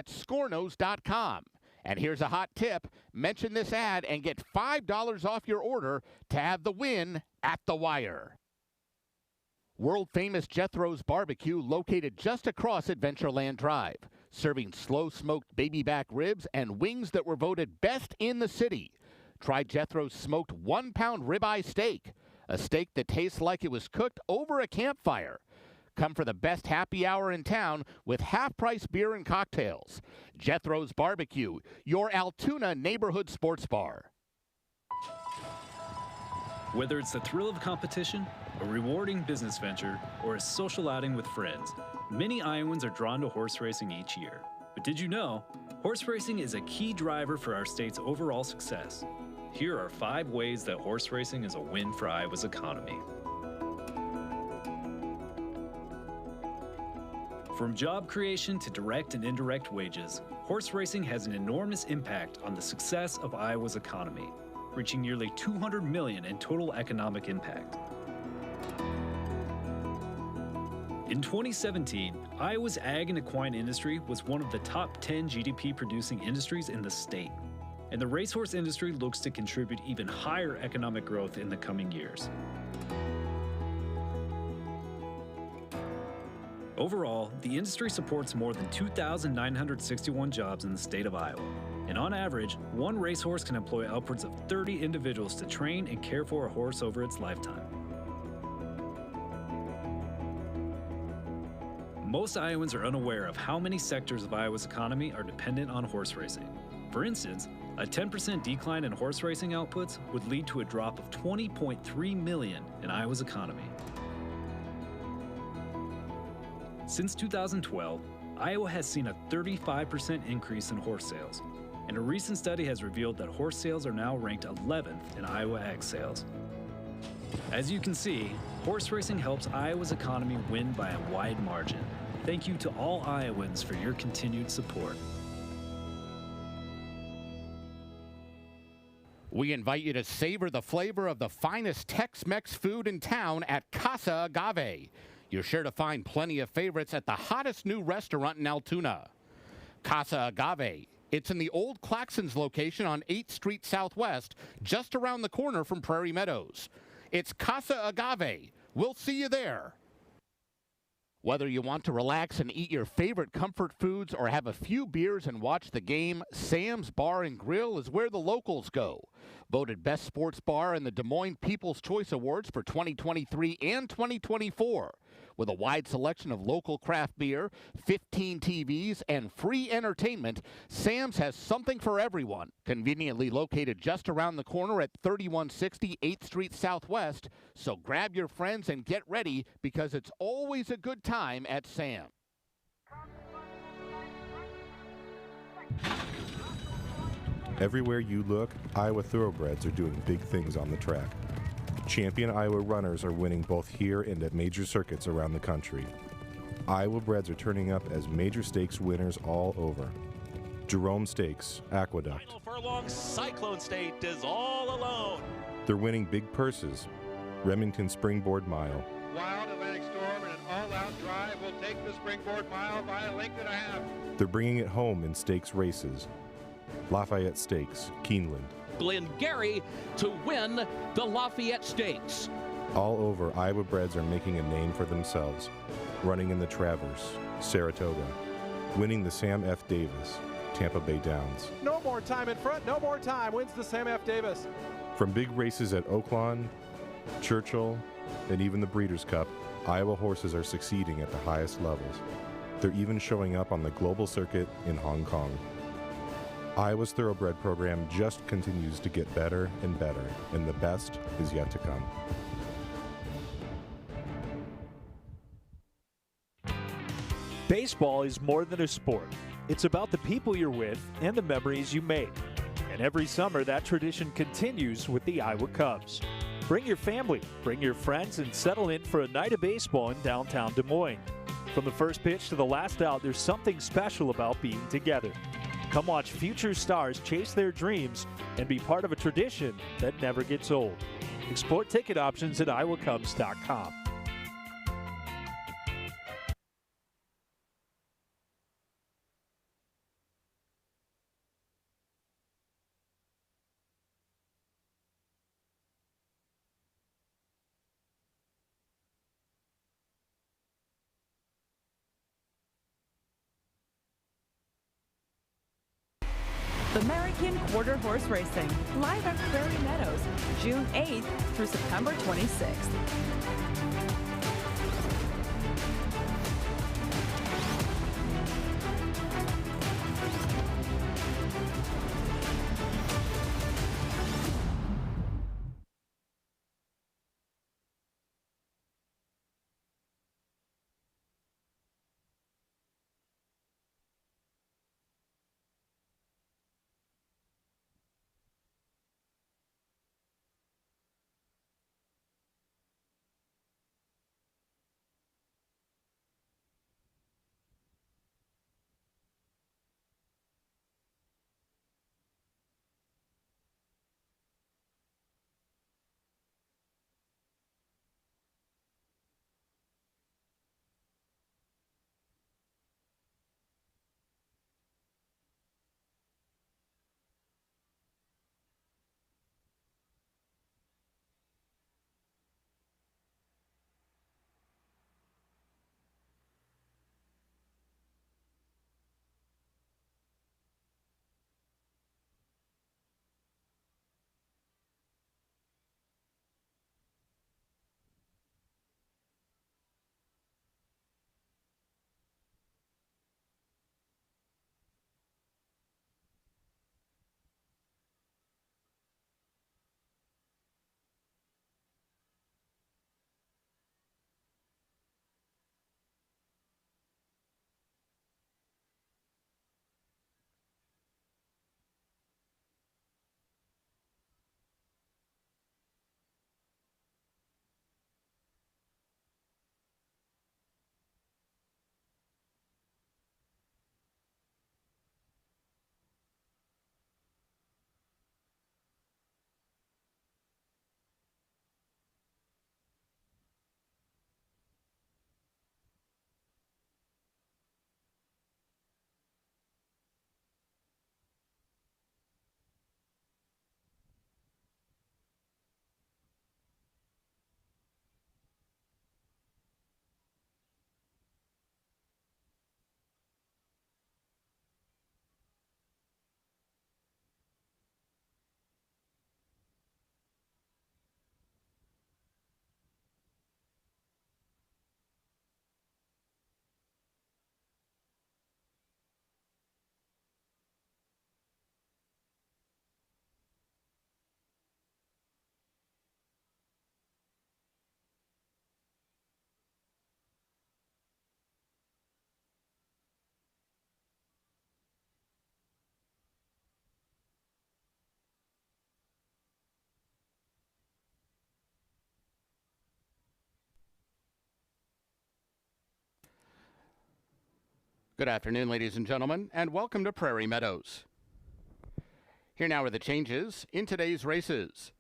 at scornos.com. And here's a hot tip. Mention this ad and get $5 off your order to have the win at the wire. World-famous Jethro's Barbecue, located just across Adventureland Drive, serving slow-smoked baby back ribs and wings that were voted best in the city. Try Jethro's smoked 1-pound ribeye steak, a steak that tastes like it was cooked over a campfire. Come for the best happy hour in town with half-price beer and cocktails. Jethro's Barbecue, your Altoona neighborhood sports bar. Whether it's the thrill of competition, a rewarding business venture, or a social outing with friends, many Iowans are drawn to horse racing each year. But did you know, horse racing is a key driver for our state's overall success. Here are 5 ways that horse racing is a win for Iowa's economy. From job creation to direct and indirect wages, horse racing has an enormous impact on the success of Iowa's economy, reaching nearly $200 million in total economic impact. In 2017, Iowa's ag and equine industry was one of the top 10 GDP producing industries in the state, and the racehorse industry looks to contribute even higher economic growth in the coming years. Overall, the industry supports more than 2,961 jobs in the state of Iowa. And on average, one racehorse can employ upwards of 30 individuals to train and care for a horse over its lifetime. Most Iowans are unaware of how many sectors of Iowa's economy are dependent on horse racing. For instance, a 10% decline in horse racing outputs would lead to a drop of $20.3 million in Iowa's economy. Since 2012, Iowa has seen a 35% increase in horse sales, and a recent study has revealed that horse sales are now ranked 11th in Iowa ag sales. As you can see, horse racing helps Iowa's economy win by a wide margin. Thank you to all Iowans for your continued support. We invite you to savor the flavor of the finest Tex-Mex food in town at Casa Agave. You're sure to find plenty of favorites at the hottest new restaurant in Altoona. Casa Agave. It's in the old Claxons location on 8th Street Southwest, just around the corner from Prairie Meadows. It's Casa Agave. We'll see you there. Whether you want to relax and eat your favorite comfort foods or have a few beers and watch the game, Sam's Bar and Grill is where the locals go. Voted Best Sports Bar in the Des Moines People's Choice Awards for 2023 and 2024. With a wide selection of local craft beer, 15 TVs, and free entertainment, Sam's has something for everyone. Conveniently located just around the corner at 3160 8th Street Southwest. So grab your friends and get ready because it's always a good time at Sam's. Everywhere you look, Iowa Thoroughbreds are doing big things on the track. Champion Iowa runners are winning both here and at major circuits around the country. Iowa breds are turning up as major stakes winners all over. Jerome Stakes, Aqueduct. Final furlong, Cyclone State is all alone. They're winning big purses. Remington Springboard Mile. Wild Atlantic Storm and an all-out drive will take the Springboard Mile by a length and a half. They're bringing it home in stakes races. Lafayette Stakes, Keeneland. Glengarry to win the Lafayette Stakes. All over, Iowa breds are making a name for themselves. Running in the Traverse, Saratoga. Winning the Sam F. Davis, Tampa Bay Downs. No more time in front, no more time. Wins the Sam F. Davis. From big races at Oaklawn, Churchill, and even the Breeders' Cup, Iowa horses are succeeding at the highest levels. They're even showing up on the global circuit in Hong Kong. Iowa's Thoroughbred program just continues to get better and better, and the best is yet to come. Baseball is more than a sport. It's about the people you're with and the memories you make. And every summer, that tradition continues with the Iowa Cubs. Bring your family, bring your friends, and settle in for a night of baseball in downtown Des Moines. From the first pitch to the last out, there's something special about being together. Come watch future stars chase their dreams and be part of a tradition that never gets old. Explore ticket options at iowacubs.com. American Quarter Horse Racing, live at Prairie Meadows, June 8th through September 26th. Good afternoon, ladies and gentlemen, and welcome to Prairie Meadows. Here now are the changes in today's races.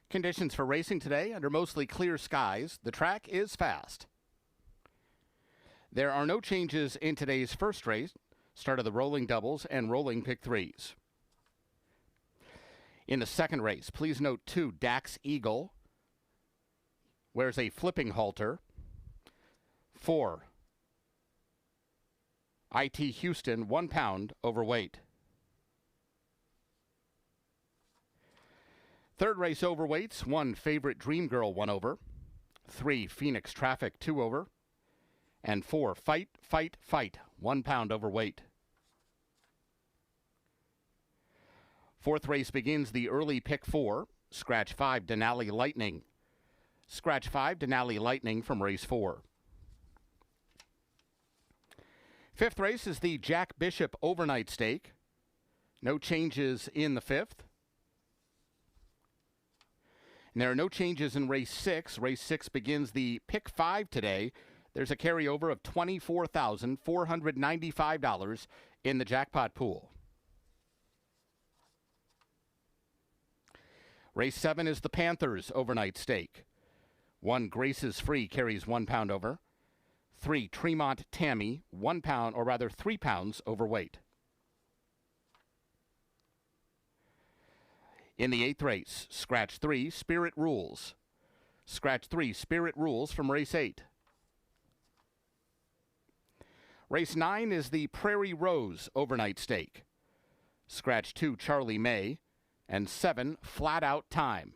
Conditions for racing today under mostly clear skies. The track is fast. There are no changes in today's first race, start of the rolling doubles and rolling pick threes. In the second race, please note 2, Dax Eagle wears a flipping halter. 4, IT Houston, 1 pound overweight. Third race overweights, 1, Favorite Dream Girl, 1 over. 3, Phoenix Traffic, 2 over. And 4, Fight, Fight, Fight, 1 pound overweight. Fourth race begins the early pick 4, scratch 5, Denali Lightning. Scratch 5, Denali Lightning from race 4. Fifth race is the Jack Bishop Overnight Stake. No changes in the fifth. And there are no changes in race 6. Race 6 begins the pick 5 today. There's a carryover of $24,495 in the jackpot pool. Race 7 is the Panthers Overnight Stake. 1, Grace's Free carries 1 pound over. 3, Tremont Tammy, 1 pound, or rather 3 pounds overweight. In the 8th race, scratch 3, Spirit Rules. Scratch 3, Spirit Rules from race 8. Race 9 is the Prairie Rose overnight stake. Scratch 2, Charlie May, and 7, Flat Out Time.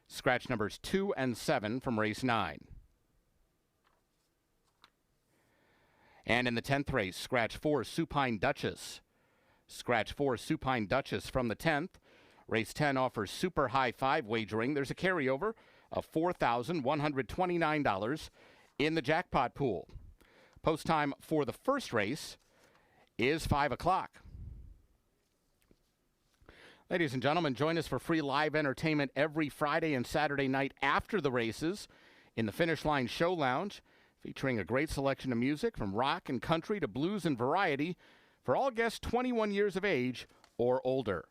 Scratch numbers 2 and 7 from race 9. And in the 10th race, scratch 4, Supine Duchess. Scratch 4, Supine Duchess from the 10th. Race 10 offers super high five wagering. There's a carryover of $4,129 in the jackpot pool. Post time for the first race is 5 o'clock. Ladies and gentlemen, join us for free live entertainment every Friday and Saturday night after the races in the Finish Line Show Lounge, featuring a great selection of music from rock and country to blues and variety for all guests 21 years of age or older.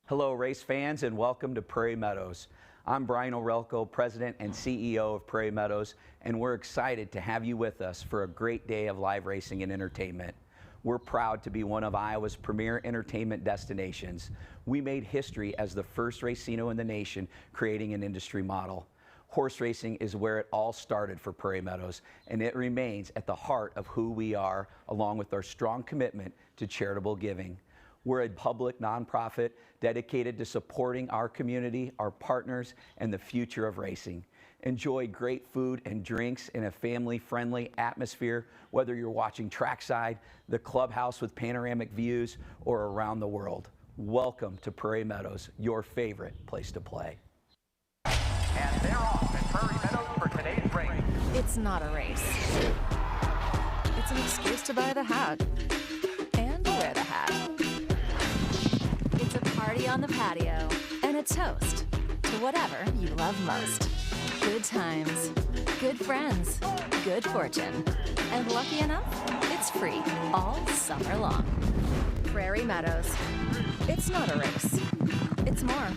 Hello, race fans, and welcome to Prairie Meadows. I'm Brian Orelko, President and CEO of Prairie Meadows, and we're excited to have you with us for a great day of live racing and entertainment. We're proud to be one of Iowa's premier entertainment destinations. We made history as the first racino in the nation, creating an industry model. Horse racing is where it all started for Prairie Meadows, and it remains at the heart of who we are, along with our strong commitment to charitable giving. We're a public nonprofit dedicated to supporting our community, our partners, and the future of racing. Enjoy great food and drinks in a family-friendly atmosphere, whether you're watching trackside, the clubhouse with panoramic views, or around the world. Welcome to Prairie Meadows, your favorite place to play. And they're off at Prairie Meadows for today's race. It's not a race. It's an excuse to buy the hat and wear the hat. It's a party on the patio and a toast to whatever you love most. Good times, good friends, good fortune. And lucky enough, it's free all summer long. Prairie Meadows. It's not a race. It's more.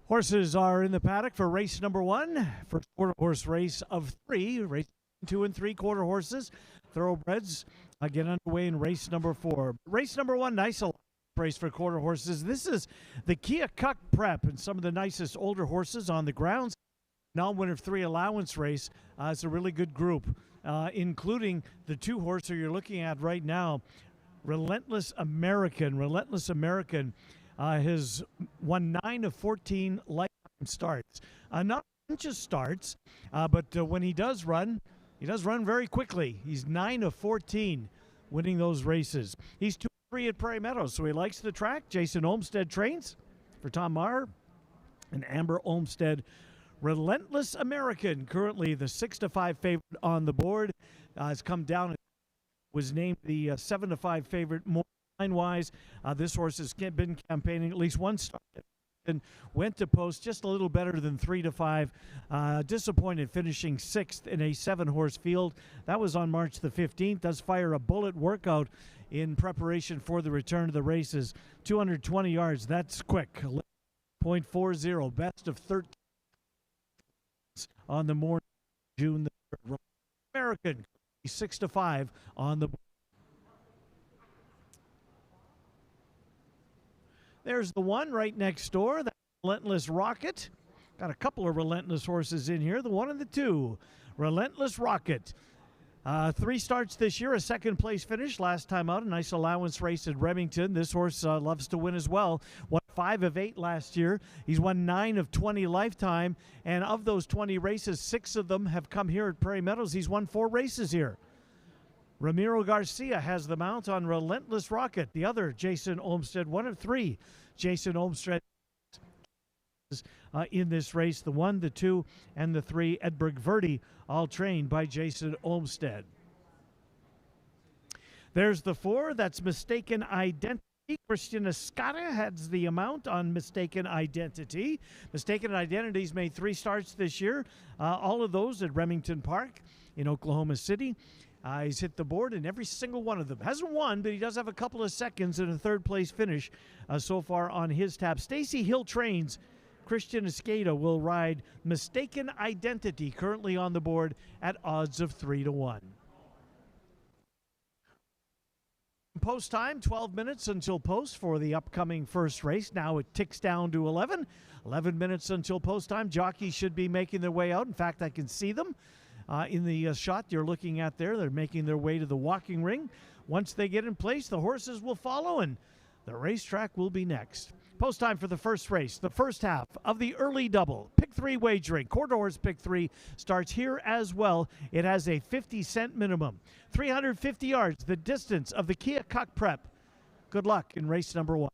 Horses are in the paddock for race number one, first quarter horse race of three. Race 2 and 3/4 horses, thoroughbreds, get underway in race number 4. Race number 1, nice race for quarter horses. This is the Kia Cuck Prep, and some of the nicest older horses on the grounds. Non-winner 3 allowance race. It's a really good group, including the 2 horses you're looking at right now. Relentless American has won 9 of 14 lifetime starts. Not just starts, but when he does run very quickly. He's 9 of 14 winning those races. He's 2-3 at Prairie Meadows, so he likes the track. Jason Olmstead trains for Tom Maher and Amber Olmstead. Relentless American, currently the 6-5 favorite on the board, has come down and was named the 7-5 favorite more Wise, this horse has been campaigning at least one start and went to post just a little better than 3 to 5. Disappointed finishing 6th in a 7-horse field. That was on March the 15th. Does fire a bullet workout in preparation for the return to the races. 220 yards. That's quick. 0.40. Best of 13 on the morning of June the 3rd. American 6 to 5 on the. There's the one right next door, that Relentless Rocket. Got a couple of Relentless horses in here, the 1 and the 2. Relentless Rocket. 3 starts this year, a second-place finish. Last time out, a nice allowance race at Remington. This horse loves to win as well. Won 5 of 8 last year. He's won 9 of 20 lifetime, and of those 20 races, 6 of them have come here at Prairie Meadows. He's won 4 races here. Ramiro Garcia has the mount on Relentless Rocket. The other, Jason Olmsted, 1 of 3. Jason Olmsted in this race. The 1, the 2, and the 3, Edberg Verdi, all trained by Jason Olmsted. There's the 4. That's Mistaken Identity. Christian Escada has the amount on Mistaken Identity. Mistaken Identity's made 3 starts this year. All of those at Remington Park in Oklahoma City. He's hit the board in every single one of them. Hasn't won, but he does have a couple of seconds and a 3rd-place finish so far on his tab. Stacy Hill trains. Christian Escada will ride Mistaken Identity, currently on the board at odds of 3 to 1. Post time, 12 minutes until post for the upcoming first race. Now it ticks down to 11. 11 minutes until post time. Jockeys should be making their way out. In fact, I can see them. In the shot you're looking at there, they're making their way to the walking ring. Once they get in place, the horses will follow, and the racetrack will be next. Post time for the first race, the first half of the early double. Pick 3 wagering. Quarter horse pick 3 starts here as well. It has a 50-cent minimum. 350 yards, the distance of the Kia Cuck Prep. Good luck in race number 1.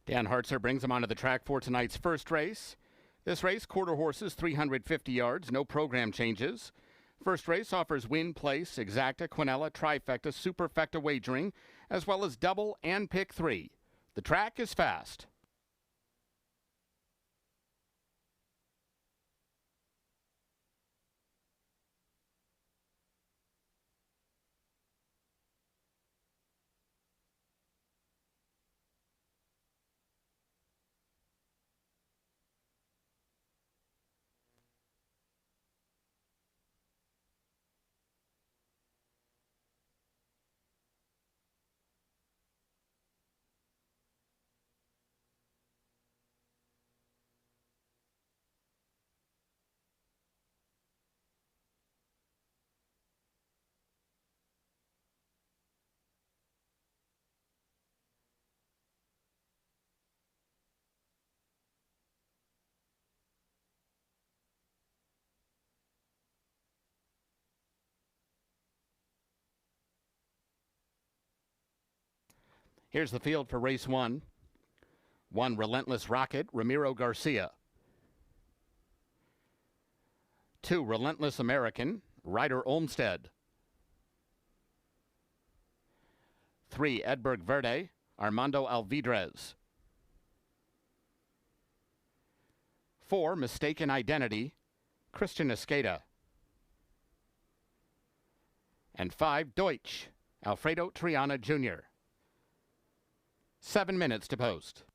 Dan Hartzer brings them onto the track for tonight's first race. This race, quarter horses, 350 yards, no program changes. First race offers win, place, exacta, quinella, trifecta, superfecta wagering, as well as double and pick 3. The track is fast. Here's the field for race 1. 1, Relentless Rocket, Ramiro Garcia. 2, Relentless American, Ryder Olmsted. 3, Edberg Verde, Armando Alvidrez. 4, Mistaken Identity, Christian Escada. And 5, Deutsch, Alfredo Triana Jr. 7 minutes to post.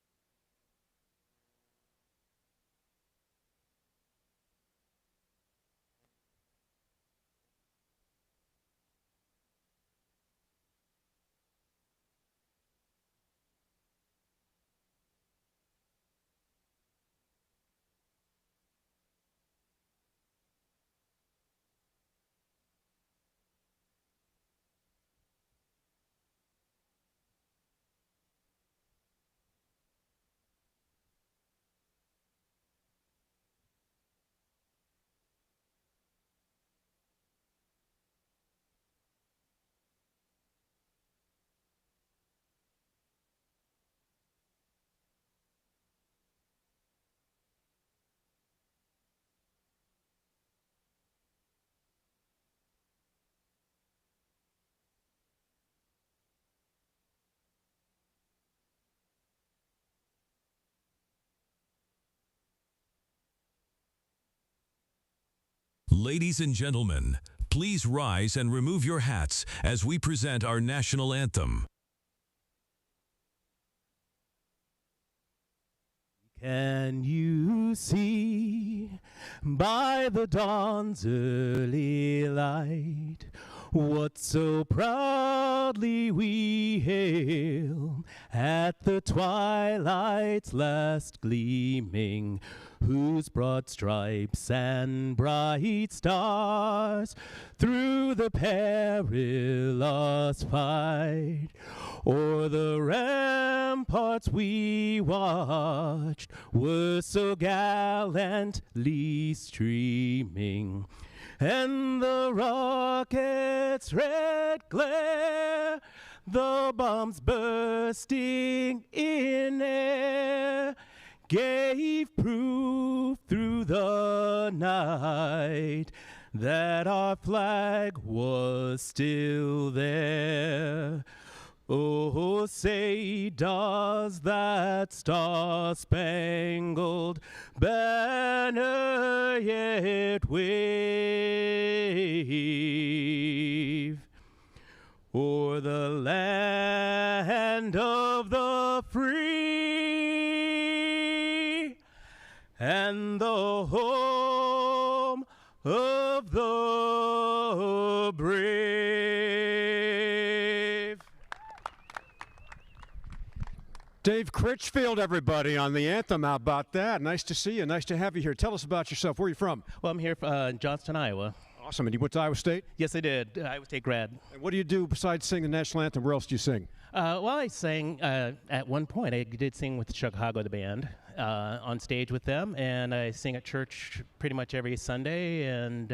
Ladies and gentlemen, please rise and remove your hats as we present our national anthem. Can you see by the dawn's early light what so proudly we hail at the twilight's last gleaming, whose broad stripes and bright stars through the perilous fight o'er the ramparts we watched were so gallantly streaming, and the rocket's red glare, the bombs bursting in air, gave proof through the night that our flag was still there. Oh, say does that star-spangled banner yet wave o'er the land of the free and the home of the brave? Dave Critchfield, everybody, on the anthem. How about that? Nice to see you. Nice to have you here. Tell us about yourself. Where are you from? Well, I'm here from Johnston, Iowa. Awesome. And you went to Iowa State? Yes, I did. Iowa State grad. And what do you do besides sing the national anthem? Where else do you sing? Well, I sang at one point. I did sing with Chicago, the band, on stage with them, and I sing at church pretty much every Sunday, and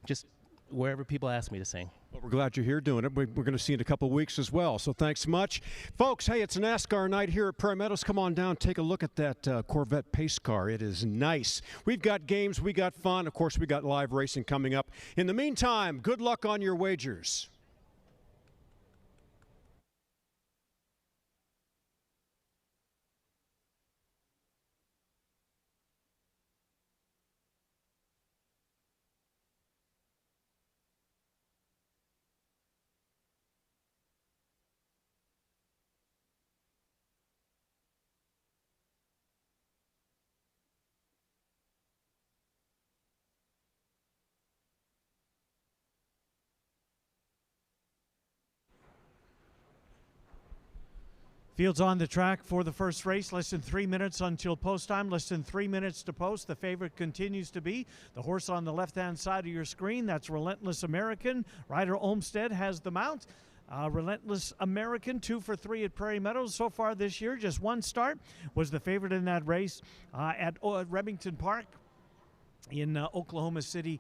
just wherever people ask me to sing. Well, we're glad you're here doing it. We're going to see you in a couple of weeks as well. So thanks much. Folks, hey, it's NASCAR night here at Prairie Meadows. Come on down, take a look at that Corvette pace car. It is nice. We've got games, we got fun. Of course, we got live racing coming up. In the meantime, good luck on your wagers. Fields on the track for the first race. Less than 3 minutes until post time. Less than 3 minutes to post. The favorite continues to be the horse on the left-hand side of your screen. That's Relentless American. Ryder Olmsted has the mount. Relentless American, 2 for 3 at Prairie Meadows so far this year. Just one start. Was the favorite in that race at Remington Park in Oklahoma City.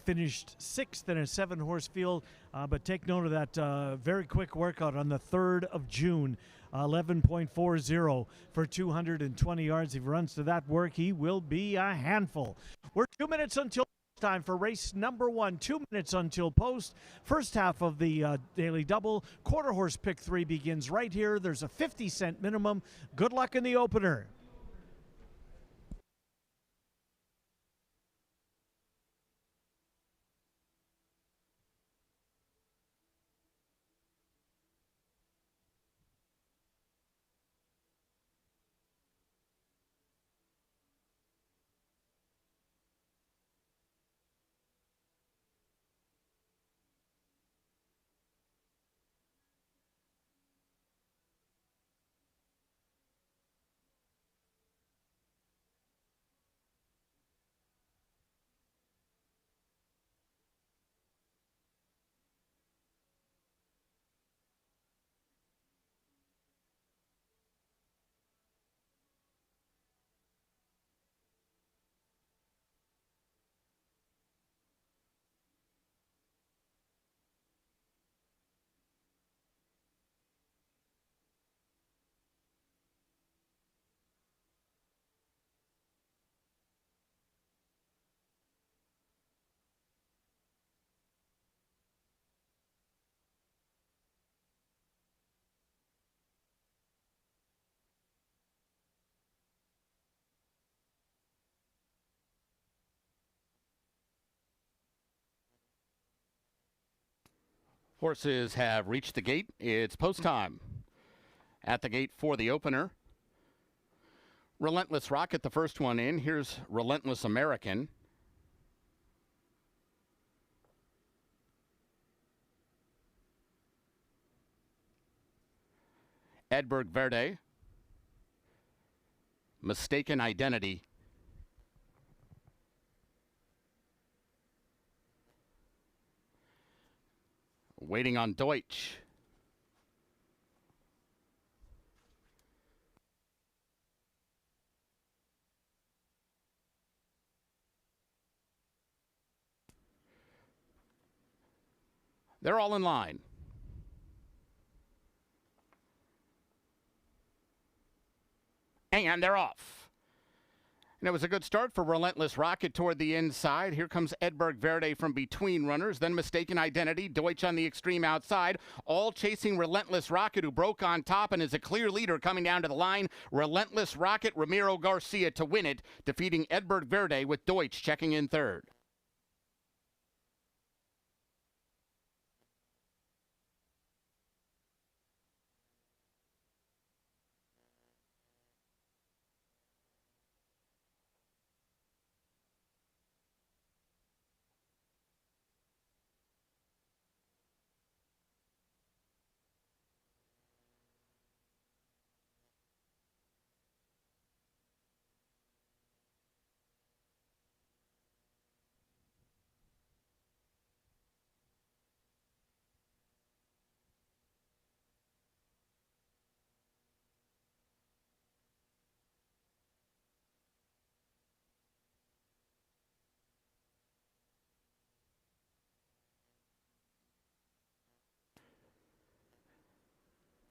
Finished 6th in a 7-horse field. But take note of that very quick workout on the 3rd of June. 11.40 for 220 yards. If he runs to that work, he will be a handful. We're 2 minutes until time for race number 1. 2 minutes until post. First half of the daily double. Quarter horse pick 3 begins right here. There's a 50-cent minimum. Good luck in the opener. Horses have reached the gate. It's post time. At the gate for the opener, Relentless Rocket, the first one in. Here's Relentless American. Edberg Verde. Mistaken Identity. Waiting on Deutsch. They're all in line. And they're off. And it was a good start for Relentless Rocket toward the inside. Here comes Edberg Verde from between runners, then Mistaken Identity, Deutsch on the extreme outside, all chasing Relentless Rocket, who broke on top and is a clear leader coming down to the line. Relentless Rocket, Ramiro Garcia to win it, defeating Edberg Verde with Deutsch checking in third.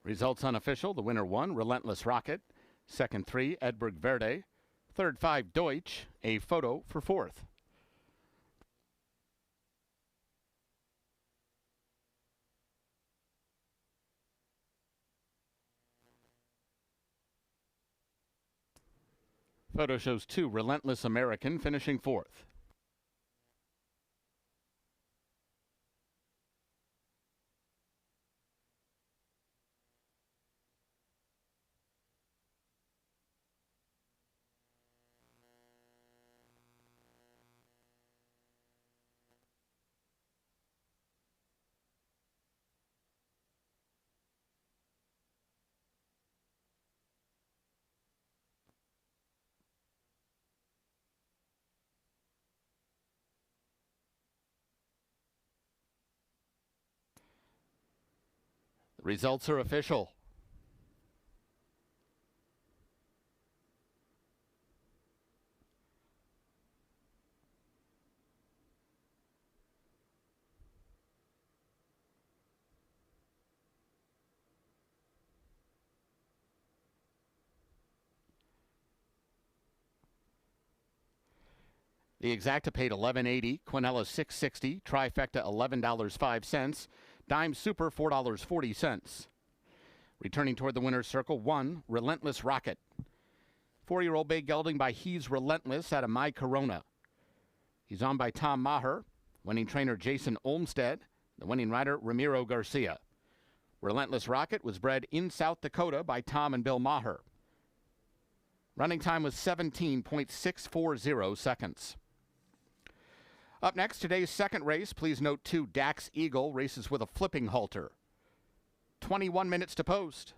Results unofficial. The winner 1, Relentless Rocket. Second 3, Edberg Verde. Third 5, Deutsch. A photo for 4th. Photo shows 2, Relentless American, finishing 4th. The results are official. The Exacta paid $11.80, Quinella $6.60, Trifecta $11.05, Dime Super $4.40. Returning toward the winner's circle, 1, Relentless Rocket. 4-year-old bay gelding by He's Relentless out of My Corona. He's on by Tom Maher, winning trainer Jason Olmstead, the winning rider Ramiro Garcia. Relentless Rocket was bred in South Dakota by Tom and Bill Maher. Running time was 17.640 seconds. Up next, today's second race. Please note 2, Dax Eagle races with a flipping halter. 21 minutes to post.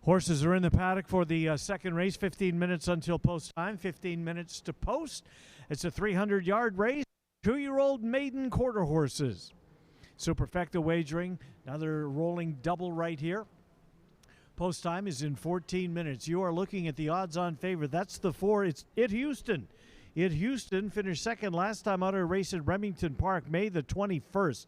Horses are in the paddock for the second race. 15 minutes until post time. 15 minutes to post. It's a 300-yard race. 2-year-old maiden quarter horses. Superfecta wagering. Another rolling double right here. Post time is in 14 minutes. You are looking at the odds-on favorite. That's the 4. It's It Houston. It Houston finished second last time out of a race at Remington Park, May the 21st.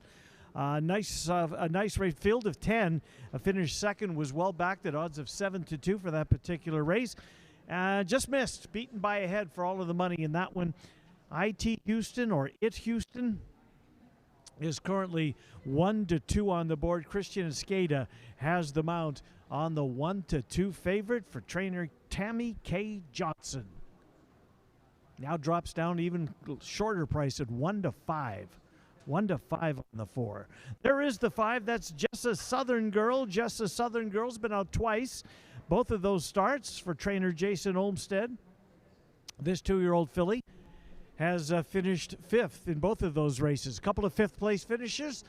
A nice race. Field of 10. Finished second, was well backed at odds of 7-2 for that particular race. Just missed. Beaten by a head for all of the money in that one. IT Houston, or It Houston, is currently 1-2 on the board. Christian Escada has the mount on the 1-2 favorite for trainer Tammy K. Johnson. Now drops down to even shorter price at 1-5. 1-5 on the 4. There is the 5. That's Just a Southern Girl. Just a Southern Girl's been out twice. Both of those starts for trainer Jason Olmstead. This 2-year-old filly has finished 5th in both of those races. A couple of 5th place finishes.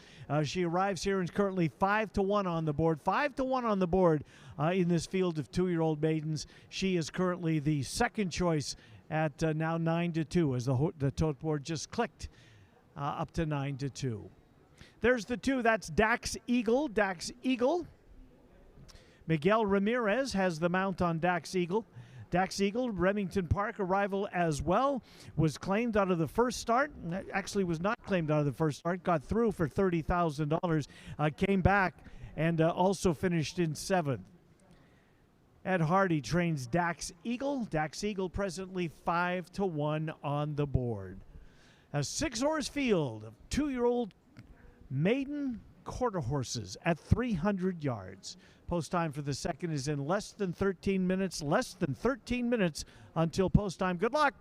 She arrives here and is currently 5-1 on the board. 5-1 on the board in this field of 2-year-old maidens. She is currently the second choice at now 9-2 as the tote board just clicked up to 9-2. There's the 2. That's Dax Eagle. Dax Eagle. Miguel Ramirez has the mount on Dax Eagle. Dax Eagle, Remington Park arrival as well, was claimed out of the first start. Actually was not claimed out of the first start. Got through for $30,000. Came back and also finished in 7th. Ed Hardy trains Dax Eagle. Dax Eagle presently 5-1 on the board. A 6-horse field of 2-year-old maiden quarter horses at 300 yards. Post time for the second is in less than 13 minutes. Less than 13 minutes until post time. Good luck.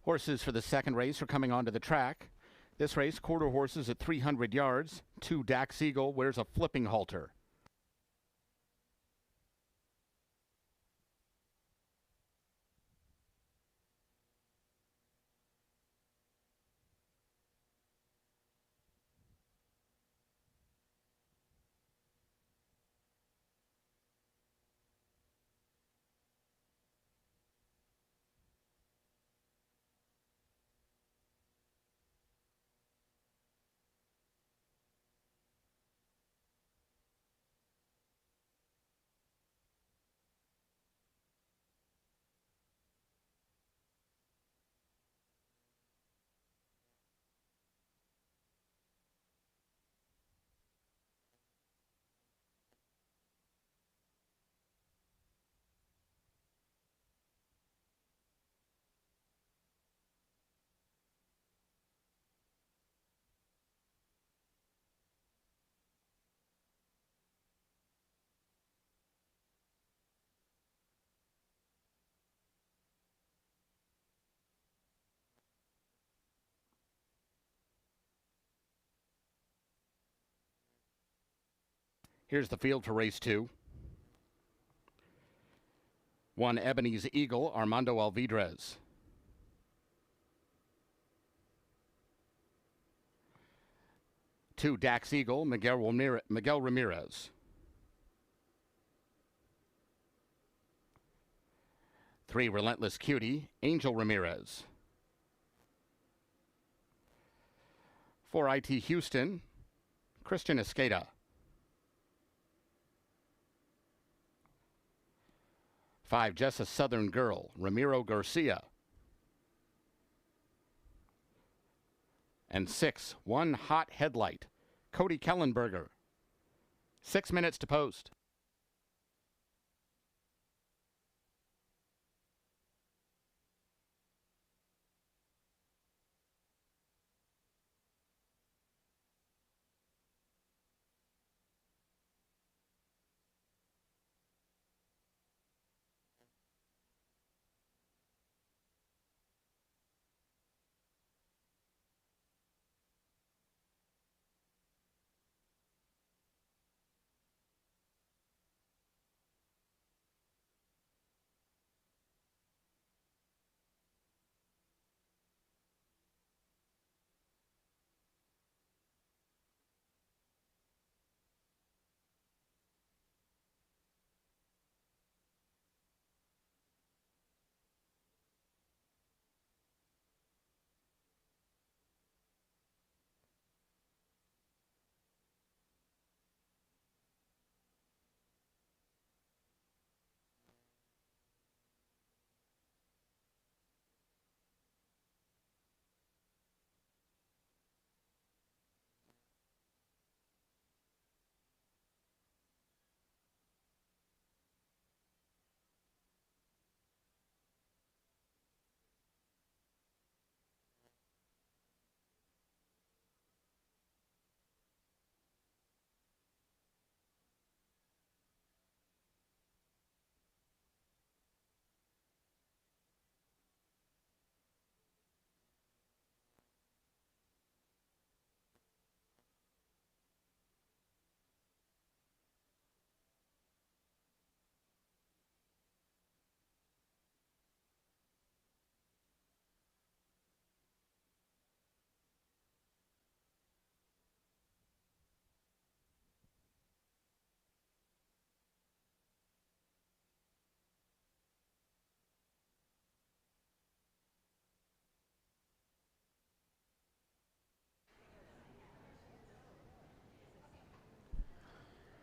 Horses for the second race are coming onto the track. This race, quarter horses at 300 yards. 2 Dax Eagle wears a flipping halter. Here's the field for race 2. 1 Ebony's Eagle, Armando Alvidrez. 2 Dax Eagle, Miguel Ramirez. 3 Relentless Cutie, Angel Ramirez. 4 IT Houston, Christian Escada. 5 Just a Southern Girl, Ramiro Garcia. And 6 1 Hot Headlight, Cody Kellenberger. 6 minutes to post.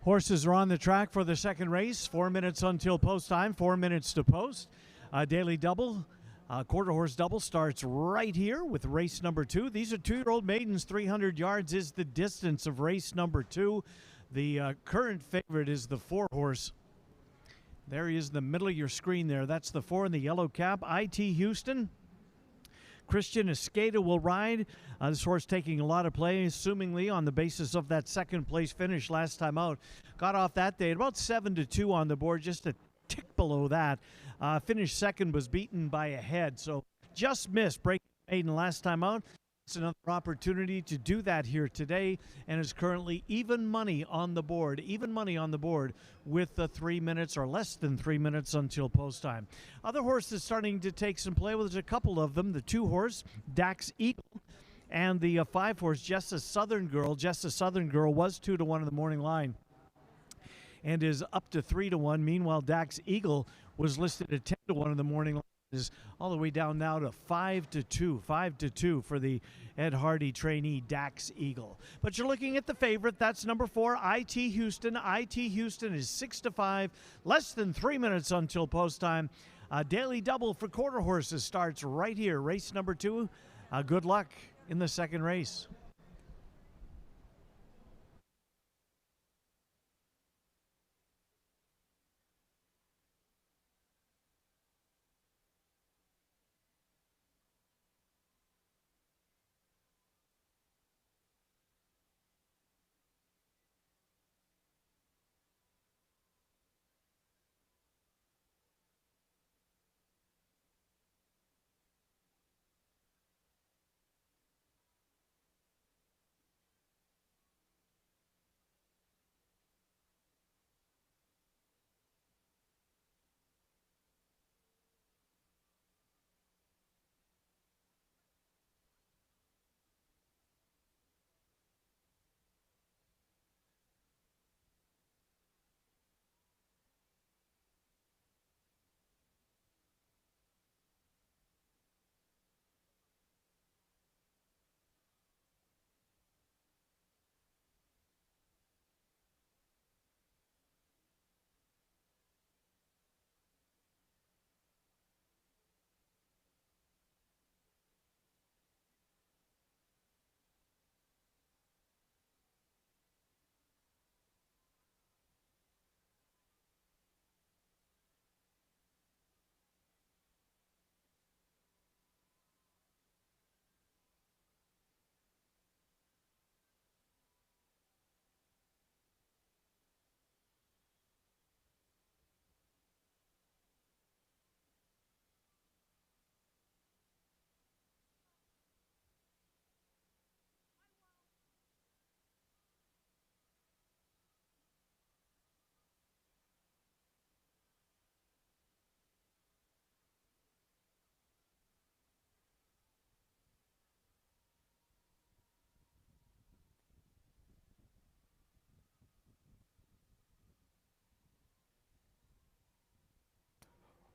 Horses are on the track for the second race. 4 minutes until post time, 4 minutes to post. Daily double, quarter horse double starts right here with race number 2. These are 2-year-old maidens. 300 yards is the distance of race number 2. The current favorite is the 4 horse There he is in the middle of your screen there. That's the 4 in the yellow cap. IT Houston. Christian Escada will ride. This horse taking a lot of play, assumingly on the basis of that second place finish last time out. Got off that day at about 7-2 on the board, just a tick below that. Finished second, was beaten by a head, so just missed breaking maiden last time out. It's another opportunity to do that here today, and is currently even money on the board. Even money on the board with the 3 minutes or less than 3 minutes until post time. Other horses starting to take some play. Well, there's a couple of them. The 2 horse, Dax Eagle, and the 5 horse, Jessa Southern Girl. Jessa Southern Girl was 2-1 in the morning line and is up to 3-1. Meanwhile, Dax Eagle was listed at 10-1 in the morning line. Is all the way down now to 5-2 for the Ed Hardy trainee Dax Eagle. But you're looking at the favorite. That's number 4, IT Houston. IT Houston is 6-5, less than 3 minutes until post time. Daily double for quarter horses starts right here. Race number 2. Good luck in the second race.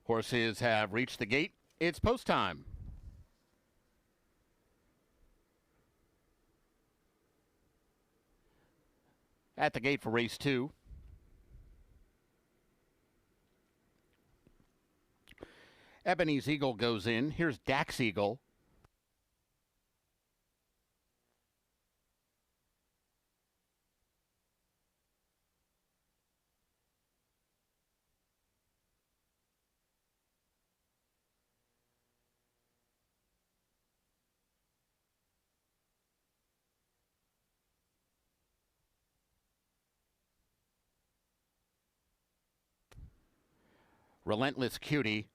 Horses have reached the gate. It's post time. At the gate for race 2. Ebony's Eagle goes in. Here's Dax Eagle. Relentless Cutie.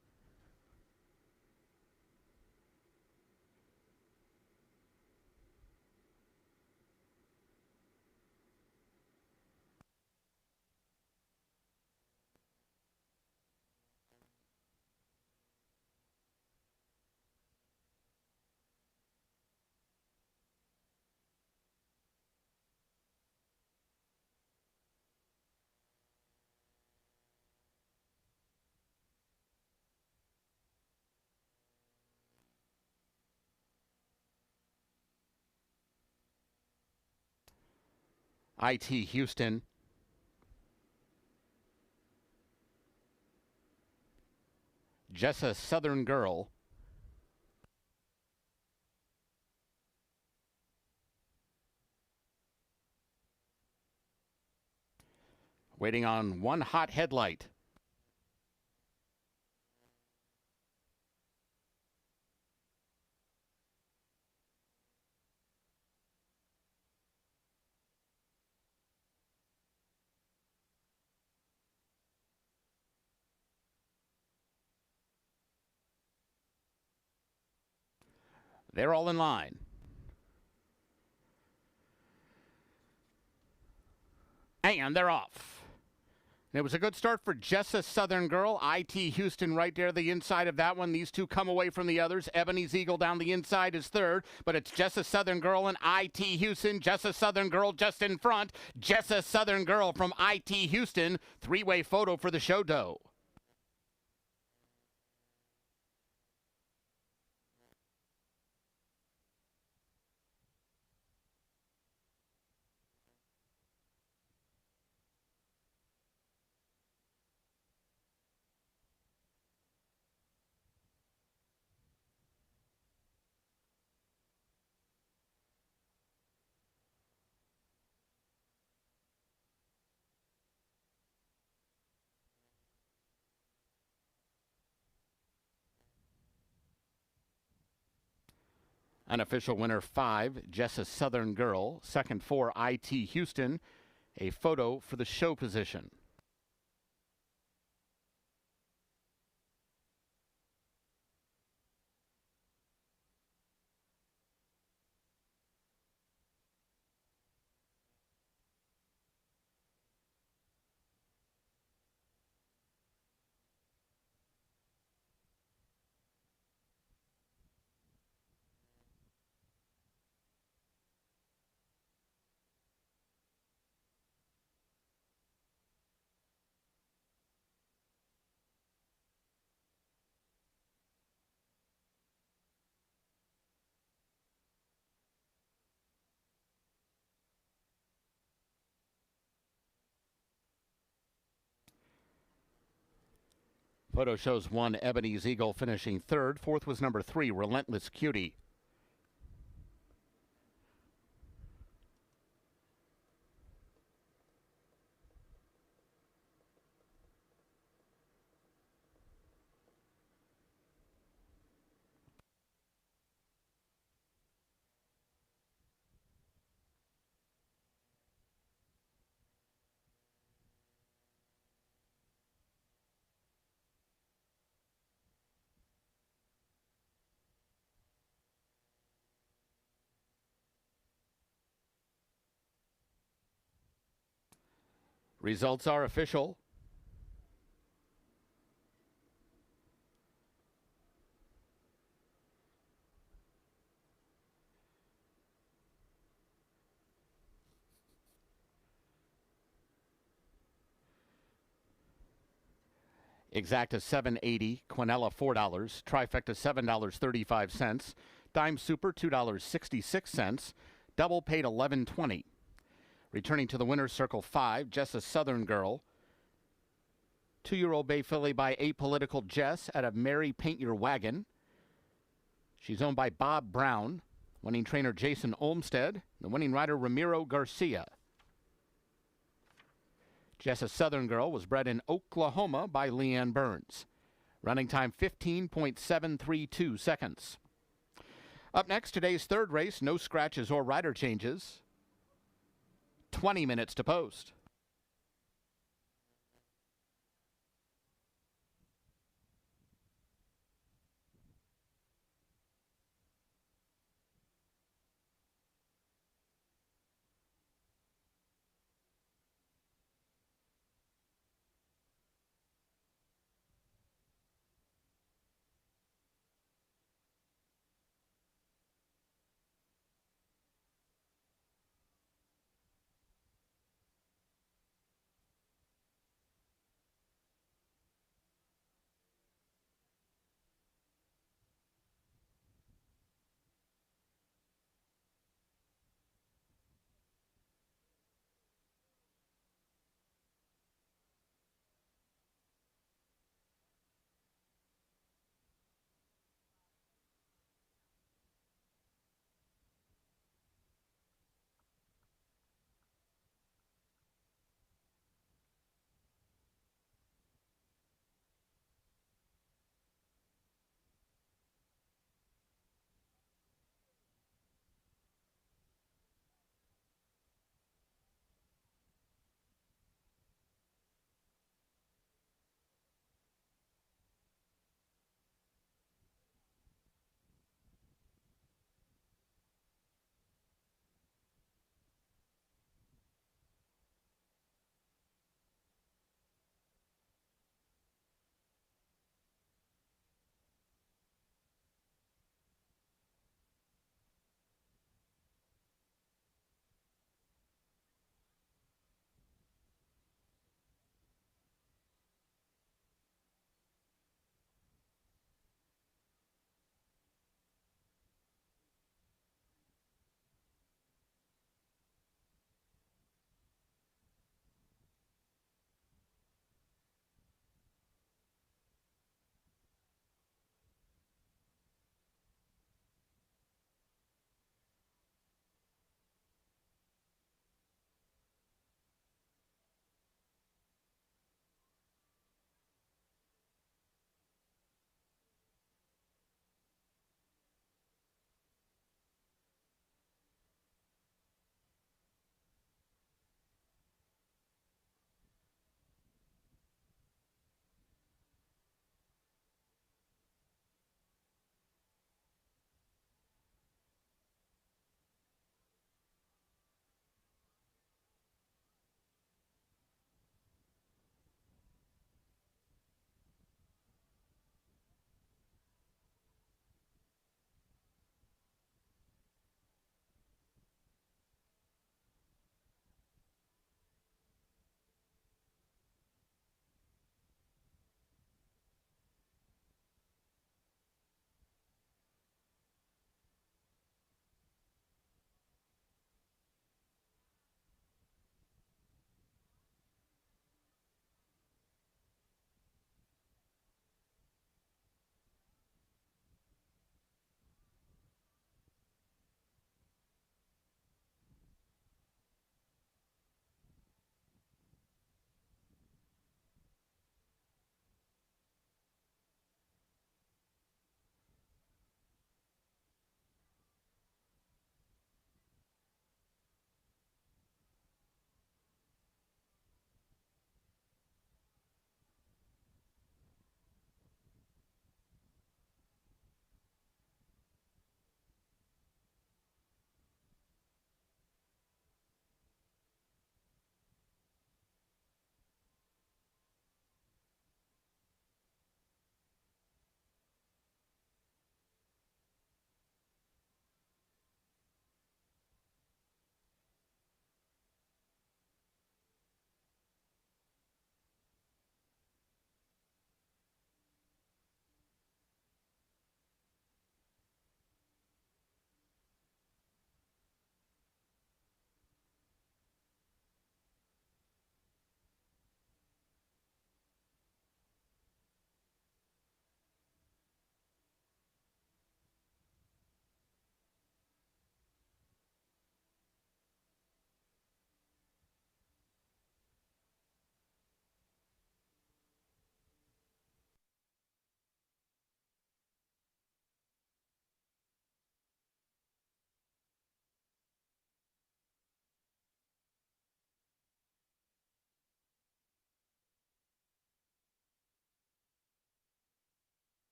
IT Houston. Jessa Southern Girl. Waiting on one hot headlight. They're all in line. And they're off. And it was a good start for Jessa Southern Girl. IT Houston right there, the inside of that one. These two come away from the others. Ebony's Eagle down the inside is third, but it's Jessa Southern Girl and IT Houston. Jessa Southern Girl just in front. Jessa Southern Girl from IT Houston. Three-way photo for the show dough. Unofficial winner 5, Jessa Southern Girl. Second 4, IT Houston. A photo for the show position. Photo shows 1, Ebony's Eagle, finishing third. Fourth was number 3, Relentless Cutie. Results are official. Exacta $7.80, Quinella $4, Trifecta $7.35, Dime Super $2.66, Double paid $11.20. Returning to the winner's circle 5, Jessa Southern Girl. 2-year-old Bay Filly by Apolitical Jess out of Mary Paint Your Wagon. She's owned by Bob Brown, winning trainer Jason Olmstead, the winning rider Ramiro Garcia. Jessa Southern Girl was bred in Oklahoma by Leanne Burns. Running time 15.732 seconds. Up next, today's third race, no scratches or rider changes. 20 minutes to post.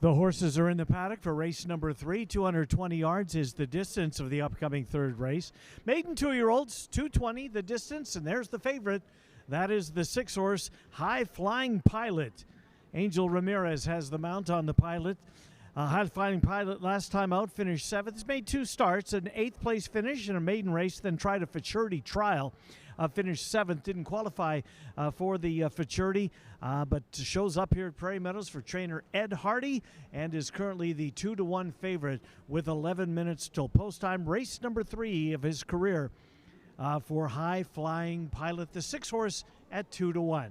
The horses are in the paddock for race number 3. 220 yards is the distance of the upcoming third race. Maiden 2-year-olds, 220 the distance, and there's the favorite. That is the 6-horse High Flying Pilot. Angel Ramirez has the mount on the Pilot. High Flying Pilot last time out finished 7th. He's made 2 starts, an 8th place finish in a maiden race, then tried a futurity trial. Finished 7th, didn't qualify for the futurity, but shows up here at Prairie Meadows for trainer Ed Hardy and is currently the 2-1 favorite with 11 minutes till post time. Race number 3 of his career for High Flying Pilot, the 6-horse at 2-1.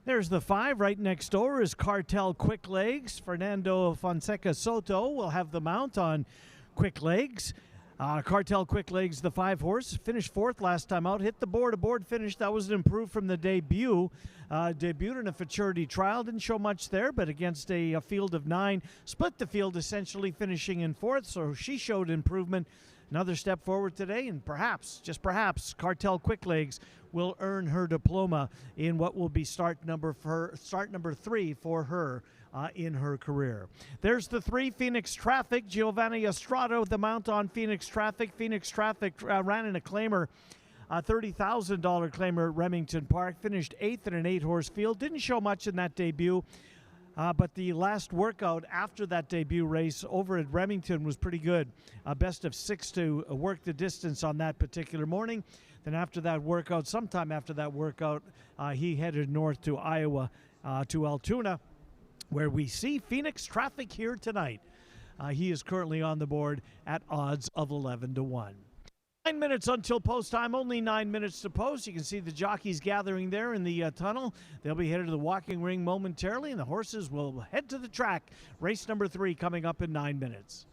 There's the 5. Right next door is Cartel Quick Legs. Fernando Fonseca Soto will have the mount on Quick Legs. Cartel Quick Legs, the 5-horse, finished 4th last time out. Hit the board, a board finish. That was an improved from the debut. Debuted in a futurity trial. Didn't show much there, but against a field of 9. Split the field, essentially finishing in 4th, so she showed improvement. Another step forward today, and perhaps, just perhaps, Cartel Quick Legs will earn her diploma in what will be start number 3 for her in her career. There's the 3, Phoenix Traffic. Giovanni Estrada, the mount on Phoenix Traffic. Phoenix Traffic ran in a claimer, a $30,000 claimer at Remington Park. Finished 8th in an 8-horse field. Didn't show much in that debut. But the last workout after that debut race over at Remington was pretty good. Best of 6 to work the distance on that particular morning. Then after that workout, sometime after that workout, he headed north to Iowa, to Altoona, where we see Phoenix Traffic here tonight. He is currently on the board at odds of 11-1. 9 minutes until post time, only 9 minutes to post. You can see the jockeys gathering there in the tunnel. They'll be headed to the walking ring momentarily, and the horses will head to the track. Race number 3 coming up in 9 minutes.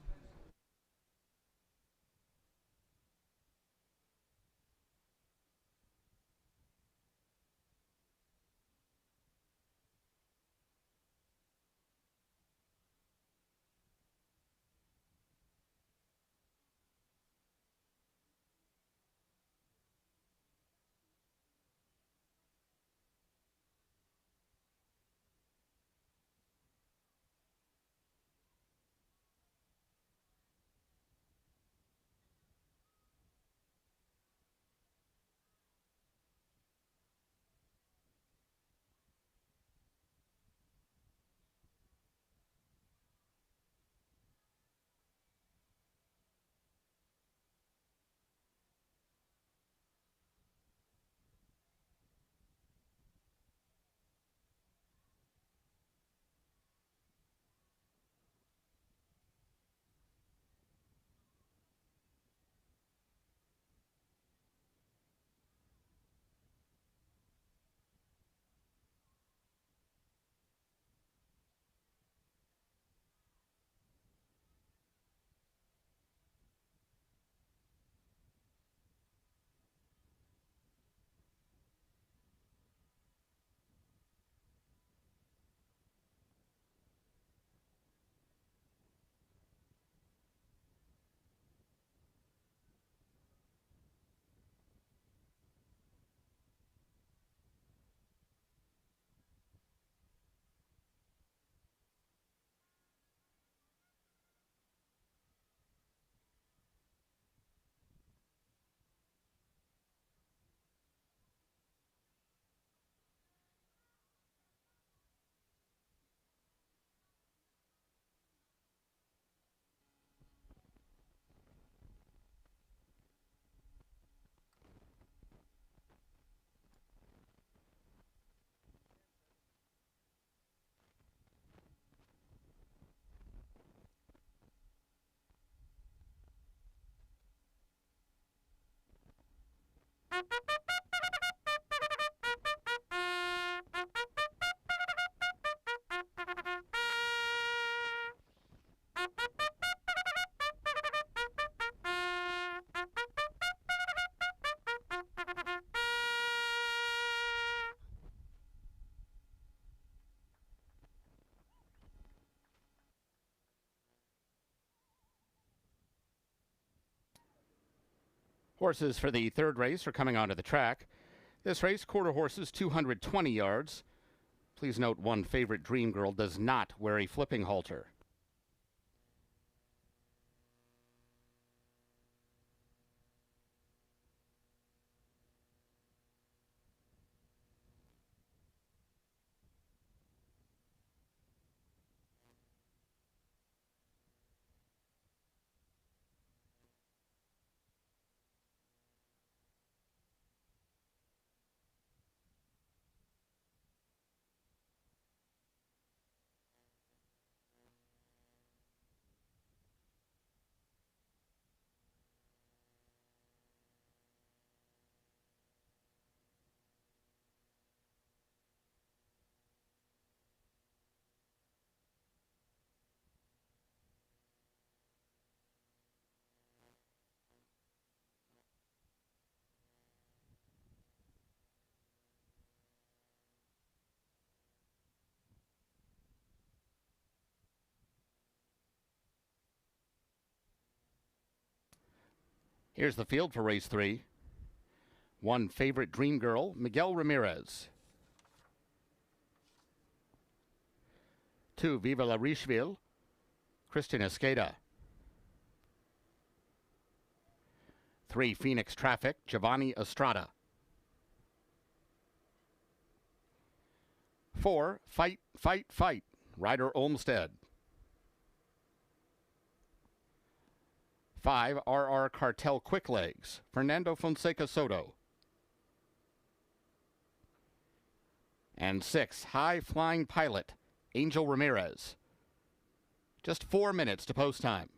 Horses for the third race are coming onto the track. This race, quarter horses, 220 yards. Please note one favorite Dream Girl does not wear a flipping halter. Here's the field for race 3. One favorite Dream Girl, Miguel Ramirez. 2, Viva la Richeville, Christian Esqueda. 3, Phoenix Traffic, Giovanni Estrada. 4, Fight, Fight, Fight, Ryder Olmsted. 5, RR Cartel Quick Legs, Fernando Fonseca Soto. And 6, High Flying Pilot, Angel Ramirez. Just 4 minutes to post time.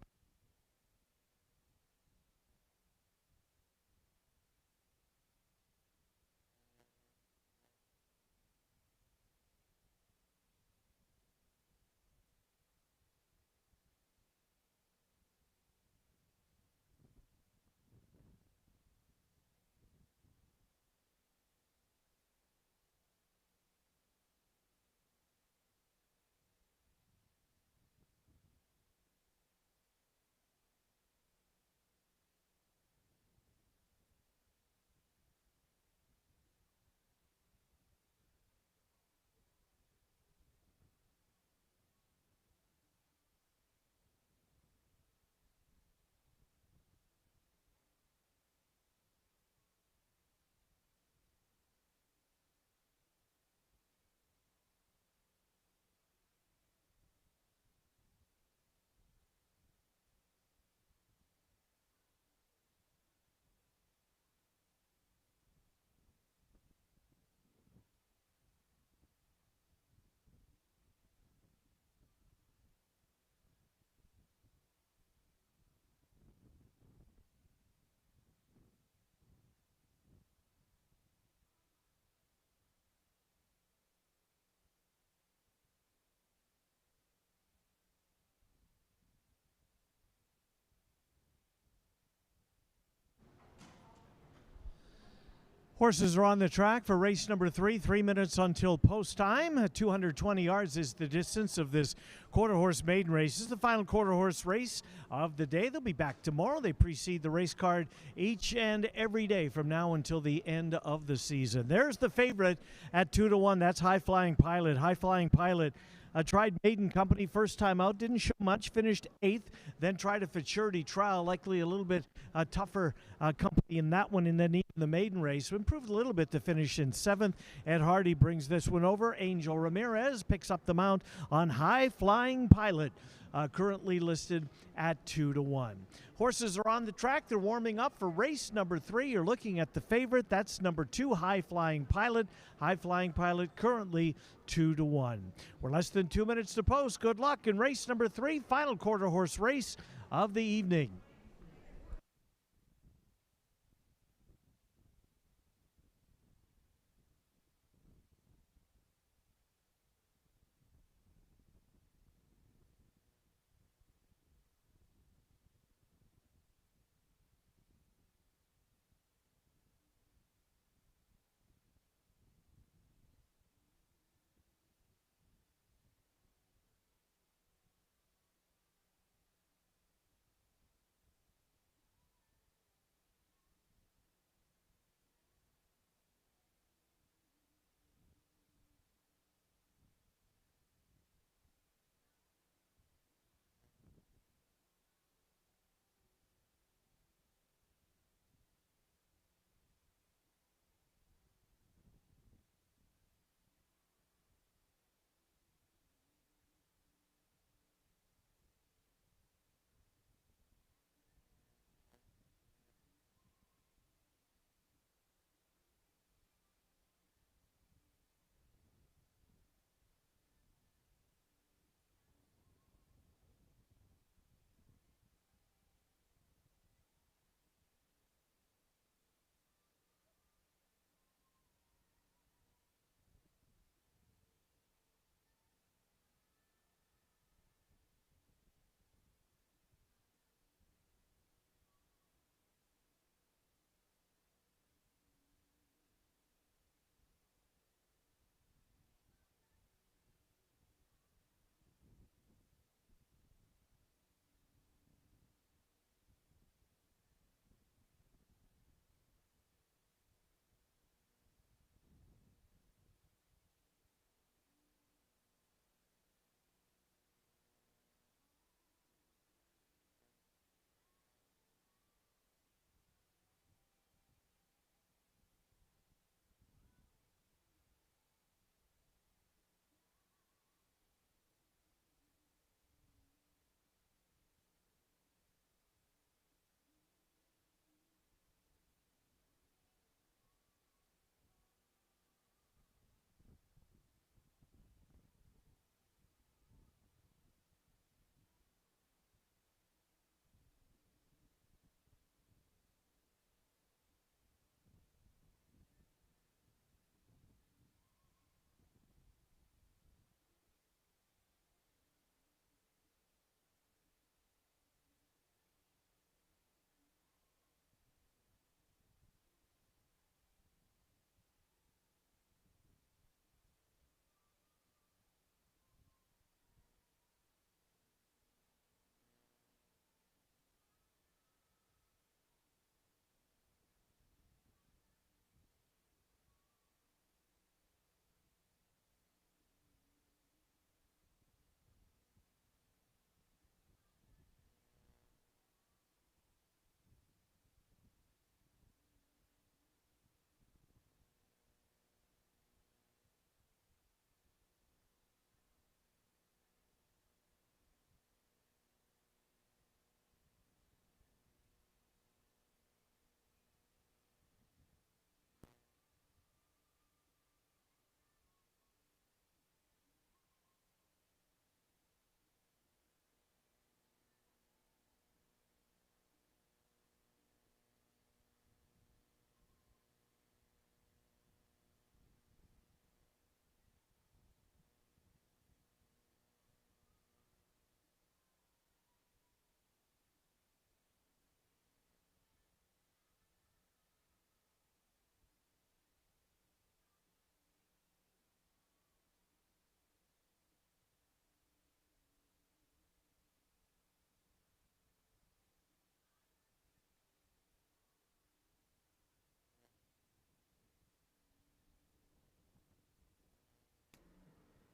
Horses are on the track for race number 3, 3 minutes until post time. 220 yards is the distance of this quarter horse maiden race. This is the final quarter horse race of the day. They'll be back tomorrow. They precede the race card each and every day from now until the end of the season. There's the favorite at 2-1. That's High Flying Pilot. High Flying Pilot tried Maiden Company first time out, didn't show much, finished 8th, then tried a Futurity Trial, likely a little bit tougher company in that one, and then even the maiden race. Improved a little bit to finish in 7th. Ed Hardy brings this one over. Angel Ramirez picks up the mount on High Flying Pilot, currently listed at 2-1. Horses are on the track. They're warming up for race number 3. You're looking at the favorite. That's number 2, High Flying Pilot. High Flying Pilot currently 2-1. We're less than 2 minutes to post. Good luck in race number 3, final quarter horse race of the evening.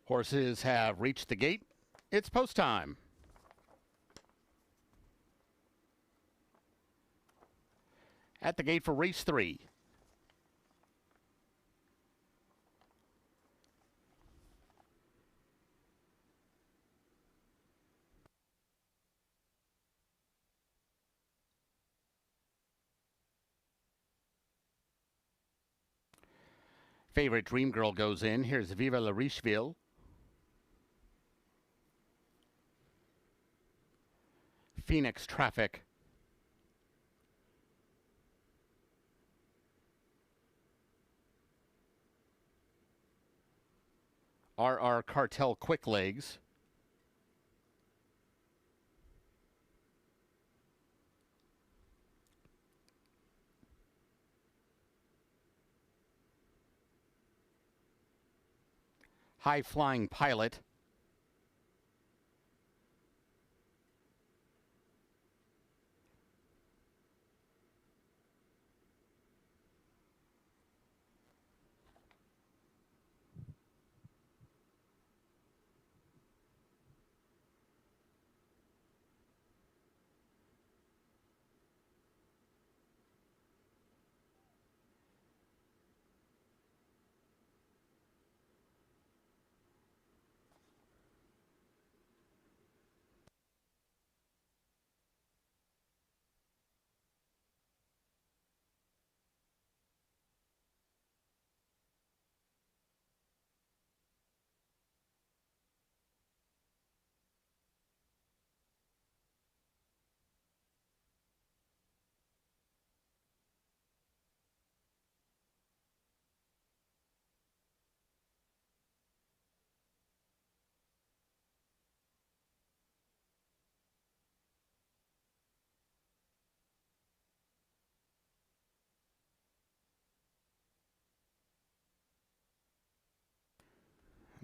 Horses have reached the gate. It's post time. At the gate for race 3. Favorite Dream Girl goes in. Here's Viva La Richeville. Phoenix Traffic. RR Cartel Quick Legs. High Flying Pilot.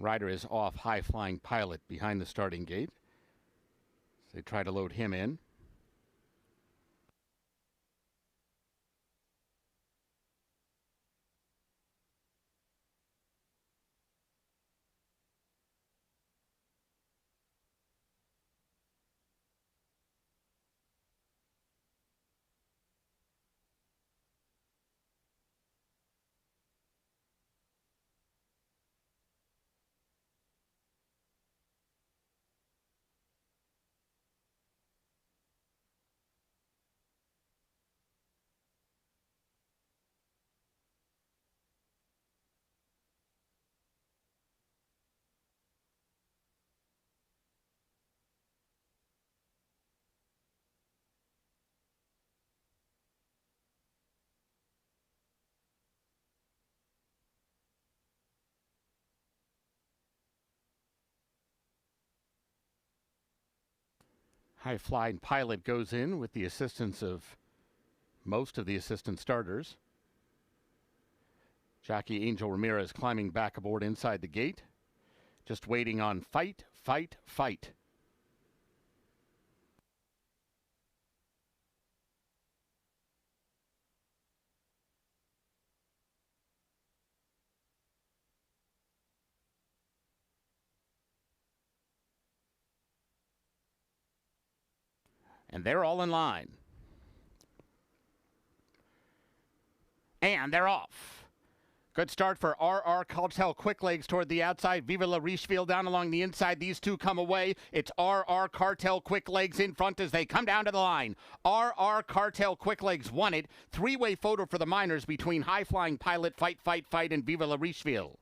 Rider is off High Flying Pilot behind the starting gate. They try to load him in. High Flying Pilot goes in with the assistance of most of the assistant starters. Jockey Angel Ramirez climbing back aboard inside the gate. Just waiting on Fight, Fight, Fight. And they're all in line. And they're off. Good start for RR Cartel Quick Legs toward the outside. Viva La Richeville down along the inside. These two come away. It's RR Cartel Quick Legs in front as they come down to the line. RR Cartel Quick Legs won it. Three-way photo for the minors between High Flying Pilot, Fight, Fight, Fight, and Viva La Richeville.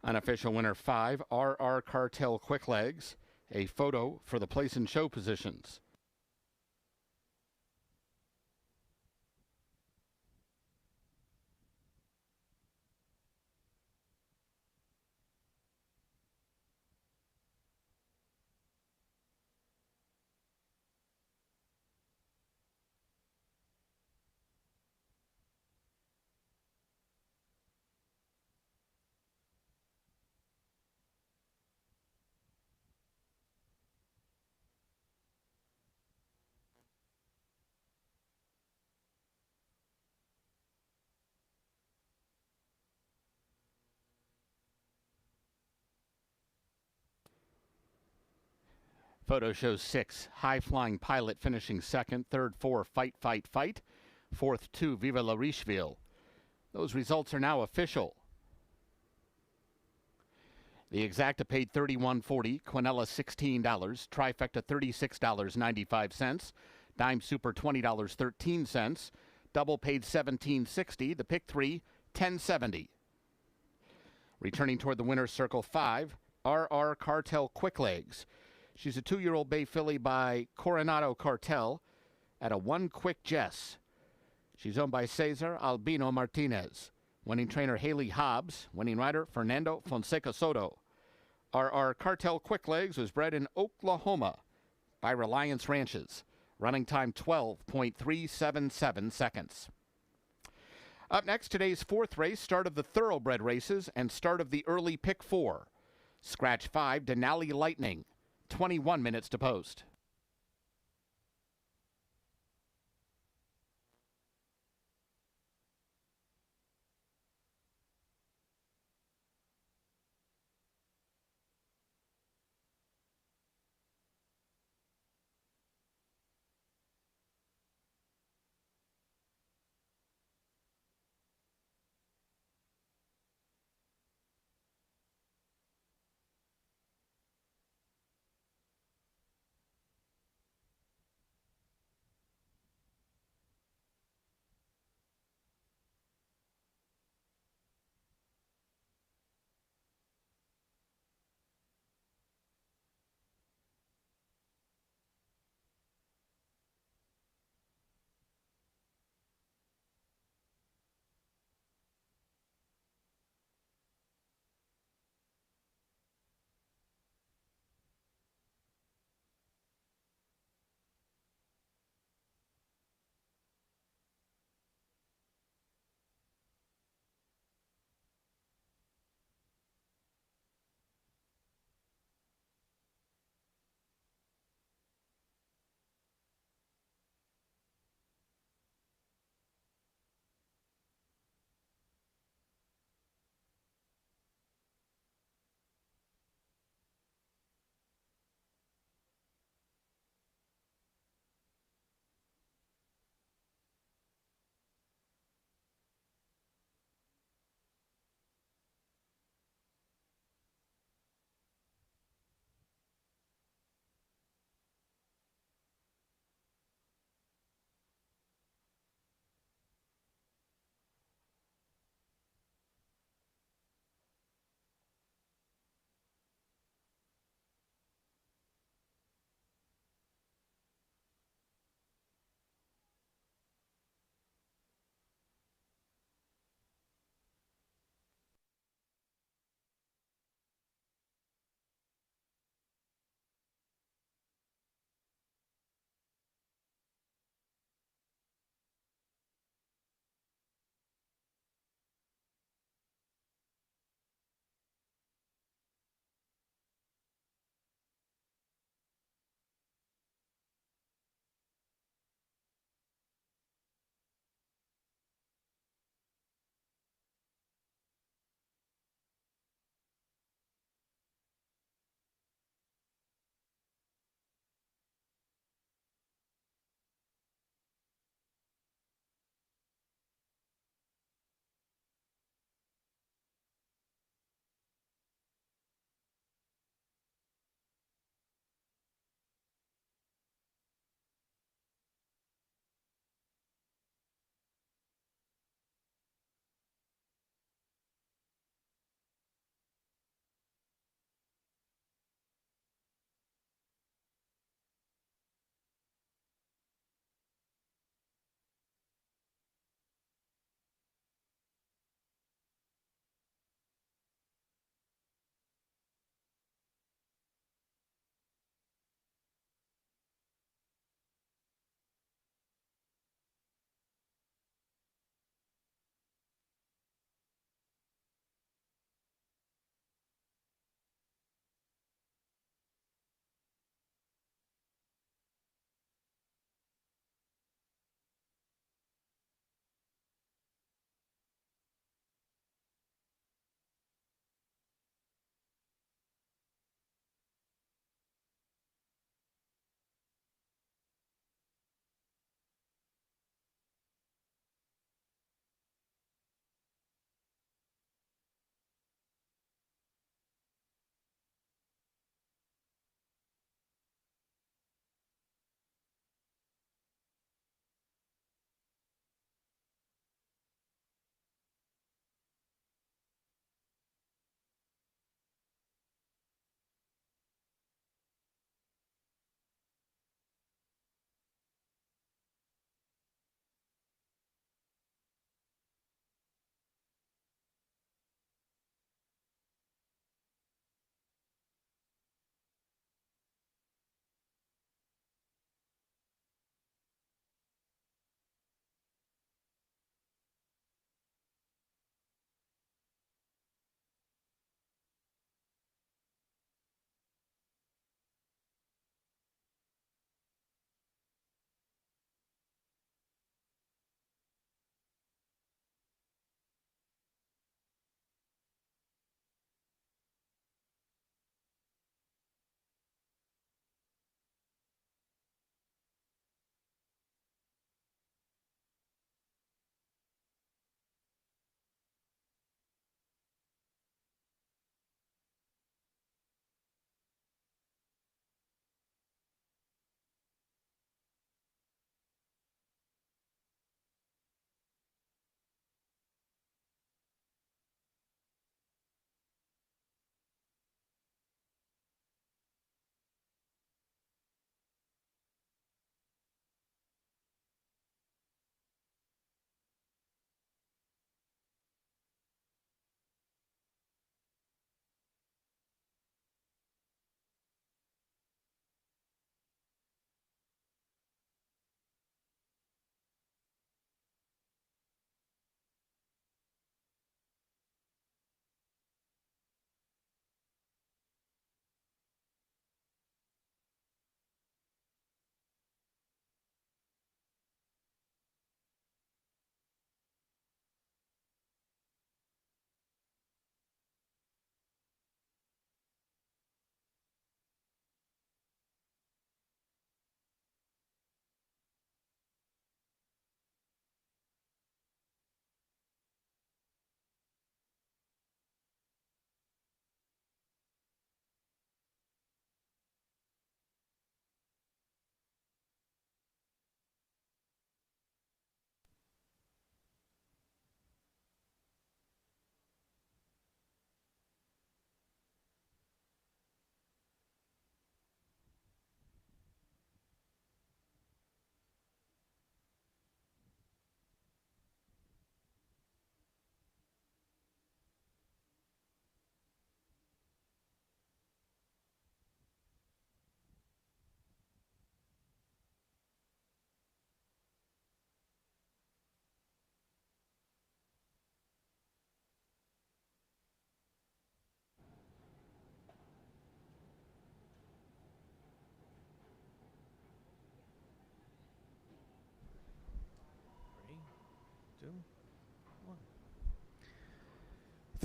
Unofficial winner 5, RR Cartel Quick Legs. A photo for the place and show positions. Photo shows 6, High Flying Pilot finishing second. Third, 4, Fight, Fight, Fight. Fourth, 2, Viva la Richeville. Those results are now official. The Exacta paid $31.40, Quinella $16, Trifecta $36.95, Dime Super $20.13, Double paid $17.60, the Pick 3 $10.70. Returning toward the winner's circle 5, RR Cartel Quick Legs. She's a 2-year-old bay filly by Coronado Cartel at a 1 Quick Jess. She's owned by Cesar Albino Martinez. Winning trainer Haley Hobbs. Winning rider Fernando Fonseca Soto. RR Cartel Quick Legs was bred in Oklahoma by Reliance Ranches. Running time 12.377 seconds. Up next, today's 4th race, start of the thoroughbred races and start of the early Pick 4. Scratch 5, Denali Lightning. 21 minutes to post.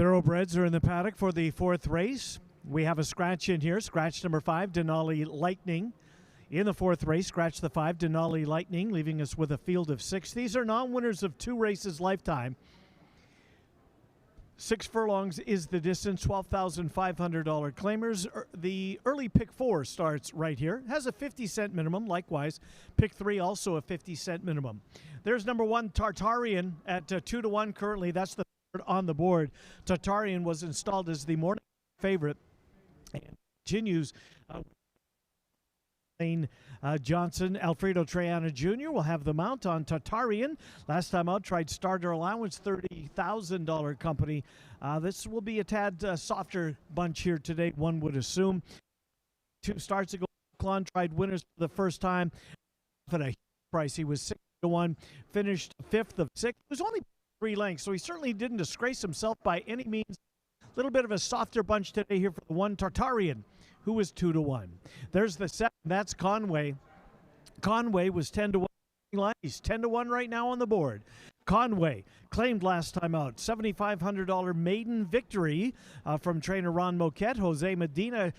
Thoroughbreds are in the paddock for the fourth race. We have a scratch in here. Scratch number 5, Denali Lightning. In the fourth race, scratch the 5, Denali Lightning, leaving us with a field of 6. These are non-winners of 2 races lifetime. 6 furlongs is the distance, $12,500 claimers. The early pick 4 starts right here. Has a 50-cent minimum. Likewise, pick 3 also a 50-cent minimum. There's number 1, Tartarian, at 2-1 currently. That's the third on the board. Tartarian was installed as the morning favorite and continues. Johnson, Alfredo Triana Jr. will have the mount on Tartarian. Last time out, tried starter allowance, $30,000 company. This will be a tad softer bunch here today, one would assume. 2 starts ago, Klon tried winners for the first time at a price. He was 6-1, finished 5th of 6. It was only 3 lengths, so he certainly didn't disgrace himself by any means. A little bit of a softer bunch today here for the 1, Tartarian, who was 2-1. There's the 7. That's Conway. Conway was 10-1. He's 10-1 right now on the board. Conway claimed last time out $7,500 maiden victory from trainer Ron Moquette. Jose Medina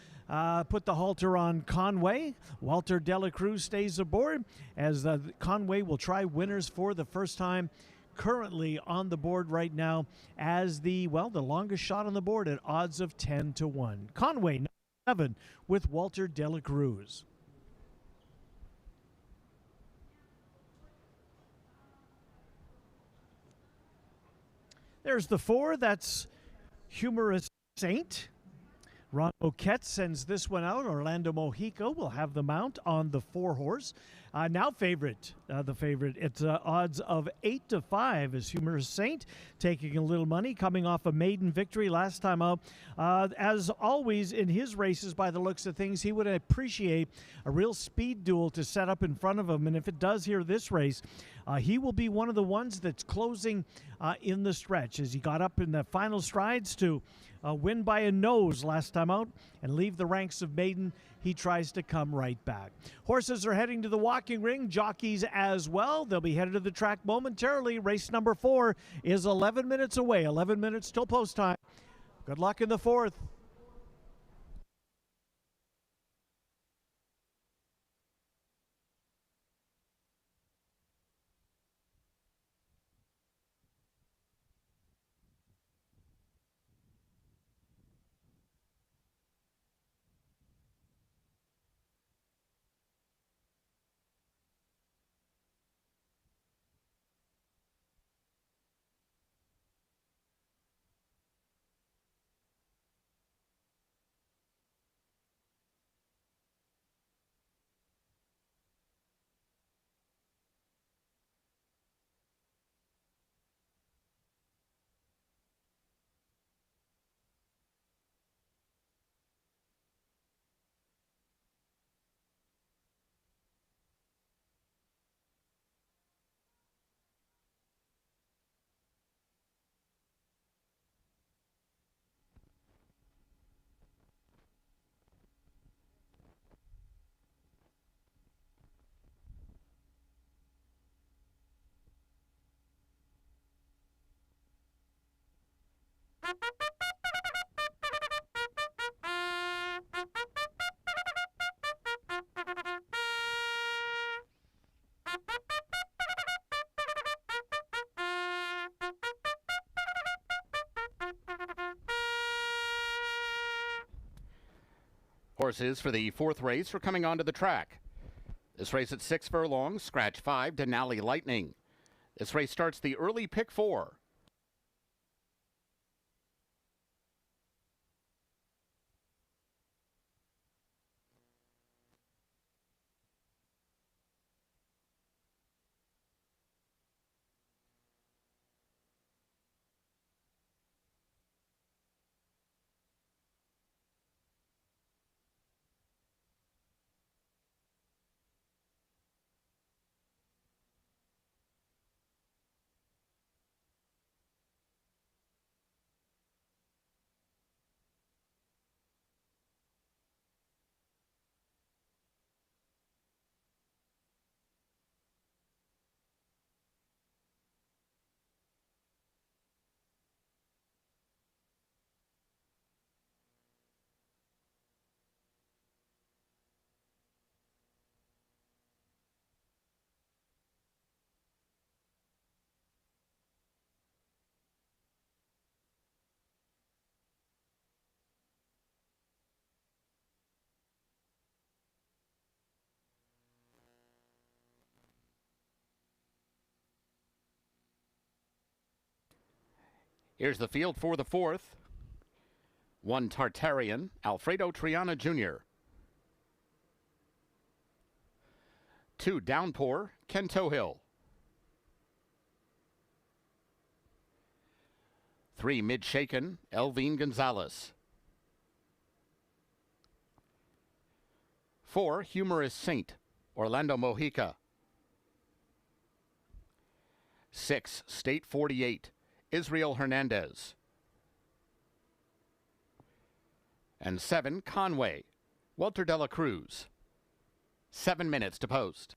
put the halter on Conway. Walter Dela Cruz stays aboard as Conway will try winners for the first time. Currently on the board right now as the longest shot on the board at odds of 10-1. Conway 7 with Walter Dela Cruz. There's the 4. That's Humorous Saint. Ron Moquette sends this one out. Orlando Mojico will have the mount on the 4 horse. Now the favorite. It's odds of 8-5 is Humorous Saint, taking a little money, coming off a maiden victory last time out. As always in his races, by the looks of things, he would appreciate a real speed duel to set up in front of him. And if it does here this race, he will be one of the ones that's closing in the stretch, as he got up in the final strides to win by a nose last time out and leave the ranks of maiden. He tries to come right back. Horses are heading to the walking ring, jockeys as well. They'll be headed to the track momentarily. Race number 4 is 11 minutes away, 11 minutes till post time. Good luck in the 4th. Horses for the 4th race are coming onto the track. This race at 6 furlongs, scratch 5, Denali Lightning. This race starts the early pick 4. Here's the field for the fourth. 1 Tartarian, Alfredo Triana Jr. 2 Downpour, Ken Tohill. 3 Midshaken, Elvine Gonzalez. 4 Humorous Saint, Orlando Mojica. 6 State 48, Israel Hernandez. And 7 Conway, Walter de la Cruz. 7 minutes to post.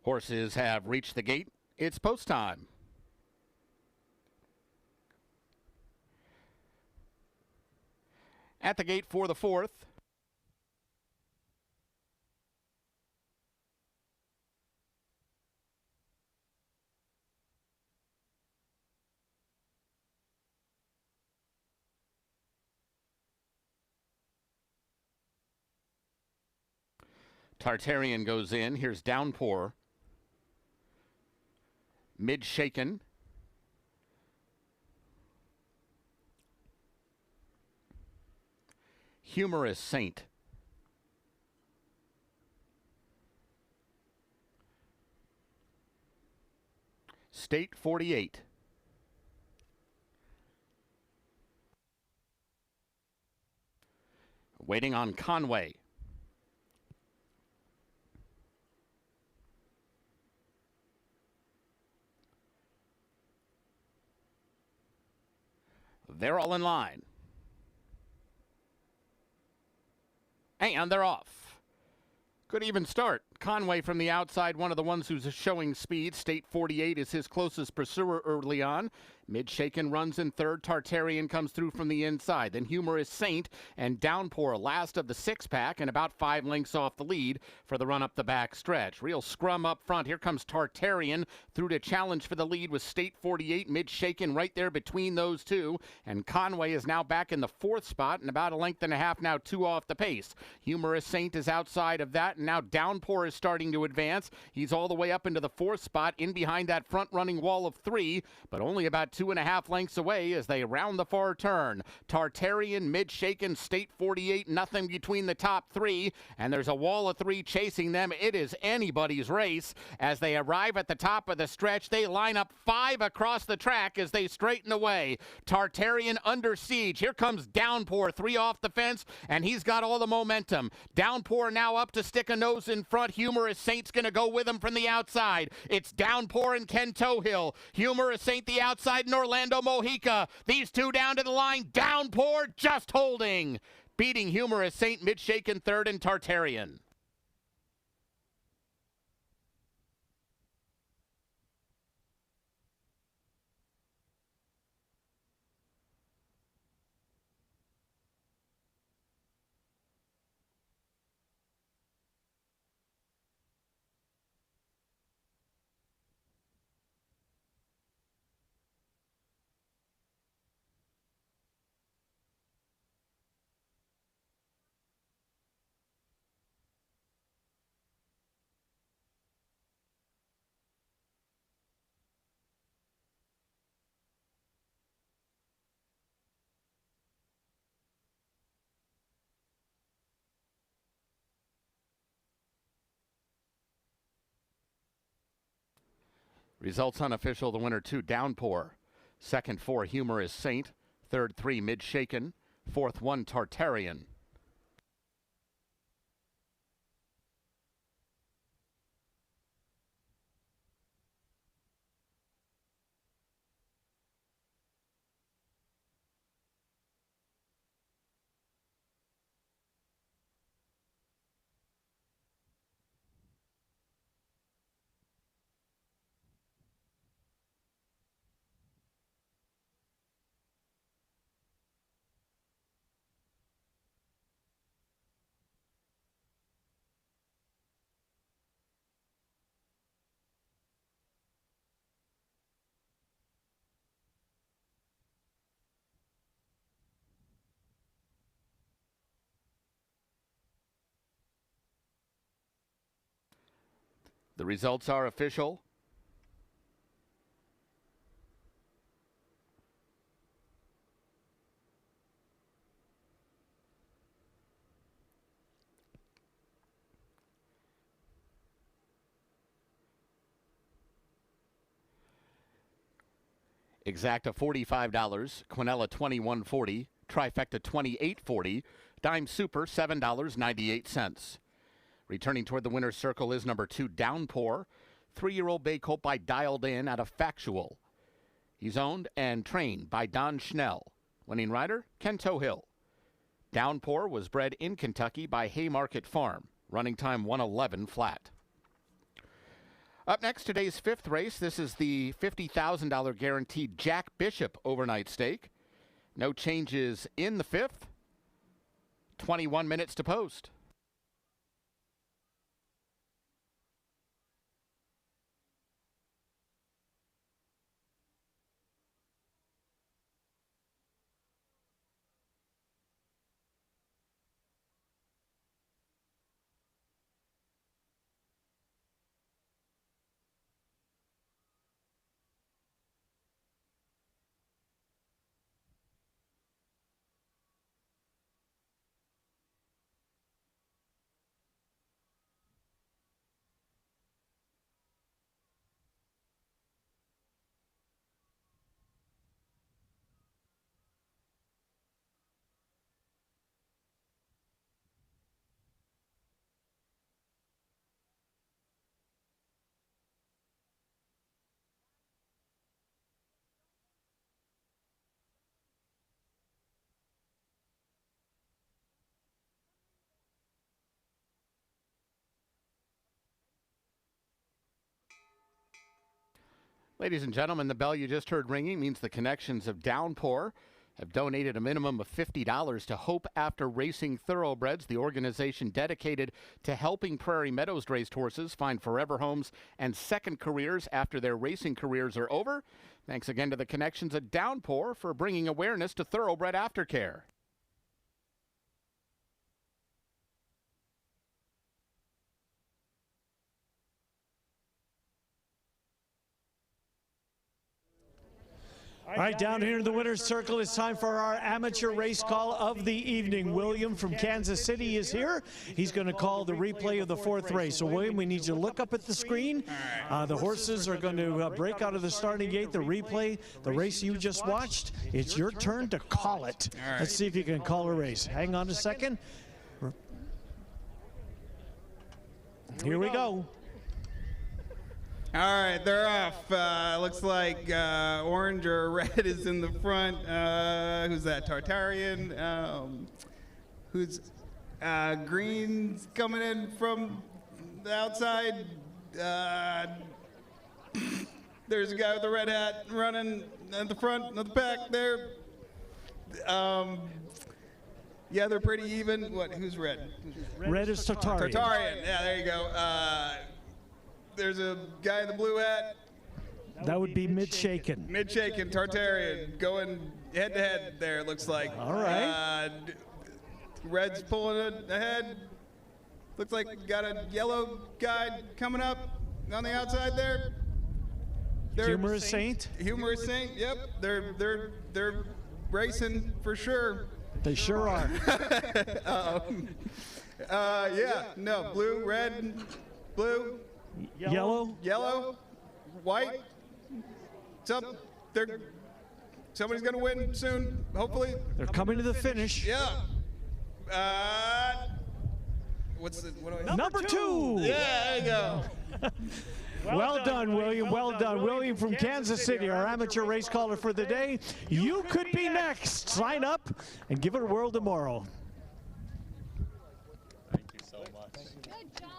Horses have reached the gate. It's post time. At the gate for the 4th. Tartarian goes in. Here's Downpour. Mid Shaken. Humorous Saint. State 48. Waiting on Conway. They're all in line. And they're off. Good even start. Conway from the outside, one of the ones who's showing speed. State 48 is his closest pursuer early on. Mid-Shaken runs in third. Tartarian comes through from the inside. Then Humorous Saint and Downpour, last of the six-pack, and about 5 lengths off the lead for the run up the back stretch. Real scrum up front. Here comes Tartarian through to challenge for the lead with State 48. Mid-Shaken right there between those two. And Conway is now back in the 4th spot and about a length and a half now, 2 off the pace. Humorous Saint is outside of that, and now Downpour is starting to advance. He's all the way up into the 4th spot, in behind that front-running wall of 3, but only about 2.5 lengths away as they round the far turn. Tartarian, Mid-Shaken, State 48, nothing between the top 3, and there's a wall of 3 chasing them. It is anybody's race. As they arrive at the top of the stretch, they line up 5 across the track as they straighten away. Tartarian under siege. Here comes Downpour, 3 off the fence, and he's got all the momentum. Downpour now up to stick a nose in front. Humorous Saint's going to go with him from the outside. It's Downpour and Ken Tohill. Humorous Saint the outside and Orlando Mojica. These two down to the line. Downpour just holding. Beating Humorous Saint, Mid-Shaken third, and Tartarian. Results unofficial. The winner 2, Downpour. Second 4, Humorous Saint. Third 3, Mid-Shaken. Fourth 1, Tartarian. The results are official. Exacta $45, Quinella $21.40, Trifecta $28.40, Dime Super $7.98. Returning toward the winner's circle is number 2, Downpour, 3-year-old bay colt by Dialed In out of Factual. He's owned and trained by Don Schnell. Winning rider, Ken Tohill. Downpour was bred in Kentucky by Haymarket Farm. Running time 1:11 flat. Up next, today's fifth race. This is the $50,000 guaranteed Jack Bishop overnight stake. No changes in the fifth. 21 minutes to post. Ladies and gentlemen, the bell you just heard ringing means the connections of Downpour have donated a minimum of $50 to Hope After Racing Thoroughbreds, the organization dedicated to helping Prairie Meadows racehorses find forever homes and second careers after their racing careers are over. Thanks again to the connections at Downpour for bringing awareness to thoroughbred aftercare. All right, down here in the winner's circle, it's time for our amateur race call of the evening. William from Kansas City is here. He's going to call the replay of the fourth race. So, William, we need you to look up at the screen. The horses are going to break out of the starting gate. The replay, the race you just watched, it's your turn to call it. Let's see if you can call a race. Hang on a second. Here we go. All right, they're off. Looks like orange or red is in the front. Who's that? Tartarian. Who's green's coming in from the outside. There's a guy with a red hat running at the front of the pack there. Yeah, they're pretty even. What? Who's red? Red is Tartarian. Tartarian. Yeah, there you go. There's a guy in the blue hat. That would be Mid-Shaken. Mid-Shaken, Tartarian, going head-to-head there, it looks like. All right. Red's pulling it ahead. Looks like we got a yellow guy coming up on the outside there. Humorous Saint? Humorous Saint, yep. They're racing for sure. They sure are. Yeah, no, blue, red, blue. Yellow, white. Somebody's gonna win soon, hopefully. They're coming to the finish. Yeah. What do I? Number two. Yeah, there you go. Well done, William. Well done. William from Kansas City, our amateur race caller for the day. You could be next. Sign up and give it a whirl tomorrow. Thank you so much. Good job.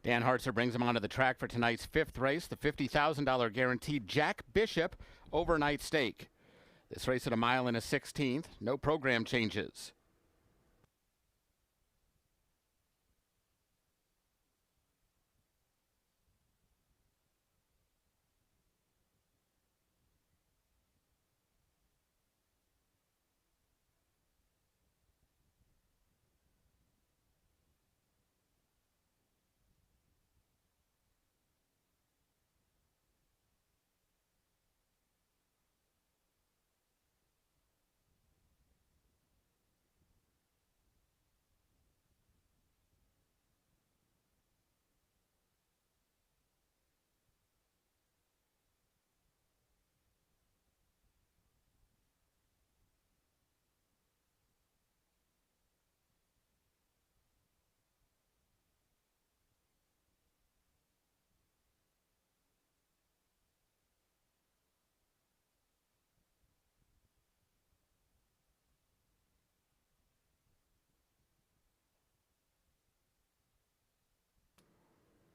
Dan Hartzer brings him onto the track for tonight's fifth race, the $50,000 guaranteed Jack Bishop Overnight Stake. This race at 1 mile and a 16th, no program changes.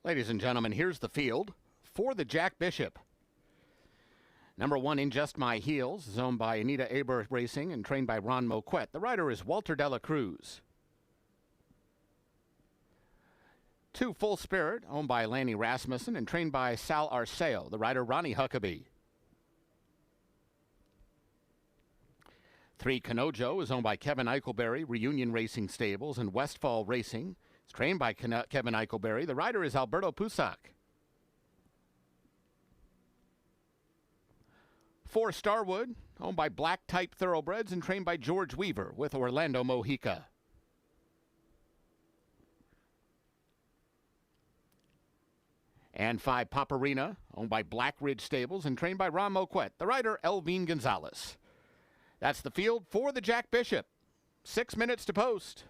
Ladies and gentlemen, here's the field for the Jack Bishop. Number 1, In Just My Heels, is owned by Anita Aber Racing and trained by Ron Moquette. The rider is Walter Dela Cruz. 2, Full Spirit, owned by Lanny Rasmussen and trained by Sal Arceo. The rider, Ronnie Huckabee. 3, Canojo, is owned by Kevin Eichelberry, Reunion Racing Stables and Westfall Racing. It's trained by Kevin Eichelberry. The rider is Alberto Pusac. 4, Starwood, owned by Black Type Thoroughbreds and trained by George Weaver with Orlando Mojica. And 5, Paparina, owned by Black Ridge Stables and trained by Ron Moquette. The rider, Elvine Gonzalez. That's the field for the Jack Bishop. 6 minutes to post.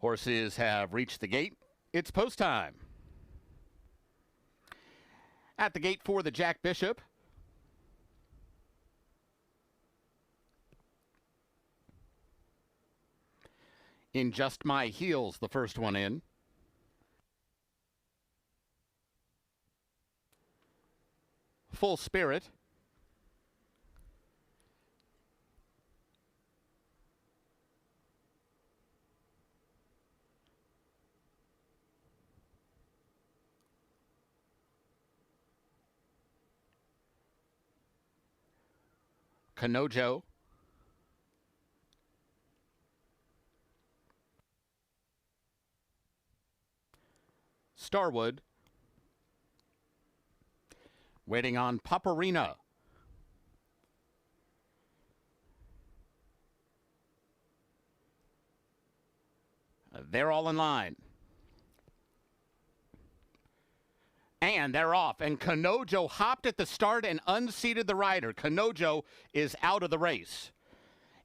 Horses have reached the gate. It's post time. At the gate for the Jack Bishop. In Just My Heels, the first one in. Full Spirit. Kanojo. Starwood. Waiting on Paparina. They're all in line. And they're off. And Kanojo hopped at the start and unseated the rider. Kanojo is out of the race.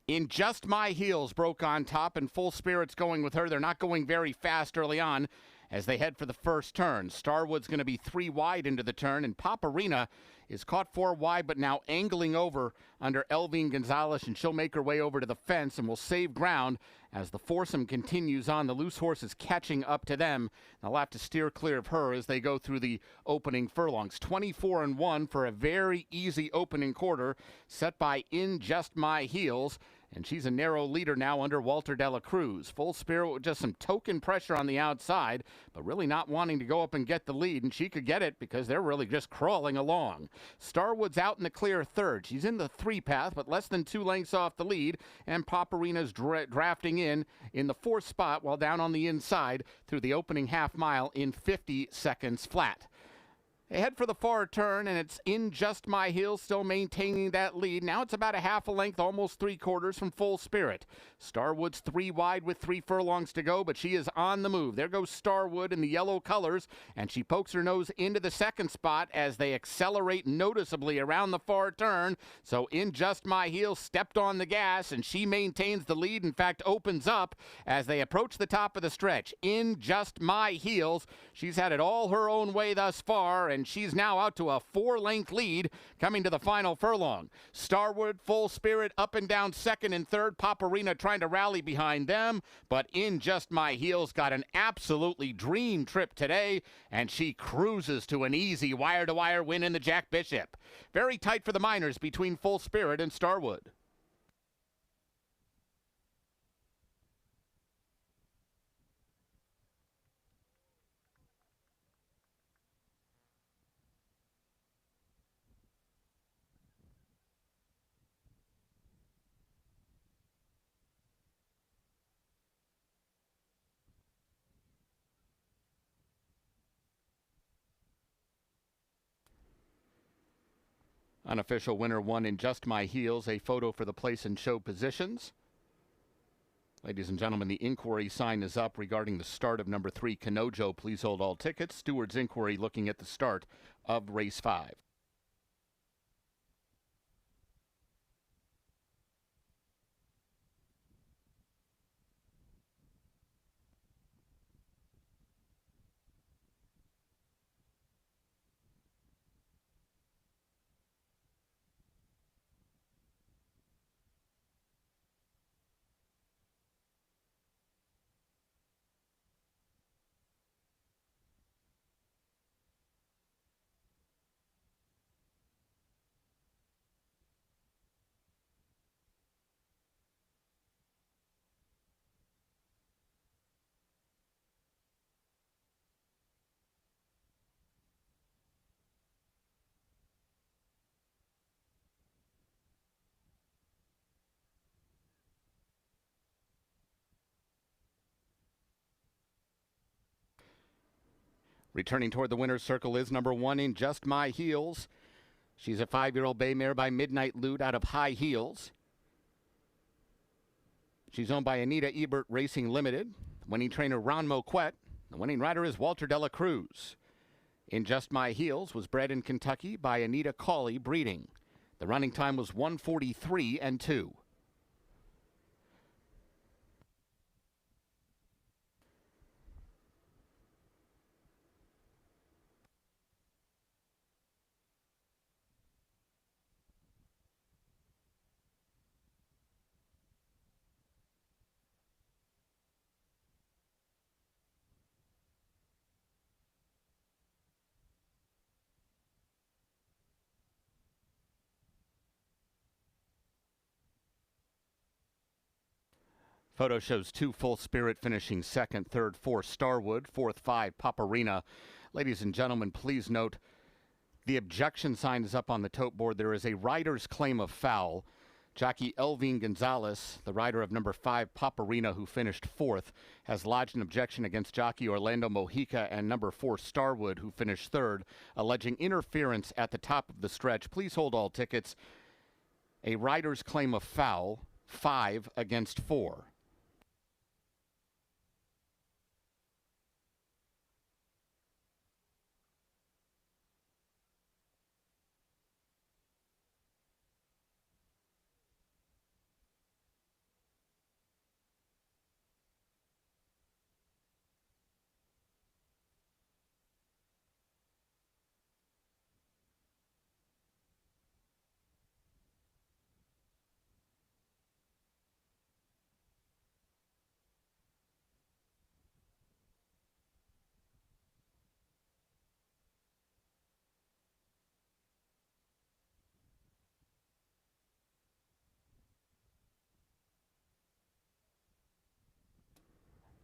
In Just My Heels broke on top, and Full Spirit's going with her. They're not going very fast early on as they head for the first turn. Starwood's going to be 3 wide into the turn, and Paparina is caught 4 wide, but now angling over under Elvine Gonzalez, and she'll make her way over to the fence and will save ground as the foursome continues on. The loose horse is catching up to them. They'll have to steer clear of her as they go through the opening furlongs. 24-1 for a very easy opening quarter set by In Just My Heels. And she's a narrow leader now under Walter de la Cruz. Full Spirit with just some token pressure on the outside, but really not wanting to go up and get the lead. And she could get it because they're really just crawling along. Starwood's out in the clear third. She's in the 3 path, but less than 2 lengths off the lead. And Paparina's drafting in the 4th spot while down on the inside through the opening half mile in 50 seconds flat. They head for the far turn, and it's In Just My Heels still maintaining that lead. Now it's about a half a length, almost 3/4 from Full Spirit. Starwood's 3 wide with 3 furlongs to go, but she is on the move. There goes Starwood in the yellow colors, and she pokes her nose into the 2nd spot as they accelerate noticeably around the far turn. So In Just My Heels stepped on the gas, and she maintains the lead. In fact, opens up as they approach the top of the stretch. In Just My Heels, she's had it all her own way thus far, and she's now out to a 4-length lead coming to the final furlong. Starwood, Full Spirit up and down 2nd and 3rd. Paparina trying to rally behind them, but In Just My Heels got an absolutely dream trip today, and she cruises to an easy wire-to-wire win in the Jack Bishop. Very tight for the minors between Full Spirit and Starwood. Unofficial winner won In Just My Heels. A photo for the place and show positions. Ladies and gentlemen, the inquiry sign is up regarding the start of number 3, Kanojo. Please hold all tickets. Steward's inquiry looking at the start of race 5. Returning toward the winner's circle is number 1, In Just My Heels. She's a 5-year-old bay mare by Midnight Loot out of High Heels. She's owned by Anita Ebert Racing Limited. Winning trainer Ron Moquette. The winning rider is Walter de la Cruz. In Just My Heels was bred in Kentucky by Anita Cawley Breeding. The running time was 1:43 and 2. Photo shows 2 Full Spirit finishing second, third 4 Starwood, fourth 5 Paparina. Ladies and gentlemen, please note the objection sign is up on the tote board. There is a rider's claim of foul. Jockey Elvin Gonzalez, the rider of number 5 Paparina, who finished fourth, has lodged an objection against jockey Orlando Mojica and number 4 Starwood, who finished third, alleging interference at the top of the stretch. Please hold all tickets. A rider's claim of foul, 5 against 4.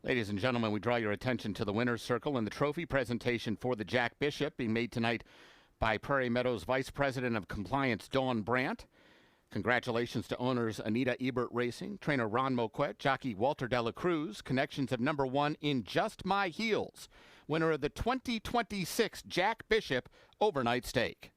Ladies and gentlemen, we draw your attention to the winner's circle and the trophy presentation for the Jack Bishop being made tonight by Prairie Meadows Vice President of Compliance, Dawn Brandt. Congratulations to owners Anita Ebert Racing, trainer Ron Moquette, jockey Walter Dela Cruz, connections of number 1 in Just My Heels, winner of the 2026 Jack Bishop Overnight Stake.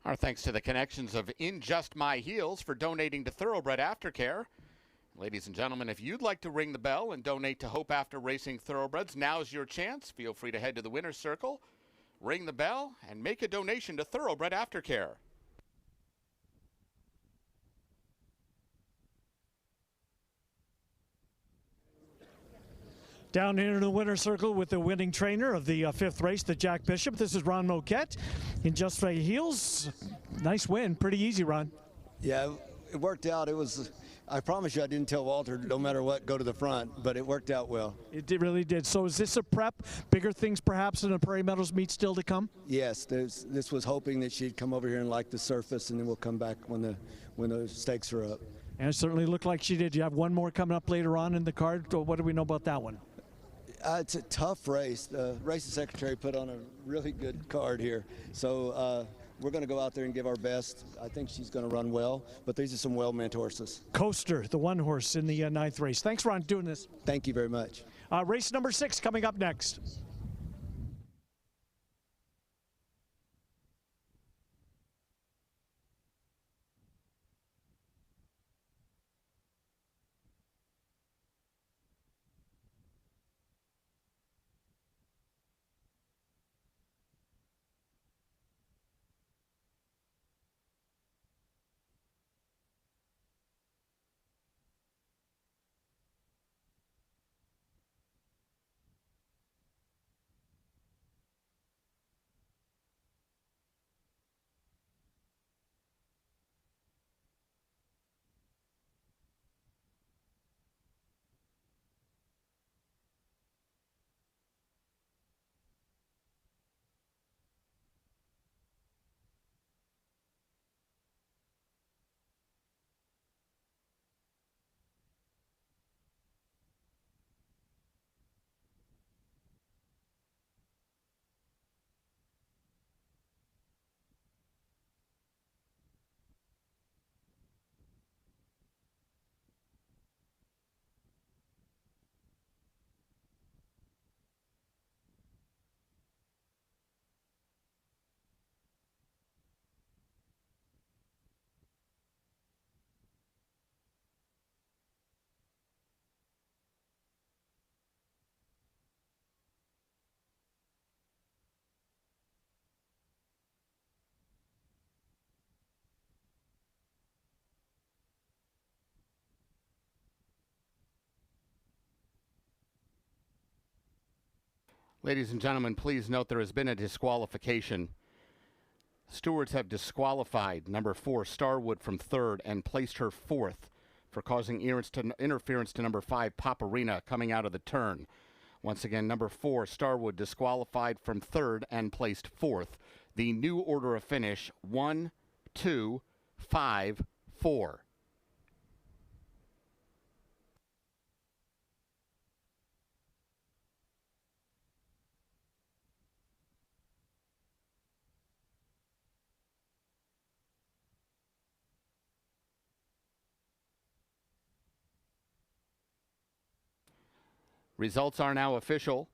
Our thanks to the connections of In Just My Heels for donating to Thoroughbred Aftercare. Ladies and gentlemen, if you'd like to ring the bell and donate to Hope After Racing Thoroughbreds, now's your chance. Feel free to head to the winner's circle, ring the bell, and make a donation to Thoroughbred Aftercare. Down here in the winner's circle with the winning trainer of the fifth race, the Jack Bishop. This is Ron Moquette in Just My Heels. Nice win. Pretty easy, Ron. Yeah, it worked out. I promise you I didn't tell Walter, no matter what, go to the front, but it worked out well. Really did. So is this a prep? Bigger things perhaps in a Prairie Meadows meet still to come? Yes, this was hoping that she'd come over here and like the surface, and then we'll come back when the stakes are up. And it certainly looked like she did. You have one more coming up later on in the card. What do we know about that one? It's a tough race. The racing secretary put on a really good card here. So we're going to go out there and give our best. I think she's going to run well, but these are some well-meant horses. Coaster, the one horse in the ninth race. Thanks, Ron, doing this. Thank you very much. Race number 6 coming up next. Ladies and gentlemen, please note there has been a disqualification. Stewards have disqualified number 4, Starwood, from third and placed her fourth for causing interference to number 5, Paparina, coming out of the turn. Once again, number 4, Starwood, disqualified from third and placed fourth. The new order of finish, 1, 2, 5, 4. Results are now official.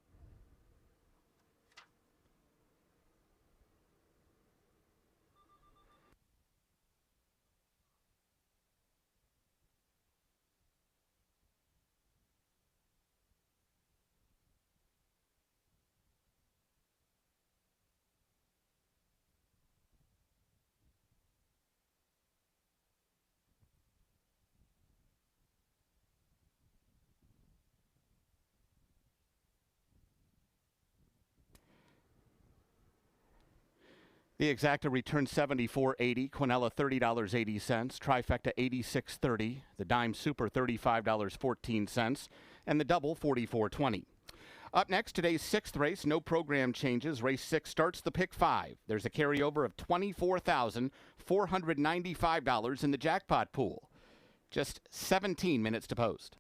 The exacta returned $74.80, Quinella $30.80, trifecta $86.30, the dime super $35.14, and the double $44.20. Up next, today's 6th race, no program changes. Race 6 starts the pick 5. There's a carryover of $24,495 in the jackpot pool. Just 17 minutes to post.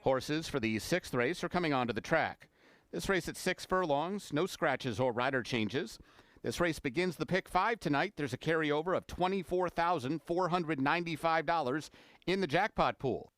Horses for the 6th race are coming onto the track. This race at 6 furlongs, no scratches or rider changes. This race begins the pick 5 tonight. There's a carryover of $24,495 in the jackpot pool.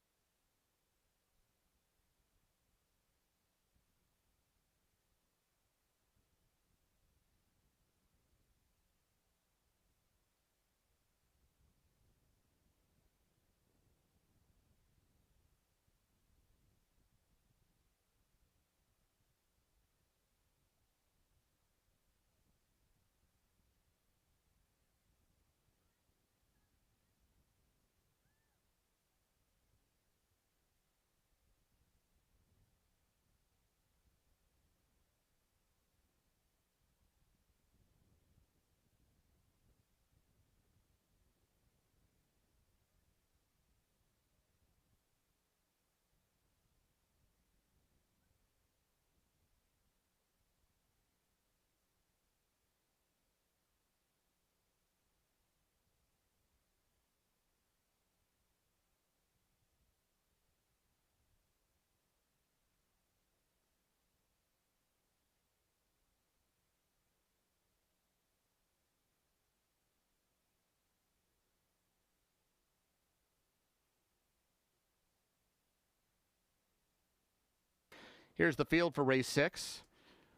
Here's the field for race 6.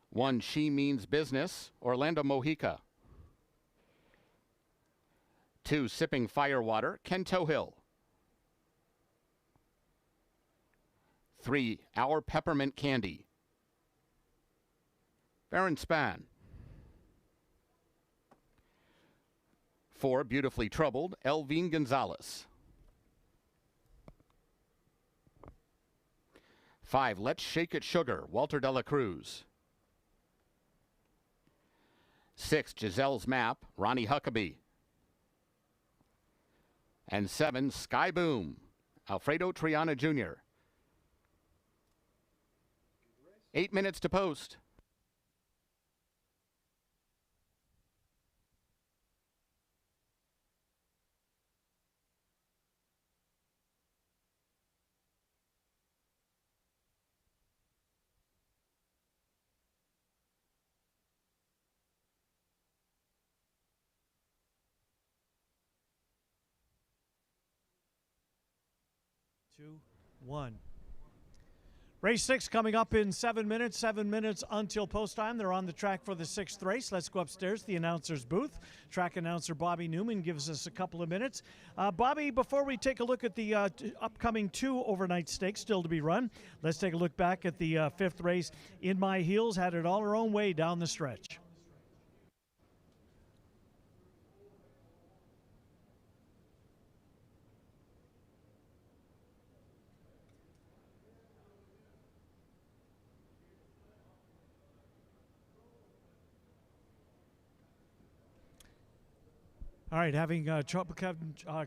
1, She Means Business, Orlando Mojica. 2, Sipping Firewater, Ken Tohill. 3, Our Peppermint Candy, Baron Span. 4, Beautifully Troubled, Elvine Gonzalez. 5, Let's Shake It Sugar, Walter de la Cruz. 6, Giselle's Map, Ronnie Huckabee. And 7, Sky Boom, Alfredo Triana Jr. 8 minutes to post. Two, one. Race 6 coming up in 7 minutes. 7 minutes until post time. They're on the track for the 6th race. Let's go upstairs to the announcer's booth. Track announcer Bobby Newman gives us a couple of minutes. Bobby, before we take a look at the upcoming 2 overnight stakes still to be run, let's take a look back at the 5th race. In My Heels had it all her own way down the stretch. All right, having trouble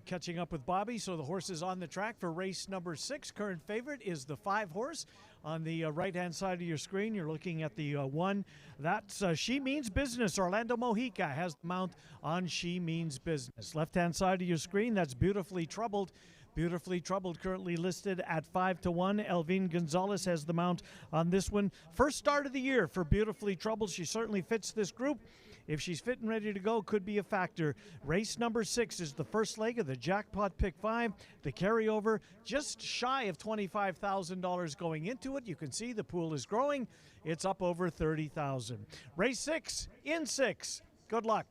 catching up with Bobby, so the horse is on the track for race number 6. Current favorite is the 5 horse. On the right-hand side of your screen, you're looking at the 1. That's She Means Business. Orlando Mojica has the mount on She Means Business. Left-hand side of your screen, that's Beautifully Troubled. Beautifully Troubled currently listed at 5-1. Elvine Gonzalez has the mount on this one. First start of the year for Beautifully Troubled. She certainly fits this group. If she's fit and ready to go, could be a factor. Race number 6 is the first leg of the jackpot pick 5. The carryover just shy of $25,000 going into it. You can see the pool is growing. It's up over $30,000. Race 6 in 6. Good luck.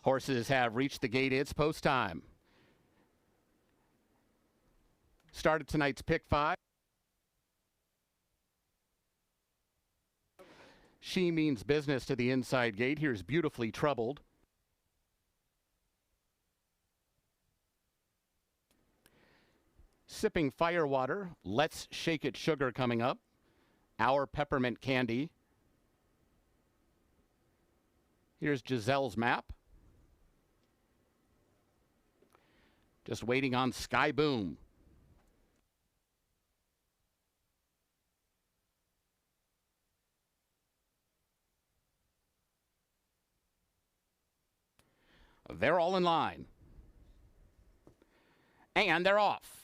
Horses have reached the gate. It's post time. Started tonight's pick 5. She Means Business to the inside gate. Here's Beautifully Troubled. Sipping Firewater. Let's Shake It Sugar coming up. Our Peppermint Candy. Here's Giselle's Map. Just waiting on Sky Boom. They're all in line. And they're off.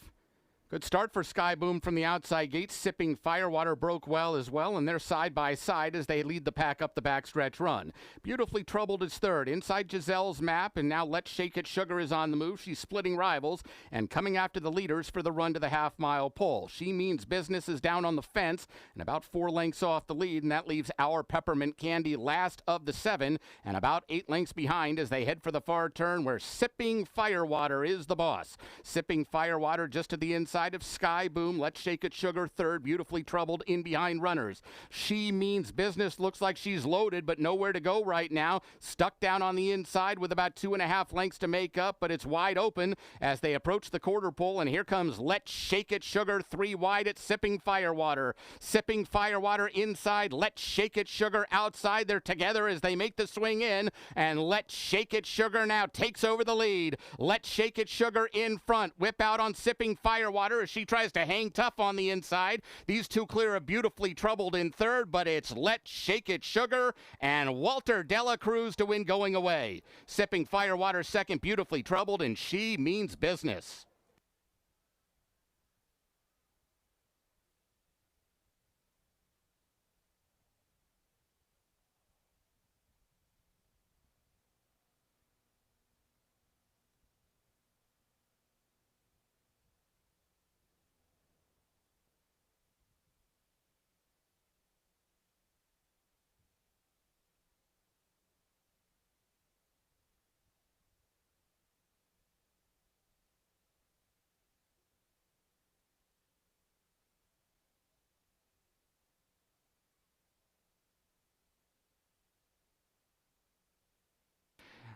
Good start for Sky Boom from the outside gate. Sipping Firewater broke well as well, and they're side by side as they lead the pack up the backstretch run. Beautifully Troubled is third. Inside Giselle's Map, and now Let's Shake It Sugar is on the move. She's splitting rivals and coming after the leaders for the run to the half-mile pole. She Means Business is down on the fence and about 4 lengths off the lead, and that leaves Our Peppermint Candy last of the 7 and about 8 lengths behind as they head for the far turn where Sipping Firewater is the boss. Sipping Firewater just to the inside of Sky Boom. Let's Shake It Sugar third. Beautifully Troubled in behind runners. She Means Business looks like she's loaded, but nowhere to go right now. Stuck down on the inside with about 2.5 lengths to make up, but it's wide open as they approach the quarter pole, and here comes Let's Shake It Sugar 3 wide at Sipping Firewater. Sipping Firewater inside. Let's Shake It Sugar outside. They're together as they make the swing in, and Let's Shake It Sugar now takes over the lead. Let's Shake It Sugar in front. Whip out on Sipping Firewater as she tries to hang tough on the inside. These two clear of Beautifully Troubled in third, but it's Let's Shake It Sugar and Walter Dela Cruz to win going away. Sipping Firewater second, Beautifully Troubled, and She Means Business.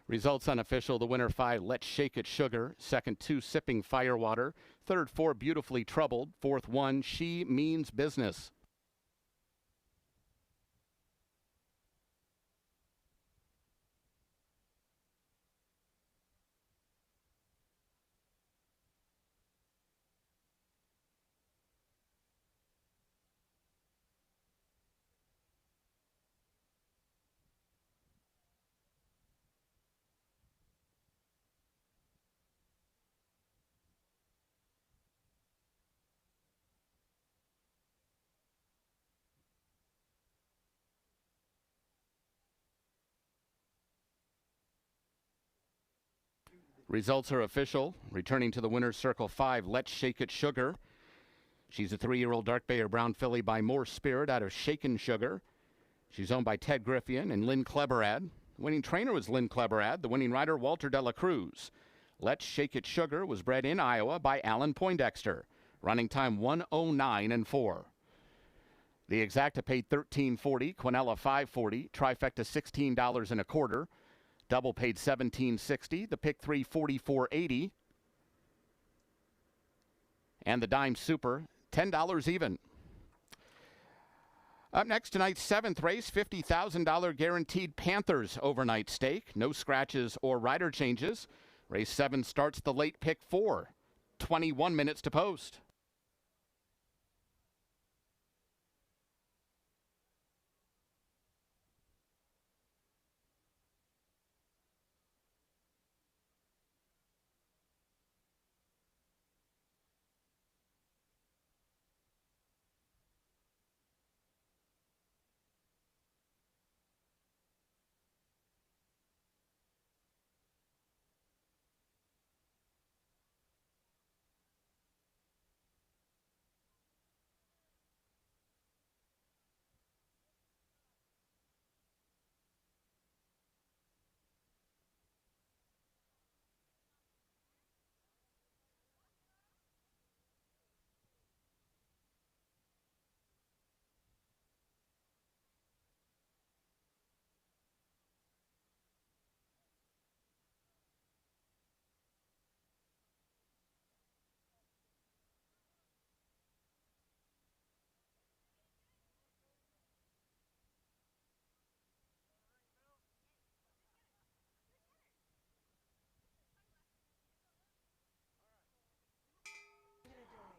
Results unofficial. The winner 5, Let's Shake It Sugar. Second 2, Sipping Firewater. Third 4, Beautifully Troubled. Fourth 1, She Means Business. Results are official. Returning to the winner's circle 5, Let's Shake It Sugar. She's a 3-year-old dark bay or brown filly by More Spirit out of Shaken Sugar. She's owned by Ted Griffian and Lynn Kleberad. The winning trainer was Lynn Kleberad. The winning rider, Walter Dela Cruz. Let's Shake It Sugar was bred in Iowa by Alan Poindexter. Running time 1:09.4. The Exacta paid $13.40, Quinella $5.40, Trifecta $16.25. Double paid $17.60. The pick 3 $44.80. And the Dime Super $10 even. Up next, tonight's 7th race, $50,000 guaranteed Panthers overnight stake. No scratches or rider changes. Race 7 starts the late pick 4. 21 minutes to post.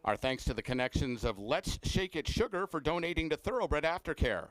Our thanks to the connections of Let's Shake It Sugar for donating to Thoroughbred Aftercare.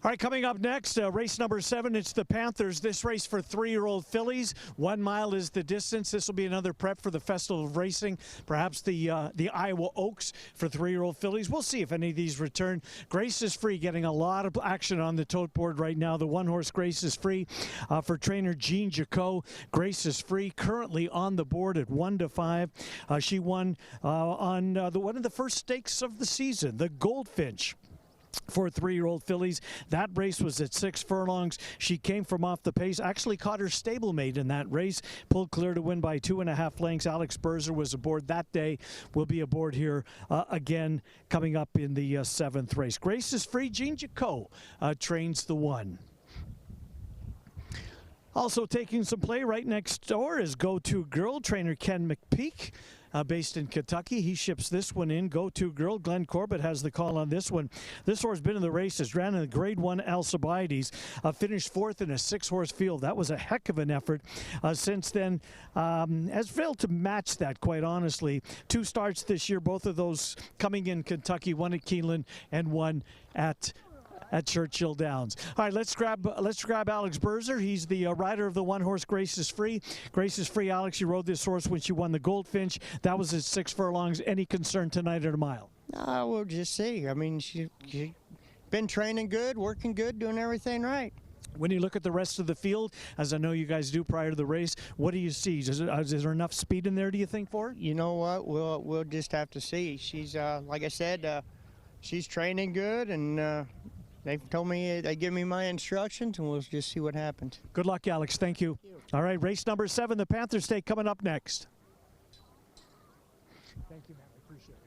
All right, coming up next, race number 7, it's the Panthers. This race for 3-year-old fillies. 1 mile is the distance. This will be another prep for the Festival of Racing, perhaps the Iowa Oaks for 3-year-old fillies. We'll see if any of these return. Grace is Free getting a lot of action on the tote board right now. The one-horse Grace is Free for trainer Jean Jacot. Grace is Free currently on the board at 1-5. She won on one of the first stakes of the season, the Goldfinch. For 3-year-old fillies. That race was at 6 furlongs. She came from off the pace, actually caught her stablemate in that race, pulled clear to win by 2.5 lengths. Alex Berzer was aboard that day, will be aboard here again coming up in the 7th race. Grace is Free. Jean Jacot trains the 1. Also taking some play right next door is Go To Girl, trainer Ken McPeak. Based in Kentucky. He ships this one in. Go To Girl. Glenn Corbett has the call on this one. This horse been in the races. Ran in the Grade 1 Alcibiades. Finished 4th in a 6-horse field. That was a heck of an effort. Since then, has failed to match that, quite honestly. 2 starts this year, both of those coming in Kentucky. 1 at Keeneland and 1 at Churchill Downs. All right, let's grab Alex Berzer. He's the rider of the one-horse Grace is Free. Grace is Free, Alex, you rode this horse when she won the Goldfinch. That was at 6 furlongs. Any concern tonight at a mile? We'll just see. I mean, she been training good, working good, doing everything right. When you look at the rest of the field, as I know you guys do prior to the race, what do you see? Is there enough speed in there, do you think, for her? You know what? We'll just have to see. She's, like I said, she's training good, and they've told me, they give me my instructions, and we'll just see what happens. Good luck, Alex. Thank you. All right, race number 7, the Panthers Stake, coming up next. Thank you, man. I appreciate it.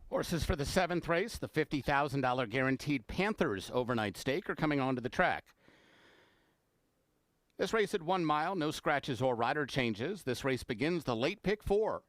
Horses for the 7th race, the $50,000 guaranteed Panthers overnight stake, are coming onto the track. This race at 1 mile, no scratches or rider changes. This race begins the late pick 4.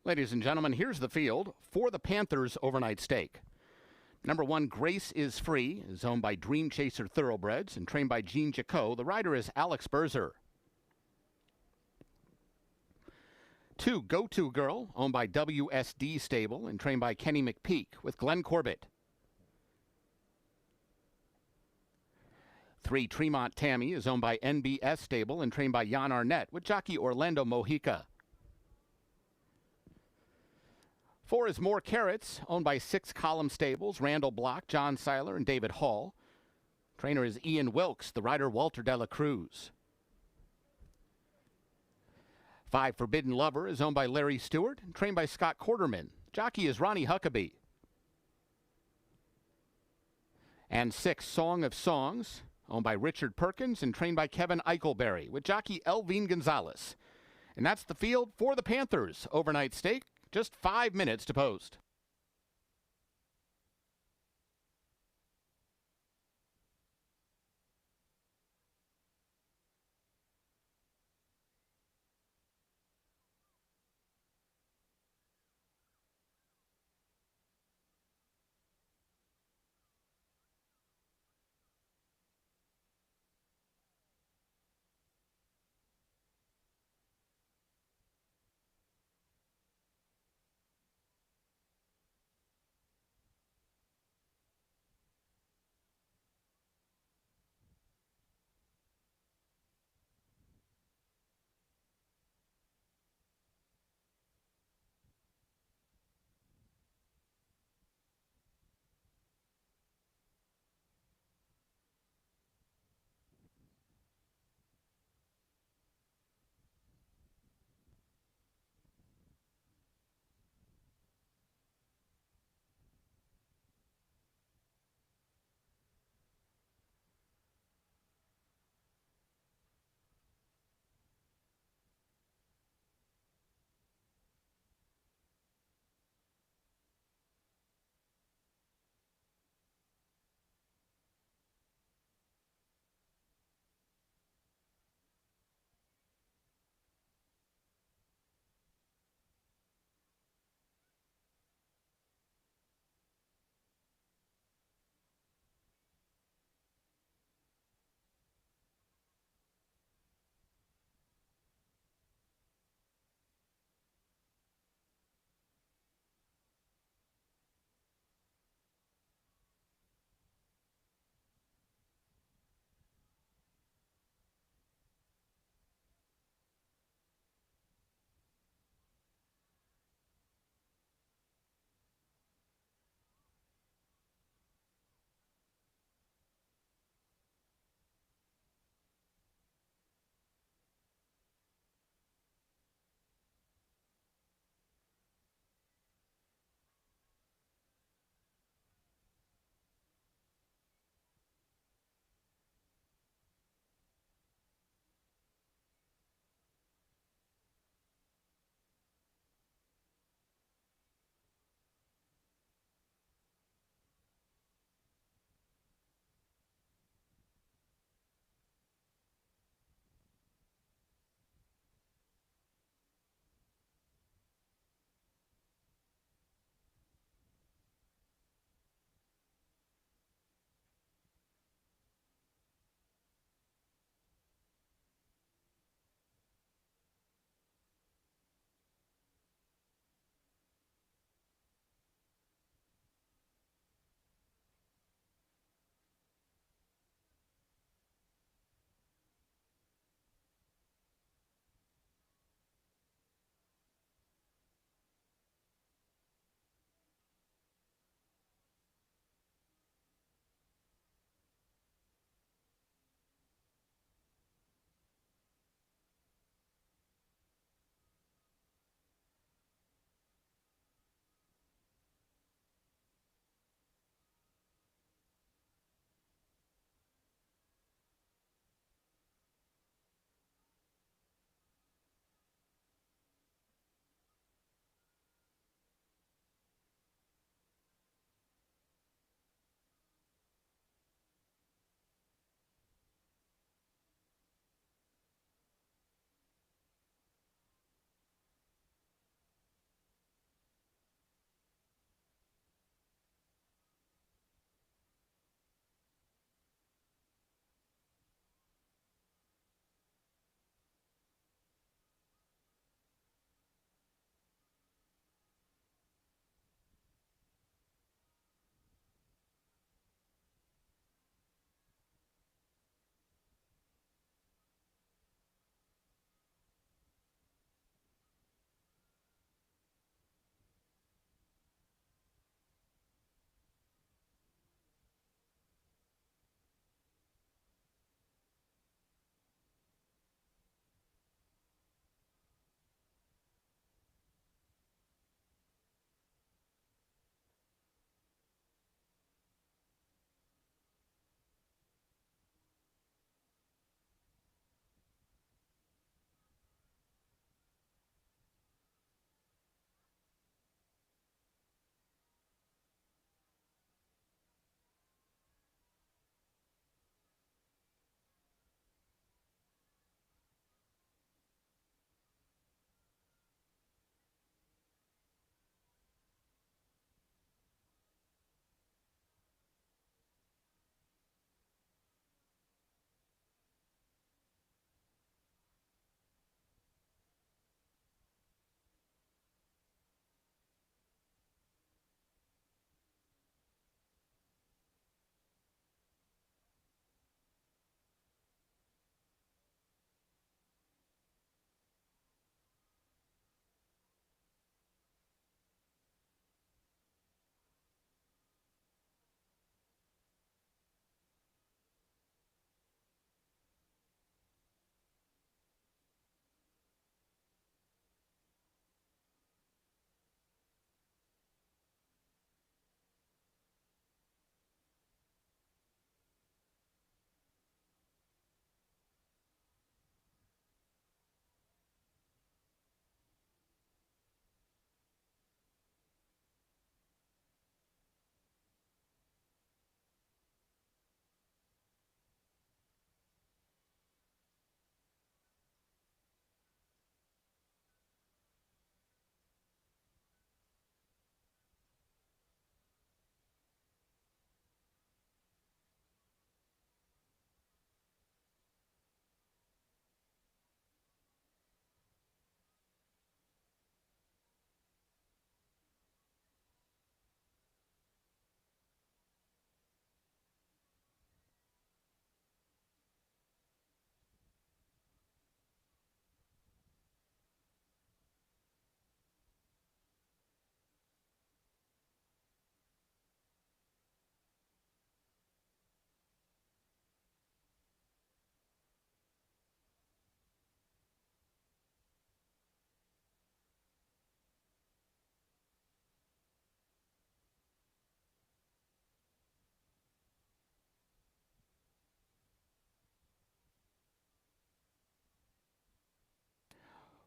Ladies and gentlemen, here's the field for the Panthers overnight stake. Number 1, Grace is Free, is owned by Dream Chaser Thoroughbreds and trained by Jean Jacot. The rider is Alex Berzer. 2, Go To Girl, owned by WSD Stable and trained by Kenny McPeak with Glenn Corbett. 3, Tremont Tammy, is owned by NBS Stable and trained by Jan Arnett with jockey Orlando Mojica. 4 is More Carrots, owned by 6 Column Stables, Randall Block, John Seiler, and David Hall. Trainer is Ian Wilkes, the rider Walter Dela Cruz. 5, Forbidden Lover, is owned by Larry Stewart and trained by Scott Quarterman. Jockey is Ronnie Huckabee. And 6, Song of Songs, owned by Richard Perkins and trained by Kevin Eichelberry with jockey Elvin Gonzalez. And that's the field for the Panthers overnight stake. Just 5 minutes to post.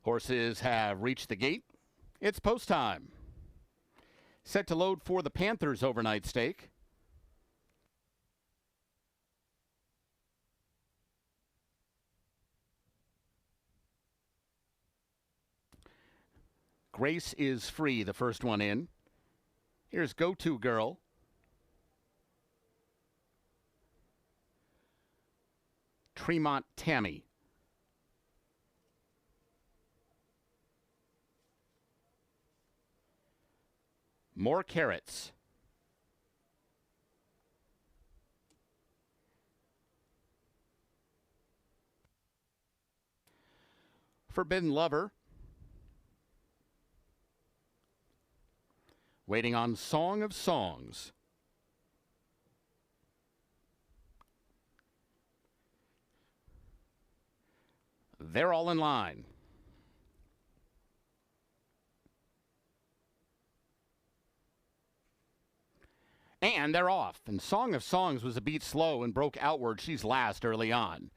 Horses have reached the gate. It's post time. Set to load for the Panthers overnight stake. Grace is Free, the first one in. Here's Go To Girl. Tremont Tammy. More Carrots. Forbidden Lover. Waiting on Song of Songs. They're all in line. And they're off. And Song of Songs was a beat slow and broke outward. She's last early on.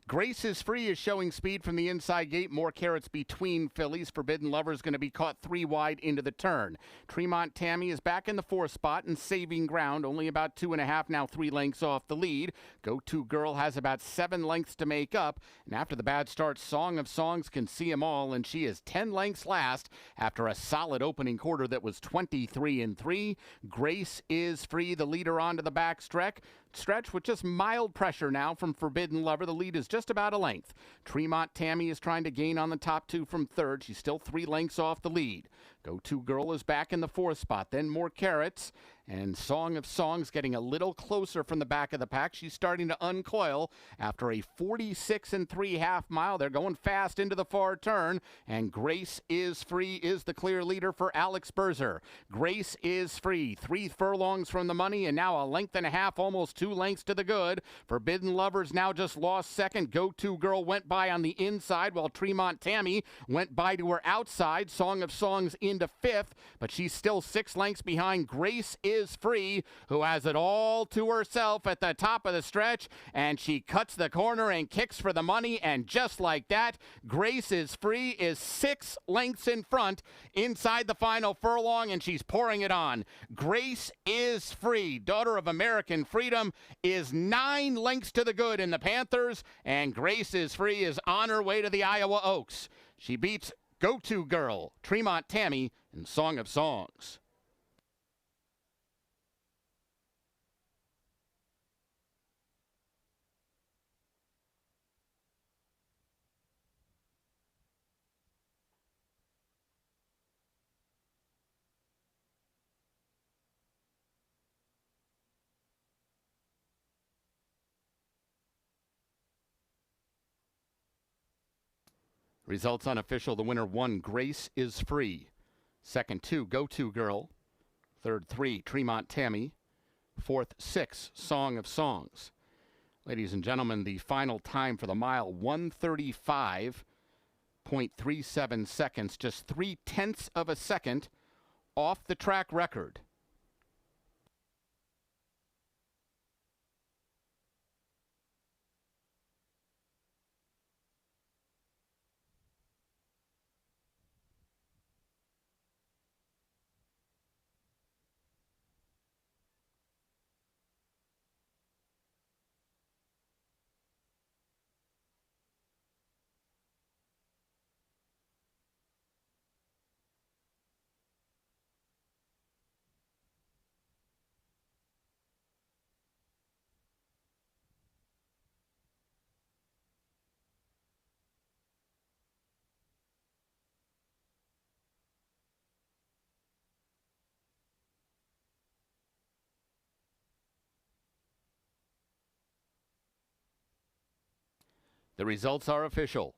Grace is Free is showing speed from the inside gate. More Carrots between fillies. Forbidden Lover is going to be caught 3 wide into the turn. Tremont Tammy is back in the 4th spot and saving ground. Only about 2.5, now 3 lengths off the lead. Go To Girl has about 7 lengths to make up. And after the bad start, Song of Songs can see them all. And she is 10 lengths last after a solid opening quarter that was 23-3. Grace is Free, the leader onto the back stretch with just mild pressure now from Forbidden Lover. The lead is just about a length. Tremont Tammy is trying to gain on the top 2 from 3rd. She's still 3 lengths off the lead. Go To Girl is back in the 4th spot. Then More Carrots. And Song of Songs getting a little closer from the back of the pack. She's starting to uncoil after a 46 3/2 mile. They're going fast into the far turn. And Grace is Free is the clear leader for Alex Berzer. Grace is Free, 3 furlongs from the money, and now a length and a half, almost 2 lengths to the good. Forbidden Lovers now just lost second. Go To Girl went by on the inside, while Tremont Tammy went by to her outside. Song of Songs into 5th, but she's still 6 lengths behind Grace is Free, who has it all to herself at the top of the stretch, and she cuts the corner and kicks for the money, and just like that, Grace is Free is 6 lengths in front inside the final furlong, and she's pouring it on. Grace is Free, daughter of American Freedom, is 9 lengths to the good in the Panthers, and Grace is Free is on her way to the Iowa Oaks. She beats Go To Girl, Tremont Tammy, and Song of Songs. Results unofficial. The winner 1, Grace is Free. Second 2, Go To Girl. Third 3, Tremont Tammy. Fourth 6, Song of Songs. Ladies and gentlemen, the final time for the mile, 1:35.37 seconds, just 0.3 of a second off the track record. The results are official.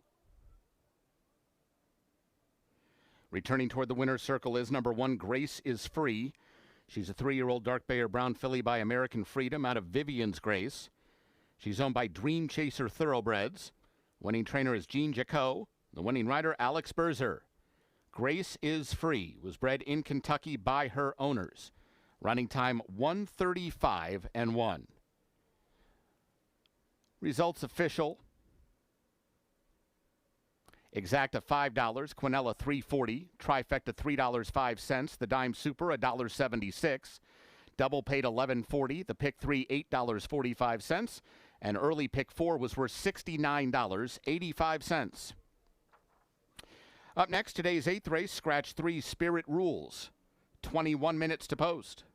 Returning toward the winner's circle is number 1, Grace is Free. She's a 3-year-old dark bay or brown filly by American Freedom out of Vivian's Grace. She's owned by Dream Chaser Thoroughbreds. Winning trainer is Jean Jacot. The winning rider, Alex Berzer. Grace is Free was bred in Kentucky by her owners. Running time 1:35.1. Results official. Exacta $5, Quinella $3.40, Trifecta $3.05, the Dime Super $1.76, Double paid $11.40, the Pick 3 $8.45, and early Pick 4 was worth $69.85. Up next, today's 8th race, Scratch 3 Spirit Rules, 21 minutes to post.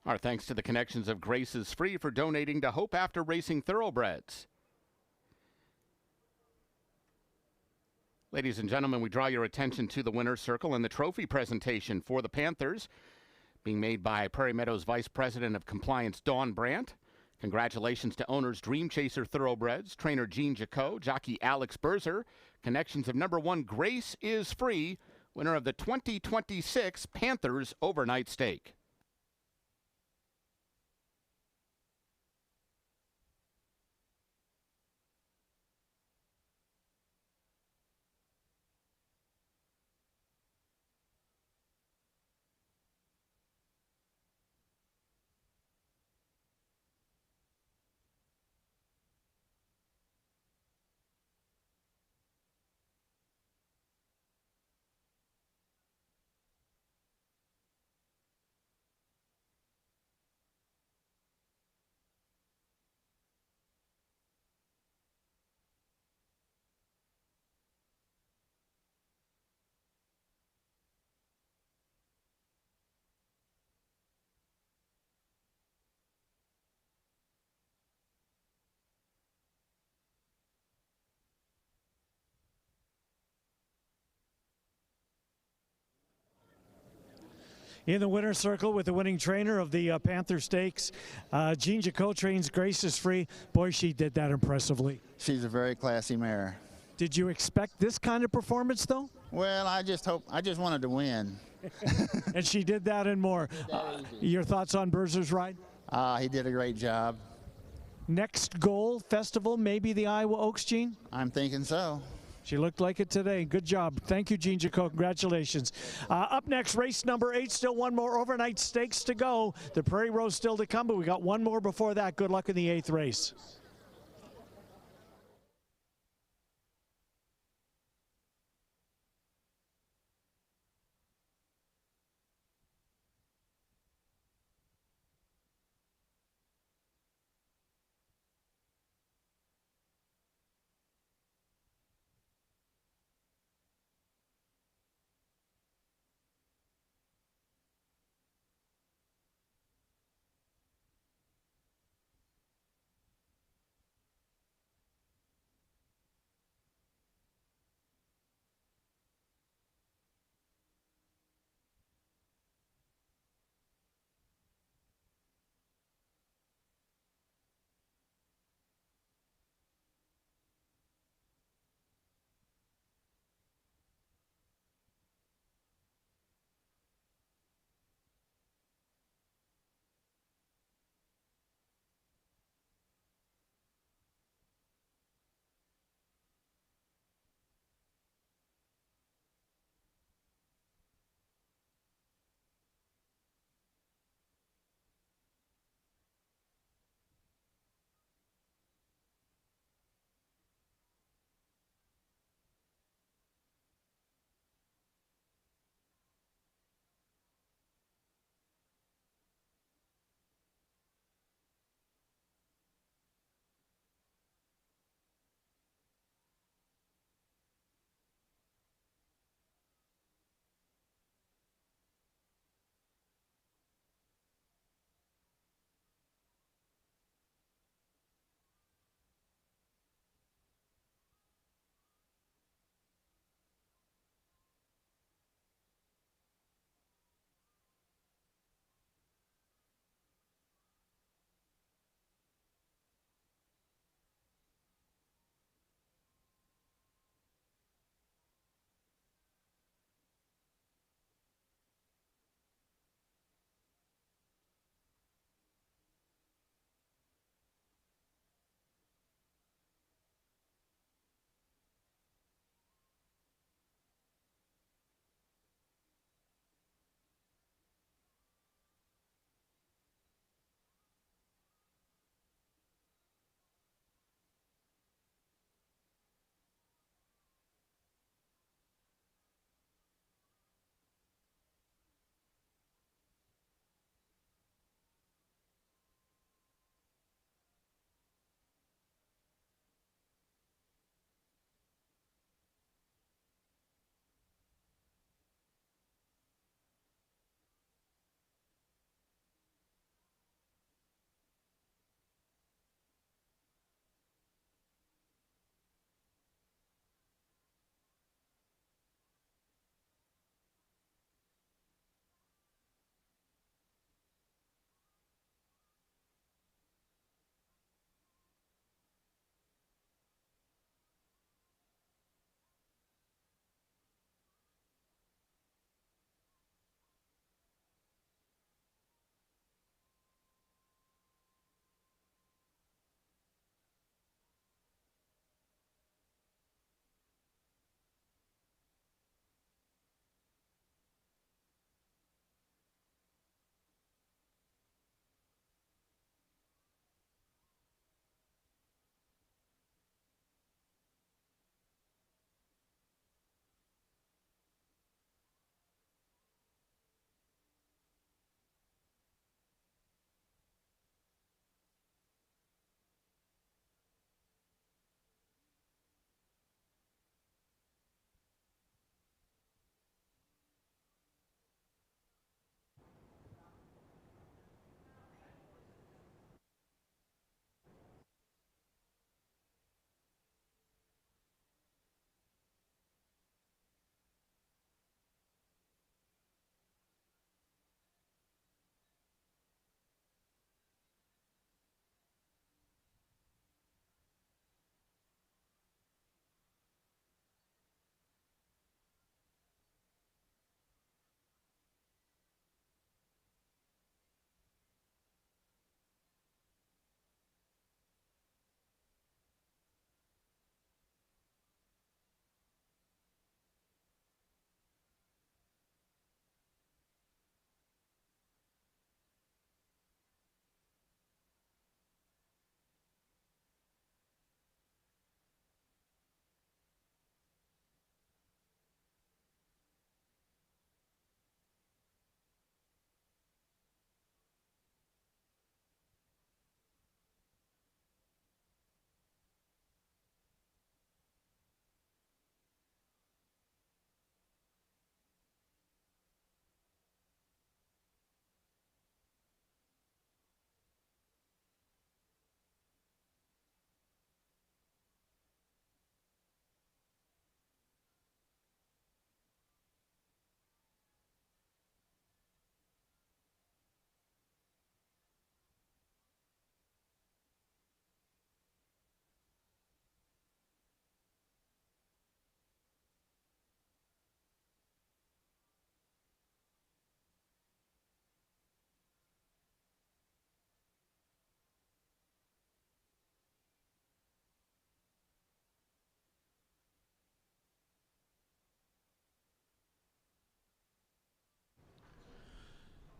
Our thanks to the connections of Grace is Free for donating to Hope After Racing Thoroughbreds. Ladies and gentlemen, we draw your attention to the winner's circle and the trophy presentation for the Panthers, being made by Prairie Meadows Vice President of Compliance, Dawn Brandt. Congratulations to owners Dream Chaser Thoroughbreds, trainer Gene Jacot, jockey Alex Berzer, connections of number 1 Grace is Free, winner of the 2026 Panthers Overnight Stake. In the winner's circle with the winning trainer of the Panther Stakes, Gene Jacot trains Grace is Free. Boy, she did that impressively. She's a very classy mare. Did you expect this kind of performance, though? Well, I just wanted to win. And she did that and more. Your thoughts on Berzer's ride? He did a great job. Next goal, festival, maybe the Iowa Oaks, Gene? I'm thinking so. She looked like it today. Good job. Thank you, Gene Jacot. Congratulations. Up next, race number 8. Still one more overnight stakes to go. The Prairie Rose still to come, but we got one more before that. Good luck in the 8th race.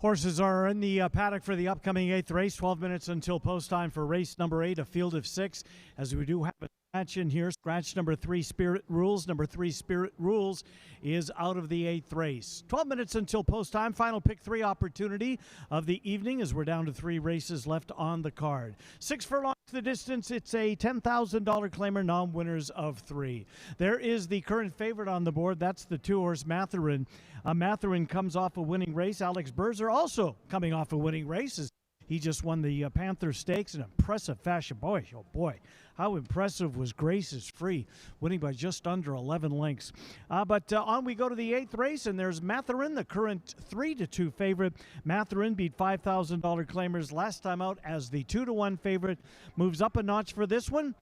Horses are in the paddock for the upcoming 8th race. 12 minutes until post time for race number 8, a field of 6. As we do have a scratch in here, scratch number 3, Spirit Rules. Number 3, Spirit Rules, is out of the 8th race. 12 minutes until post time. Final pick 3 opportunity of the evening as we're down to 3 races left on the card. 6 furlongs the distance. It's a $10,000 claimer, non-winners of 3. There is the current favorite on the board. That's the 2-horse Matherin. Matherin comes off a winning race. Alex Berzer also coming off a winning race. He just won the Panther Stakes in impressive fashion. Boy, oh boy, how impressive was Grace's Free, winning by just under 11 lengths. But on we go to the 8th race, and there's Matherin, the current 3-2 favorite. Matherin beat $5,000 claimers last time out as the 2-1 favorite. Moves up a notch for this one.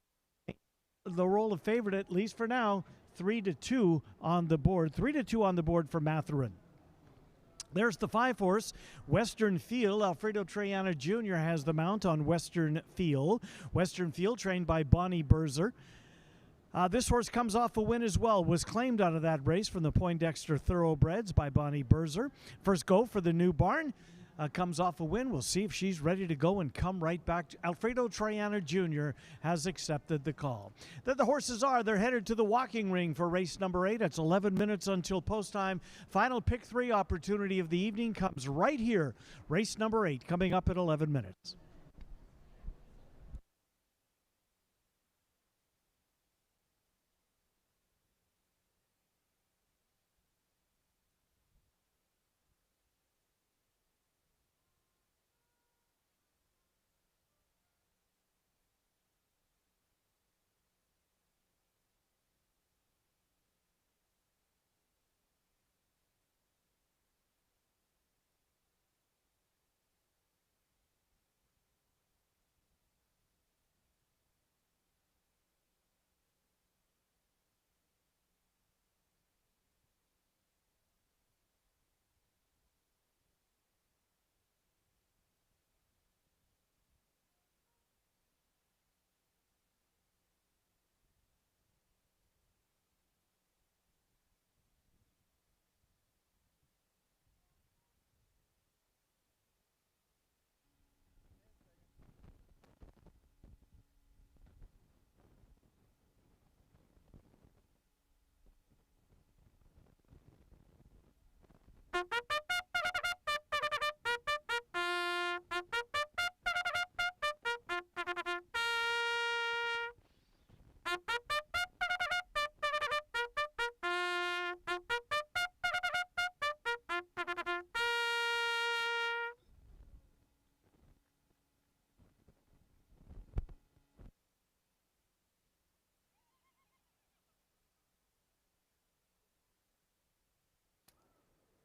The role of favorite, at least for now, 3-2 on the board. 3-2 on the board for Matherin. There's the 5-horse, Western Field. Alfredo Triana Jr. has the mount on Western Field. Western Field trained by Bonnie Berzer. This horse comes off a win as well. Was claimed out of that race from the Poindexter Thoroughbreds by Bonnie Berzer. First go for the new barn. Comes off a win. We'll see if she's ready to go and come right back. Alfredo Triana Jr. has accepted the call. There the horses are. They're headed to the walking ring for race number 8. It's 11 minutes until post time. Final pick 3 opportunity of the evening comes right here. Race number 8 coming up in 11 minutes.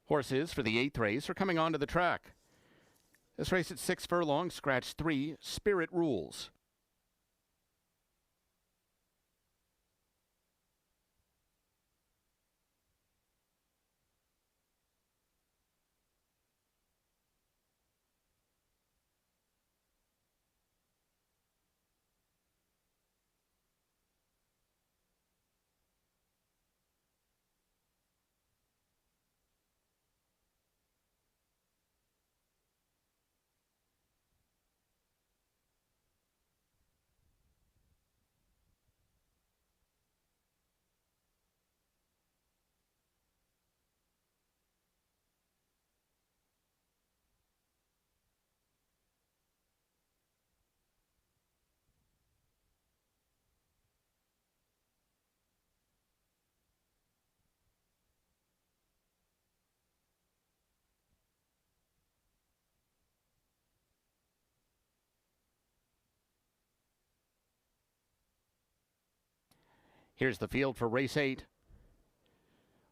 Horses for the 8th race are coming onto the track. This race at 6 furlongs, scratch 3, Spirit Rules. Here's the field for race 8.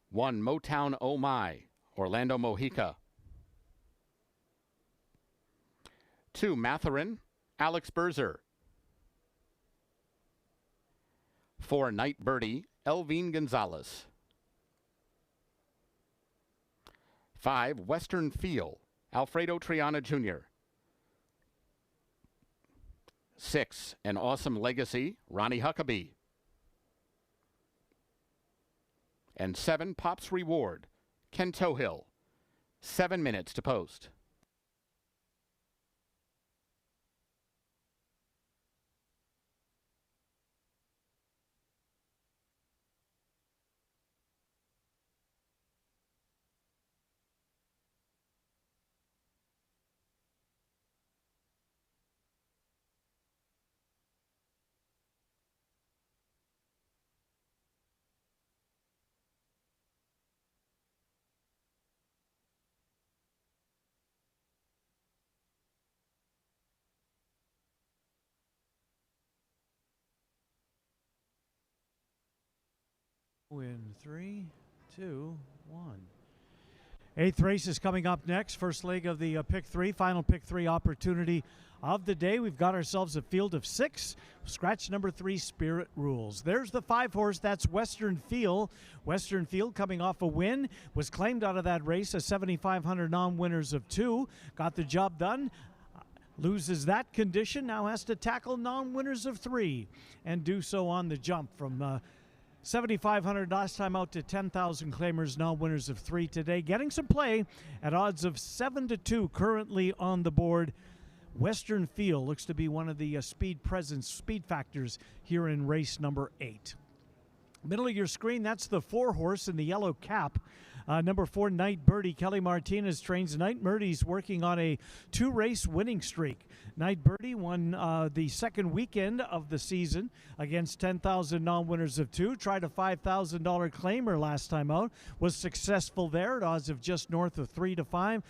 1, Motown Oh My, Orlando Mojica. 2, Matherin, Alex Berzer. 4, Night Birdie, Elvine Gonzalez. 5, Western Field, Alfredo Triana Jr. 6, An Awesome Legacy, Ronnie Huckabee. And 7, Pop's Reward, Ken Tohill. 7 minutes to post. In 3, 2, 1. Eighth race is coming up next. First leg of the pick three, final pick three opportunity of the day. We've got ourselves a field of 6. Scratch number 3, Spirit Rules. There's the 5 horse. That's Western Field. Western Field coming off a win. Was claimed out of that race. A 7,500 non-winners of 2. Got the job done. Loses that condition. Now has to tackle non-winners of 3 and do so on the jump from 7,500 last time out to 10,000 claimers, now winners of 3 today. Getting some play at odds of 7-2 currently on the board. Western Field looks to be one of the speed factors here in race number 8. Middle of your screen, that's the 4 horse in the yellow cap. Number 4, Night Birdie. Kelly Martinez trains Night Birdie's working on a 2-race winning streak. Night Birdie won the second weekend of the season against 10,000 non-winners of 2. Tried a $5,000 claimer last time out. Was successful there at odds of just north of 3-5.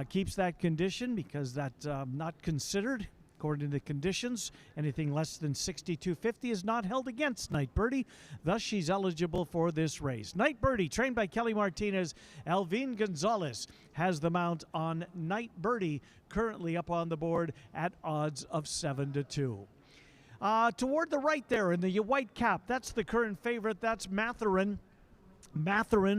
Keeps that condition because that's not considered. According to the conditions, anything less than 62.50 is not held against Night Birdie. Thus, she's eligible for this race. Night Birdie, trained by Kelly Martinez. Alvin Gonzalez has the mount on Night Birdie, currently up on the board at odds of 7-2. Toward the right there in the white cap, that's the current favorite. That's Matherin.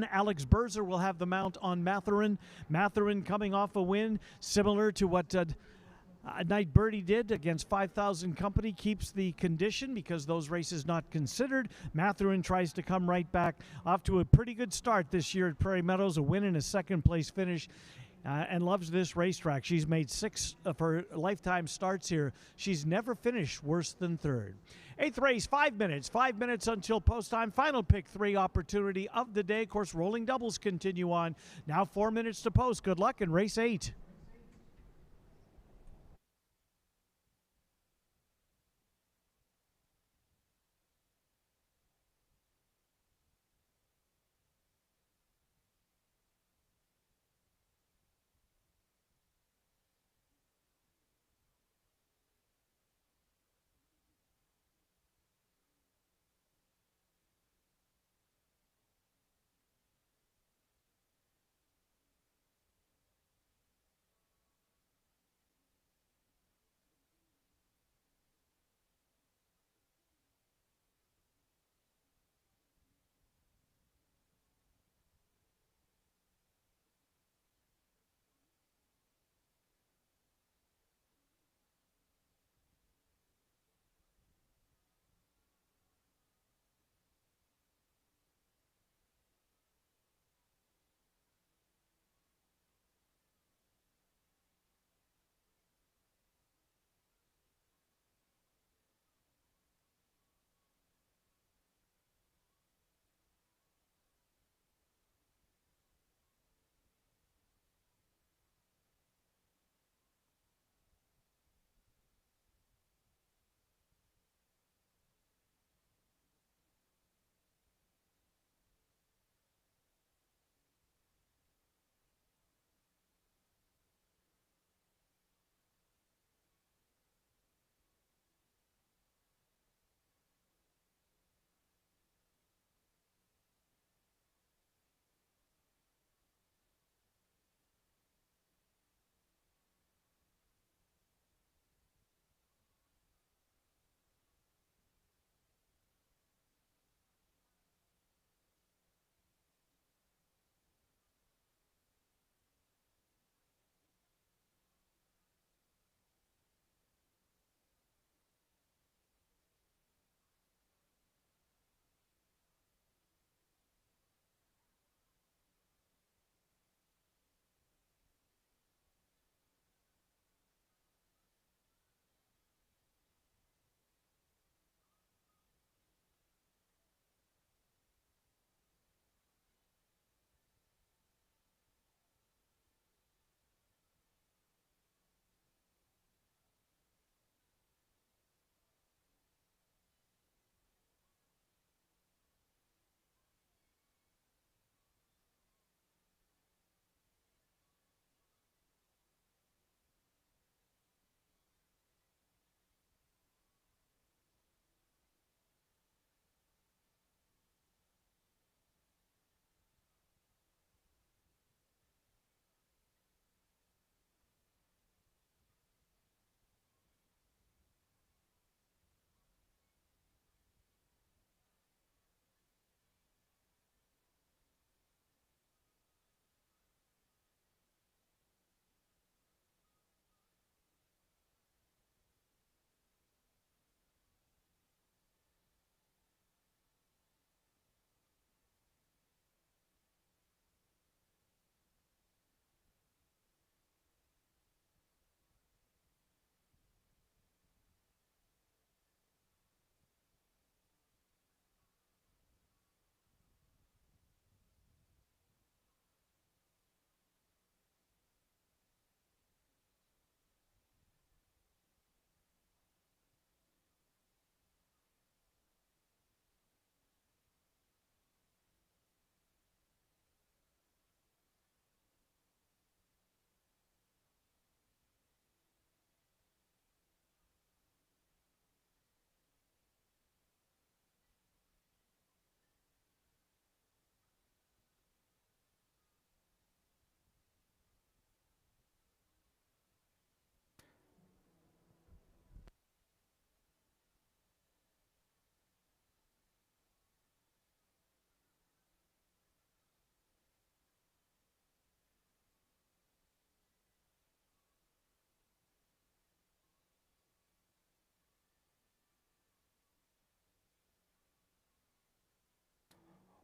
Alex Berzer will have the mount on Matherin. Matherin coming off a win, similar to what Night Birdie did against 5,000 Company, keeps the condition because those races not considered. Matherin tries to come right back, off to a pretty good start this year at Prairie Meadows, a win and a second-place finish, and loves this racetrack. She's made 6 of her lifetime starts here. She's never finished worse than 3rd. 8th race, 5 minutes. 5 minutes until post time. Final pick 3 opportunity of the day. Of course, rolling doubles continue on. Now 4 minutes to post. Good luck in race 8.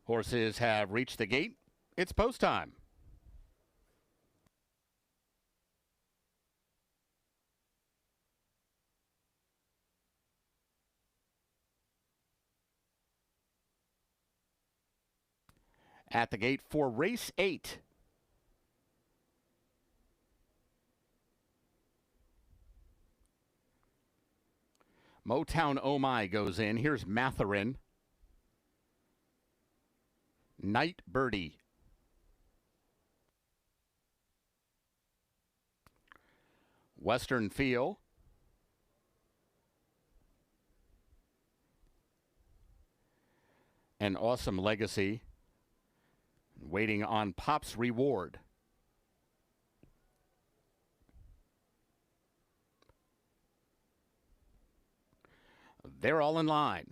Horses have reached the gate. It's post time. At the gate for race 8. Motown Oh My goes in. Here's Matherin. Night Birdie. Western Feel. An Awesome Legacy. Waiting on Pop's Reward. They're all in line.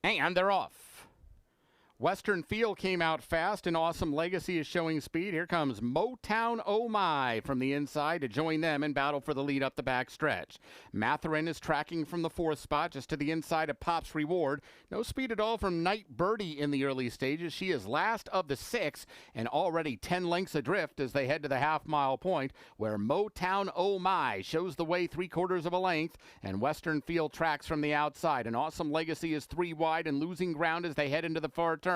And they're off. Western Field came out fast, and Awesome Legacy is showing speed. Here comes Motown Oh My from the inside to join them in battle for the lead up the back stretch. Matherin is tracking from the 4th spot just to the inside of Pop's Reward. No speed at all from Night Birdie in the early stages. She is last of the 6 and already 10 lengths adrift as they head to the half-mile point where Motown Oh My shows the way 3/4 of a length, and Western Field tracks from the outside. And Awesome Legacy is 3 wide and losing ground as they head into the far turn,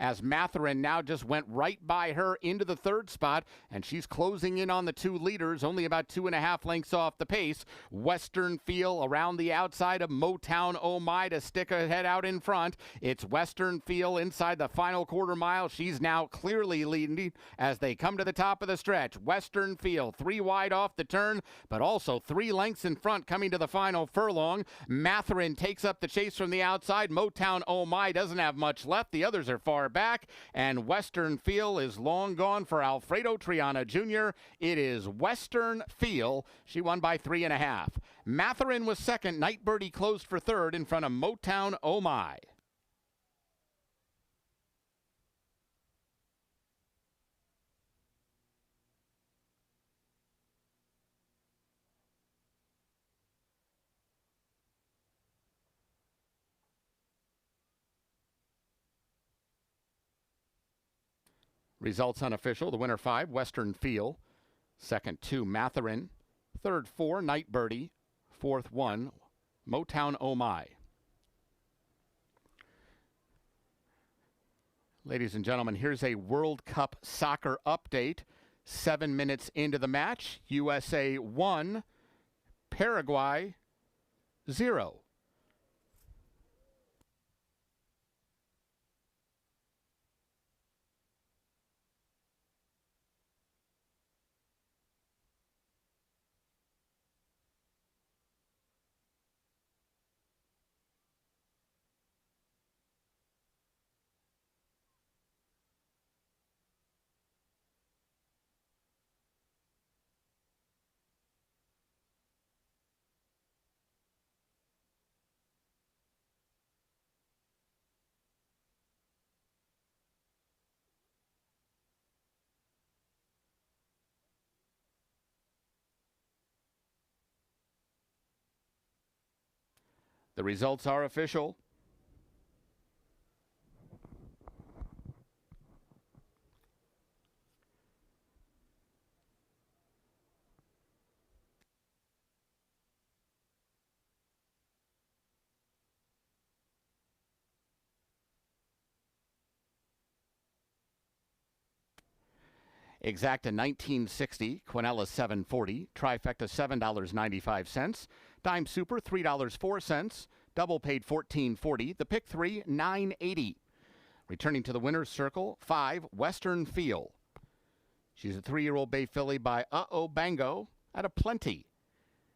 as Matherin now just went right by her into the 3rd spot, and she's closing in on the 2 leaders, only about 2.5 lengths off the pace. Western Field around the outside of Motown Oh My to stick her head out in front. It's Western Field inside the final 1/4 mile. She's now clearly leading as they come to the top of the stretch. Western Field 3 wide off the turn, but also 3 lengths in front coming to the final furlong. Matherin takes up the chase from the outside. Motown Oh My doesn't have much left. The others are far back, and Western Field is long gone for Alfredo Triana Jr. It is Western Field. She won by 3.5. Matherin was second. Night Birdie closed for third in front of Motown Oh My. Results unofficial. The winner 5, Western Field. Second 2, Matherin. Third 4, Night Birdie. Fourth 1, Motown Oh My. Ladies and gentlemen, here's a World Cup soccer update. 7 minutes into the match, USA 1, Paraguay 0. The results are official. Exacta 1960, Quinella 740, Trifecta $7.95, Dime Super $3.04, Double paid $14.40, the Pick 3 $9.80. Returning to the winner's circle, 5, Western Field. She's a 3-year-old bay filly by Uh-Oh Bango at a Plenty.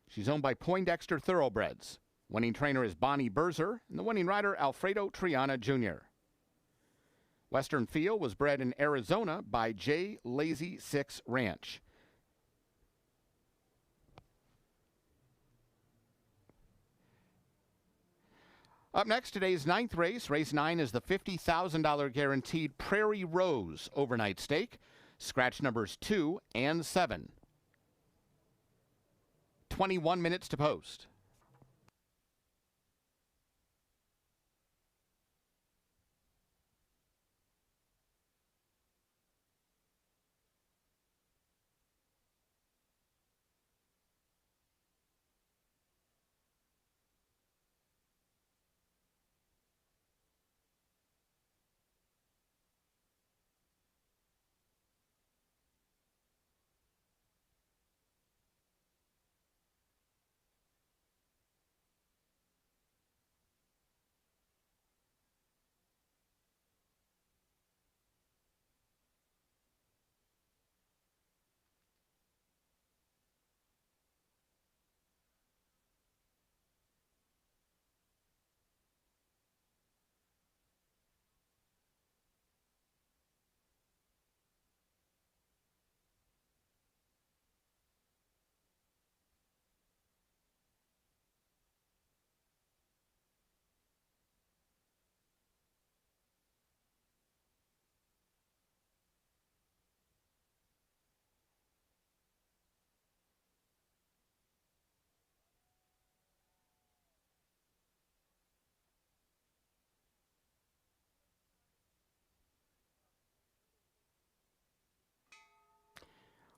She's owned by Poindexter Thoroughbreds. Winning trainer is Bonnie Berzer, and the winning rider Alfredo Triana Jr. Western Field was bred in Arizona by J. Lazy 6 Ranch. Up next, today's 9th race. Race 9 is the $50,000 guaranteed Prairie Rose overnight stake. Scratch numbers 2 and 7. 21 minutes to post.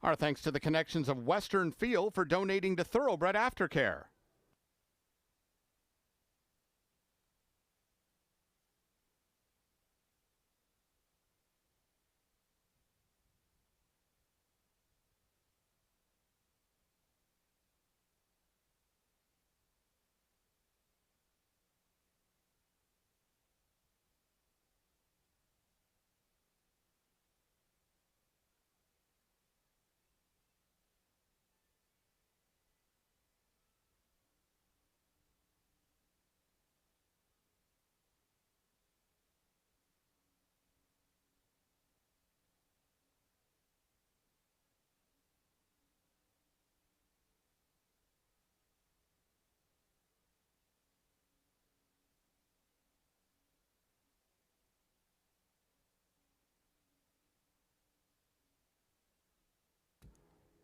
Our thanks to the connections of Western Field for donating to Thoroughbred Aftercare.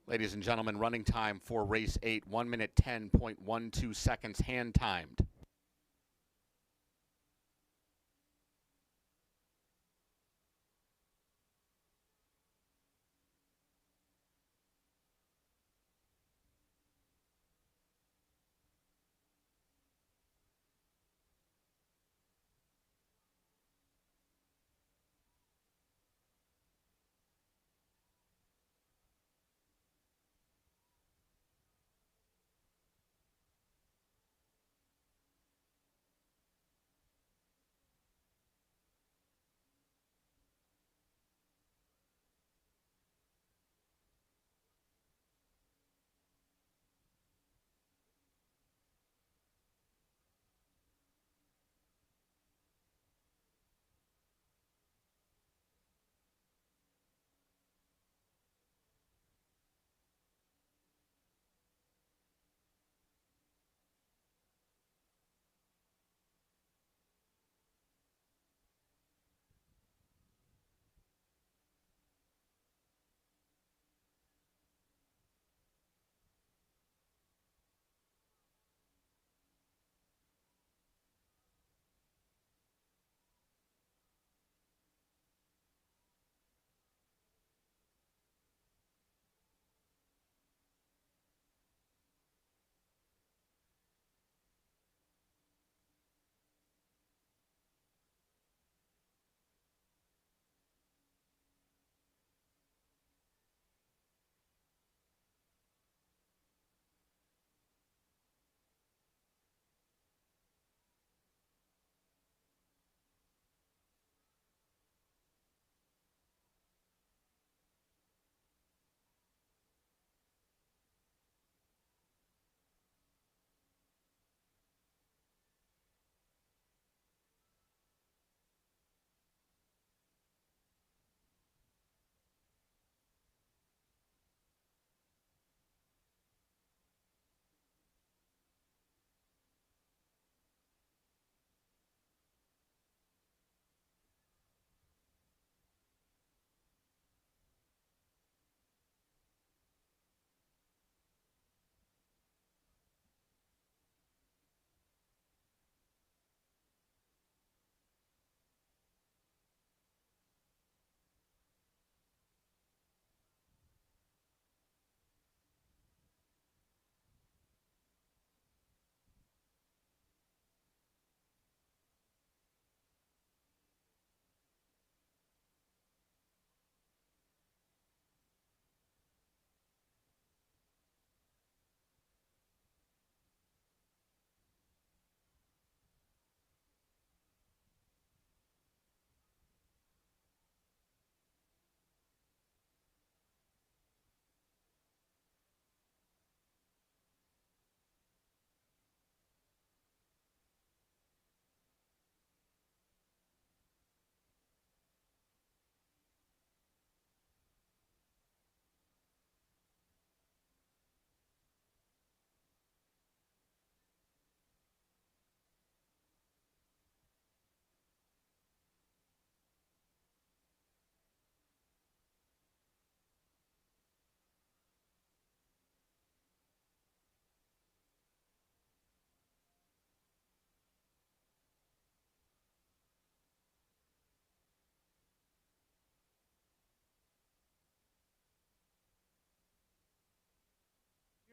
Ladies and gentlemen, running time for race 8, 1 minute 10.12 seconds, hand timed.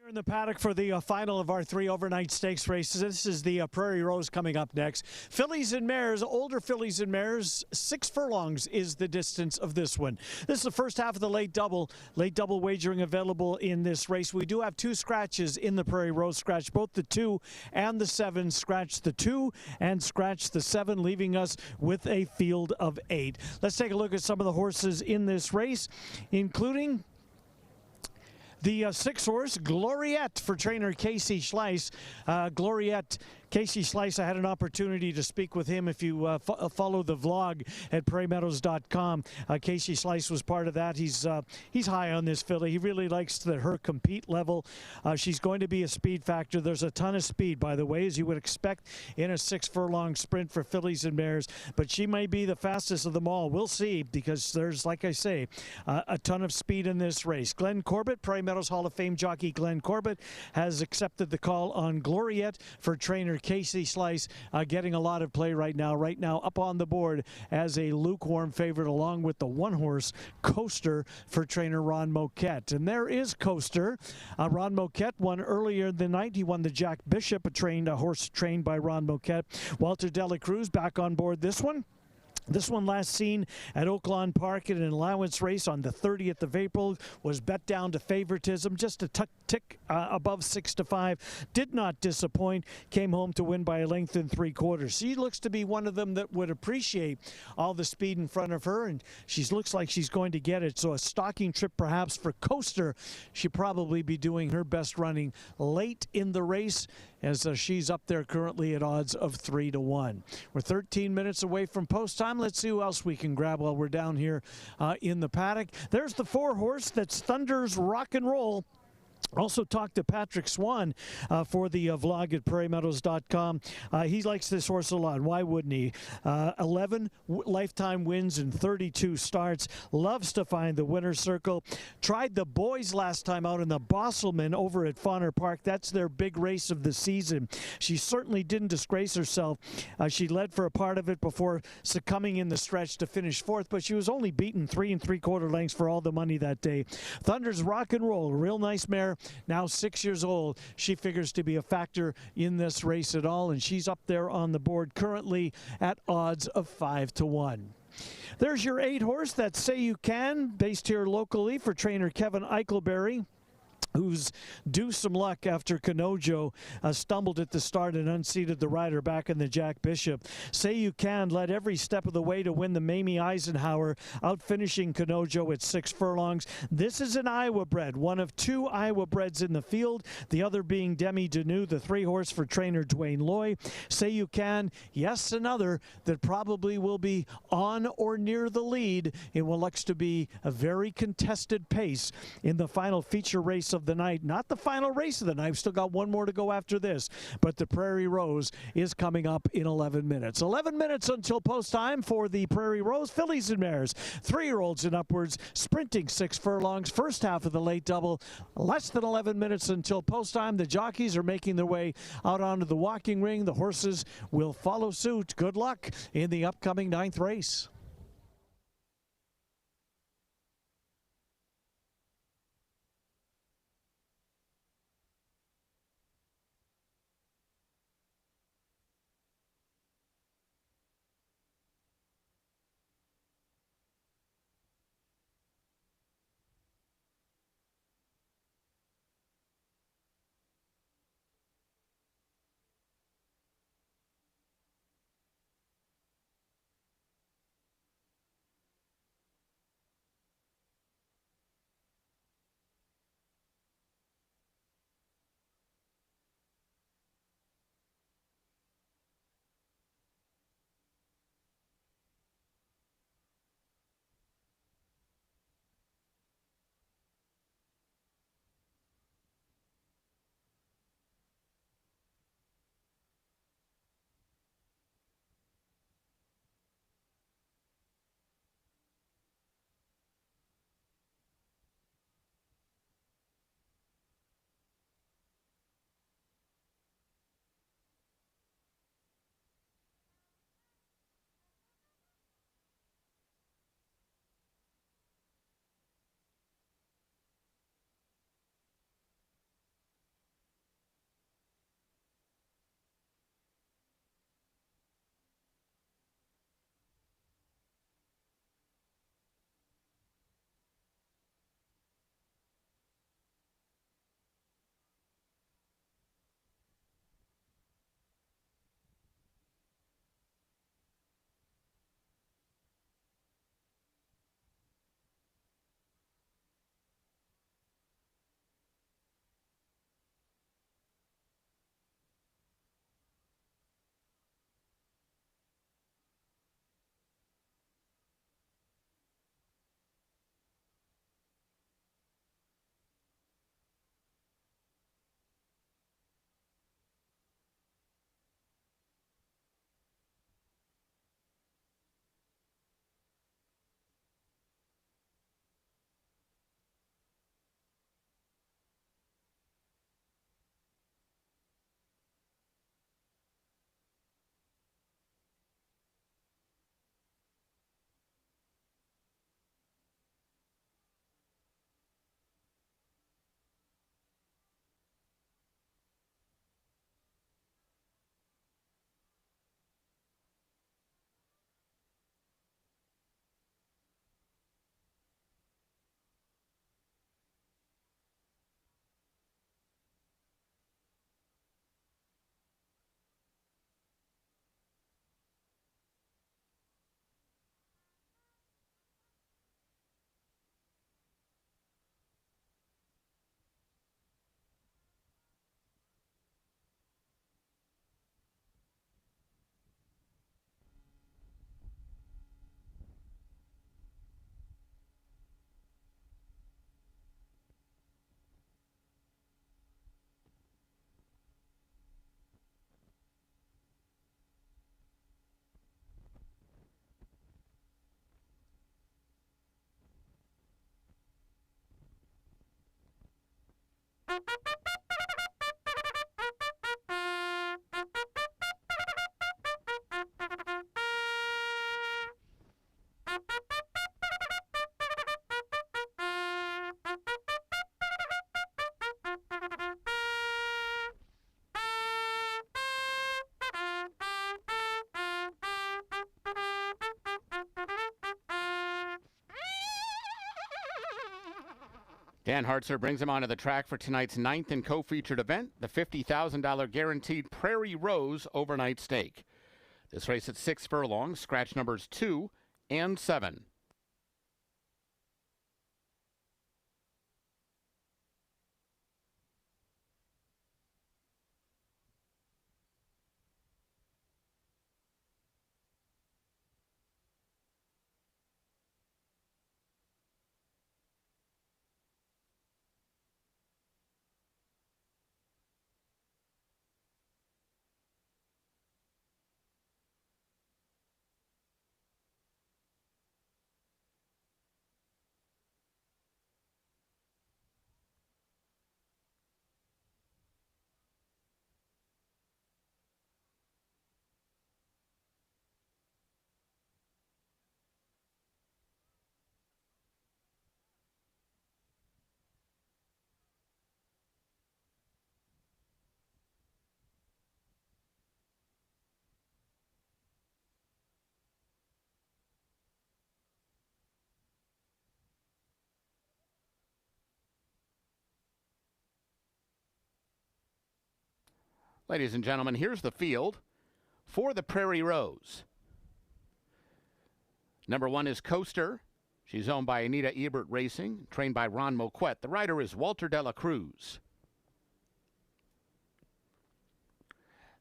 In the paddock for the final of our 3 overnight stakes races. This is the Prairie Rose coming up next. Fillies and mares, older fillies and mares, 6 furlongs is the distance of this one. This is the first half of the late double wagering available in this race. We do have 2 scratches in the Prairie Rose. Scratch both the 2 and the 7. Scratch the 2 and scratch the 7, leaving us with a field of 8. Let's take a look at some of the horses in this race, including the 6-horse, Gloriette, for trainer Casey Schleiss. Gloriette, Casey Schleiss, I had an opportunity to speak with him. If you follow the vlog at prairiemeadows.com, Casey Schleiss was part of that. He's high on this filly. He really likes her compete level. She's going to be a speed factor. There's a ton of speed, by the way, as you would expect in a 6-furlong sprint for fillies and mares. But she may be the fastest of them all. We'll see, because there's, like I say, a ton of speed in this race. Glenn Corbett, Prairie Meadows Hall of Fame jockey Glenn Corbett, has accepted the call on Gloriette for trainer Casey Schleiss, getting a lot of play right now. Right now up on the board as a lukewarm favorite, along with the 1-horse Coaster for trainer Ron Moquette. And there is Coaster. Ron Moquette won earlier in the night. He won the Jack Bishop, a horse trained by Ron Moquette. Walter Dela Cruz back on board this one. This one last seen at Oaklawn Park in an allowance race on the 30th of April, was bet down to favoritism, just a tick above 6-5. Did not disappoint. Came home to win by a length and 3/4. She looks to be one of them that would appreciate all the speed in front of her, and she looks like she's going to get it. So a stalking trip perhaps for Coaster. She'll probably be doing her best running late in the race, as she's up there currently at odds of 3-1. We're 13 minutes away from post time. Let's see who else we can grab while we're down here in the paddock. There's the 4-horse that's Thunder's Rock and Roll. Also talked to Patrick Swan for the vlog at prairiemeadows.com. He likes this horse a lot. Why wouldn't he? 11 lifetime wins and 32 starts. Loves to find the winner's circle. Tried the boys last time out in the Bosselman over at Fauner Park. That's their big race of the season. She certainly didn't disgrace herself. She led for a part of it before succumbing in the stretch to finish 4th, but she was only beaten 3 3/4 lengths for all the money that day. Thunder's Rock and Roll, a real nice mare. Now 6 years old. She figures to be a factor in this race at all, and she's up there on the board currently at odds of 5-1. There's your 8-horse, that's Say You Can, based here locally for trainer Kevin Eichelberry, who's due some luck after Kanojo stumbled at the start and unseated the rider back in the Jack Bishop. Say You Can led every step of the way to win the Mamie Eisenhower, out finishing Kanojo at 6 furlongs. This is an Iowa bred, one of 2 Iowa breds in the field, the other being Demi Denou, the 3-horse for trainer Dwayne Loy. Say You Can, yes, another that probably will be on or near the lead in what looks to be a very contested pace in the final feature race of the night. Not the final race of the night. We've still got one more to go after this, but the Prairie Rose is coming up in 11 minutes. 11 minutes until post time for the Prairie Rose. Fillies and mares, 3-year-olds and upwards, sprinting 6 furlongs. First half of the late double. Less than 11 minutes until post time. The jockeys are making their way out onto the walking ring. The horses will follow suit. Good luck in the upcoming 9th race. Dan Hartzer brings him onto the track for tonight's ninth and co-featured event, the $50,000 guaranteed Prairie Rose Overnight Stake. This race at 6 furlongs, scratch numbers 2 and 7. Ladies and gentlemen, here's the field for the Prairie Rose. Number 1 is Coaster. She's owned by Anita Ebert Racing, trained by Ron Moquette. The rider is Walter de la Cruz.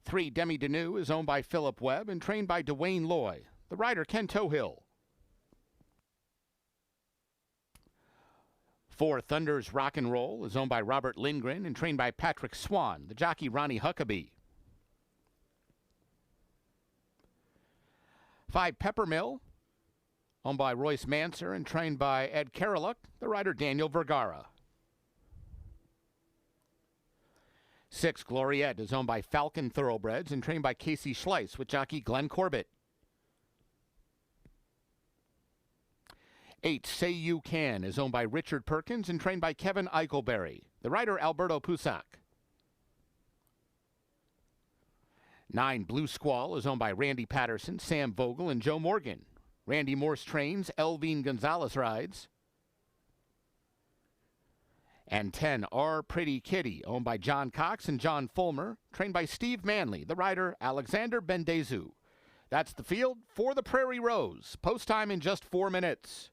3, Demi Denou is owned by Philip Webb and trained by Dwayne Loy. The rider, Ken Tohill. 4, Thunder's Rock and Roll is owned by Robert Lindgren and trained by Patrick Swan. The jockey, Ronnie Huckabee. 5, Peppermill, owned by Royce Manser and trained by Ed Caroluck. The rider, Daniel Vergara. 6, Gloriette is owned by Falcon Thoroughbreds and trained by Casey Schleiss with jockey Glenn Corbett. 8, Say You Can is owned by Richard Perkins and trained by Kevin Eichelberry. The rider, Alberto Pusac. 9, Blue Squall is owned by Randy Patterson, Sam Vogel, and Joe Morgan. Randy Morse trains, Elvine Gonzalez rides. And 10, Our Pretty Kitty, owned by John Cox and John Fulmer, trained by Steve Manley. The rider, Alexander Bendezu. That's the field for the Prairie Rose. Post time in just 4 minutes.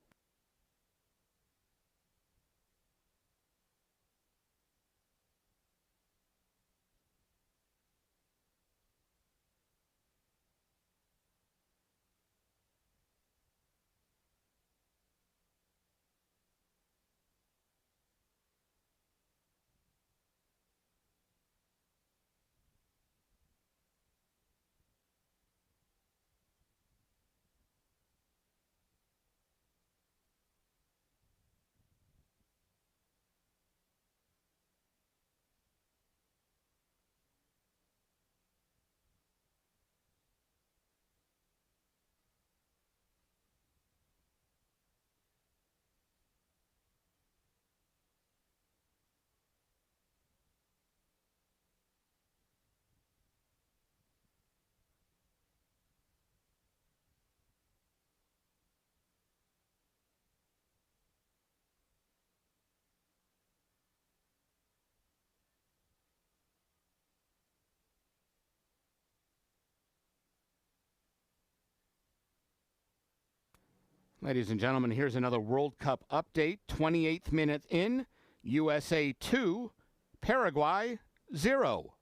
Ladies and gentlemen, here's another World Cup update. 28th minute in, USA 2, Paraguay 0.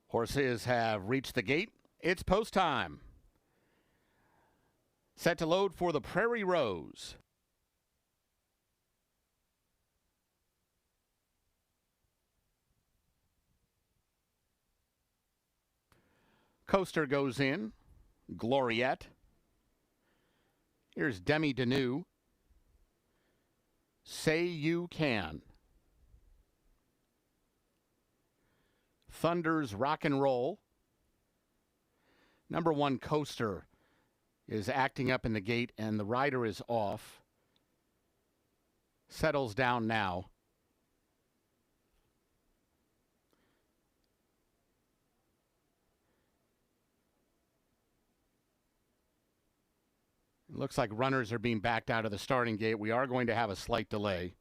Horses have reached the gate. It's post time. Set to load for the Prairie Rose. Coaster goes in. Gloriette. Here's Demi Deneau. Say You Can. Thunder's Rock and Roll. Number 1 Coaster is acting up in the gate, and the rider is off. Settles down now. It looks like runners are being backed out of the starting gate. We are going to have a slight delay.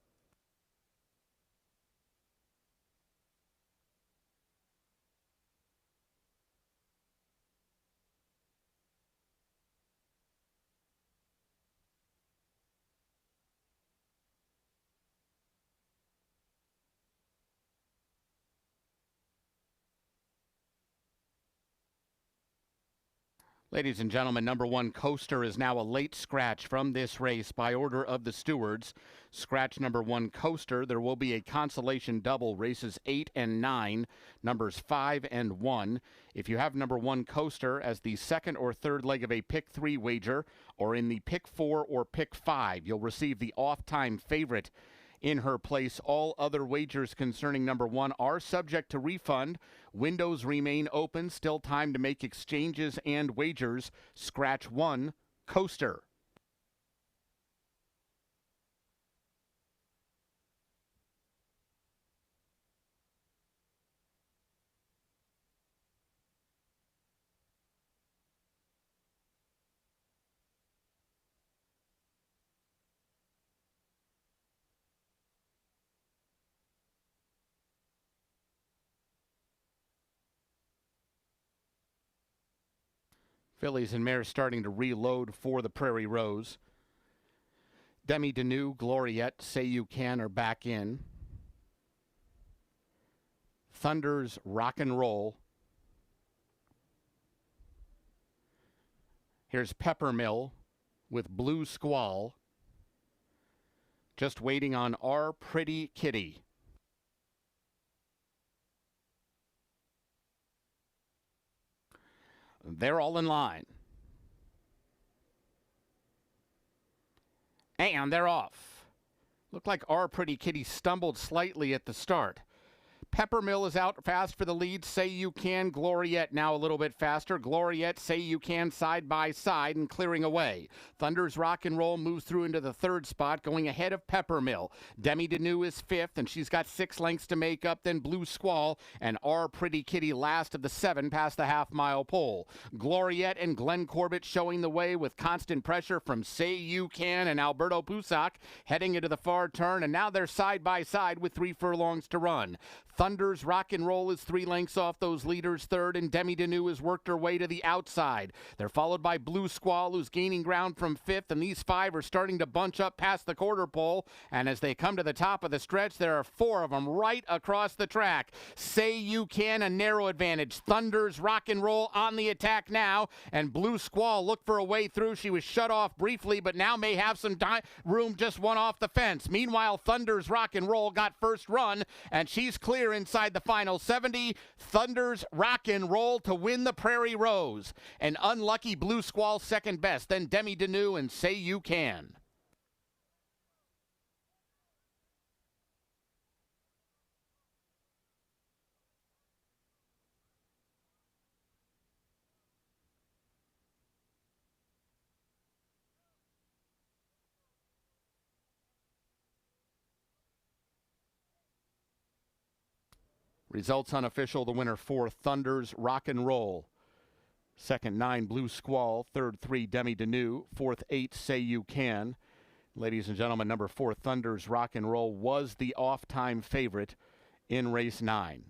Ladies and gentlemen, number 1 Coaster is now a late scratch from this race by order of the stewards. Scratch number 1 Coaster. There will be a consolation double, races 8 and 9, numbers 5 and 1. If you have number 1 Coaster as the second or third leg of a pick 3 wager, or in the pick 4 or pick 5, you'll receive the off-time favorite in her place. All other wagers concerning number 1 are subject to refund. Windows remain open. Still time to make exchanges and wagers. Scratch 1 Coaster. Fillies and mares starting to reload for the Prairie Rose. Demi Deneau, Gloriette, Say You Can are back in. Thunder's Rock and Roll. Here's Peppermill with Blue Squall. Just waiting on Our Pretty Kitty. They're all in line. And they're off. Looked like Our Pretty Kitty stumbled slightly at the start. Peppermill is out fast for the lead. Say You Can. Gloriette now a little bit faster. Gloriette, Say You Can side by side and clearing away. Thunder's Rock and Roll moves through into the third spot, going ahead of Peppermill. Demi Deneau is fifth, and she's got 6 lengths to make up. Then Blue Squall and Our Pretty Kitty last of the 7 past the half-mile pole. Gloriette and Glenn Corbett showing the way with constant pressure from Say You Can and Alberto Pusac heading into the far turn, and now they're side by side with 3 furlongs to run. Thunder's Rock and Roll is 3 lengths off those leaders third, and Demi Deneau has worked her way to the outside. They're followed by Blue Squall, who's gaining ground from 5th, and these 5 are starting to bunch up past the quarter pole, and as they come to the top of the stretch, there are 4 of them right across the track. Say You Can, a narrow advantage. Thunder's Rock and Roll on the attack now, and Blue Squall looked for a way through. She was shut off briefly, but now may have some room just one off the fence. Meanwhile, Thunder's Rock and Roll got first run, and she's clear inside the final 70. Thunder's Rock and Roll to win the Prairie Rose. An unlucky Blue Squall second best, then Demi Deneau and Say You Can. Results unofficial. The winner 4, Thunder's Rock and Roll. Second 9, Blue Squall. Third 3, Demi Deneau. Fourth 8, Say You Can. Ladies and gentlemen, number 4, Thunder's Rock and Roll was the off-time favorite in race 9.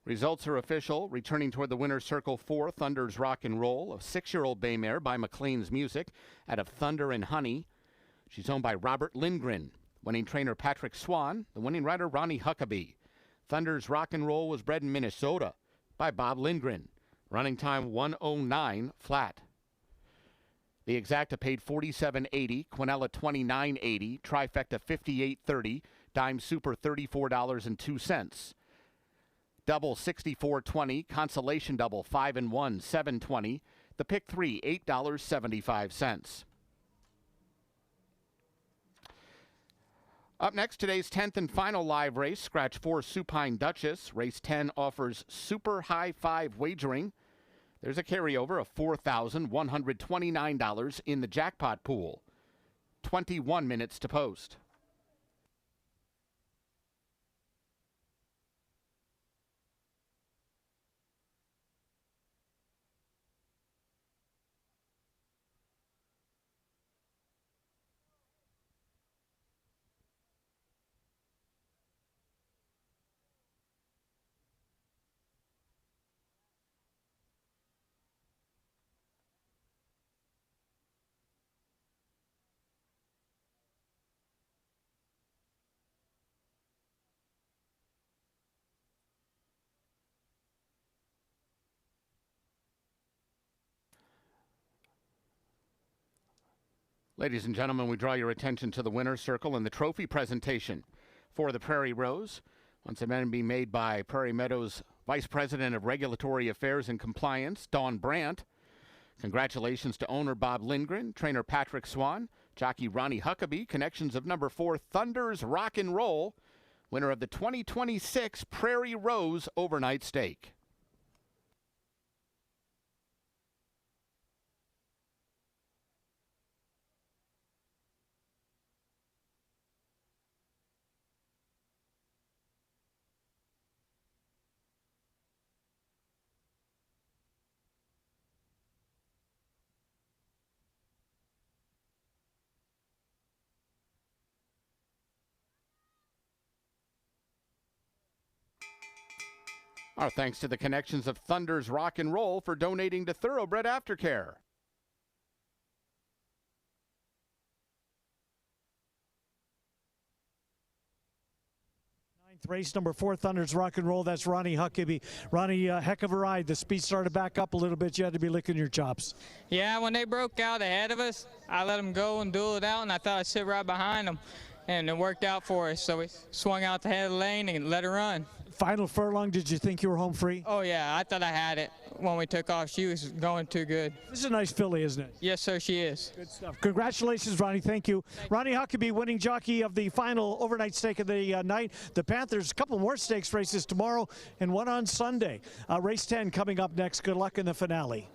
Results are official. Returning toward the winner's circle 4, Thunder's Rock and Roll, a 6-year-old bay mare by McLean's Music out of Thunder and Honey. She's owned by Robert Lindgren. Winning trainer Patrick Swan, the winning rider Ronnie Huckabee. Thunder's Rock and Roll was bred in Minnesota by Bob Lindgren. Running time 1:09 flat. The Exacta paid $47.80, Quinella $29.80, Trifecta $58.30, Dime Super $34.02. Double $64.20, Consolation Double 5 and 1 $7.20. The Pick 3 $8.75. Up next, today's 10th and final live race, Scratch 4 Supine Duchess. Race 10 offers super high 5 wagering. There's a carryover of $4,129 in the jackpot pool. 21 minutes to post. Ladies and gentlemen, we draw your attention to the winner's circle and the trophy presentation for the Prairie Rose. Once again, be made by Prairie Meadows Vice President of Regulatory Affairs and Compliance, Dawn Brandt. Congratulations to owner Bob Lindgren, trainer Patrick Swan, jockey Ronnie Huckabee, connections of number 4 Thunder's Rock and Roll, winner of the 2026 Prairie Rose Overnight Stake. Our thanks to the connections of Thunder's Rock and Roll for donating to Thoroughbred Aftercare. Race number 4, Thunder's Rock and Roll. That's Ronnie Huckabee. Ronnie, heck of a ride. The speed started back up a little bit. You had to be licking your chops. Yeah, when they broke out ahead of us, I let them go and duel it out, and I thought I'd sit right behind them. And it worked out for us. So we swung out the head of the lane and let her run. Final furlong, did you think you were home free? Oh, yeah, I thought I had it when we took off. She was going too good. This is a nice filly, isn't it? Yes, sir, she is. Good stuff. Congratulations, Ronnie. Thank you. Ronnie Huckabee, winning jockey of the final overnight stake of the night. The Panthers, a couple more stakes races tomorrow and one on Sunday. Race 10 coming up next. Good luck in the finale.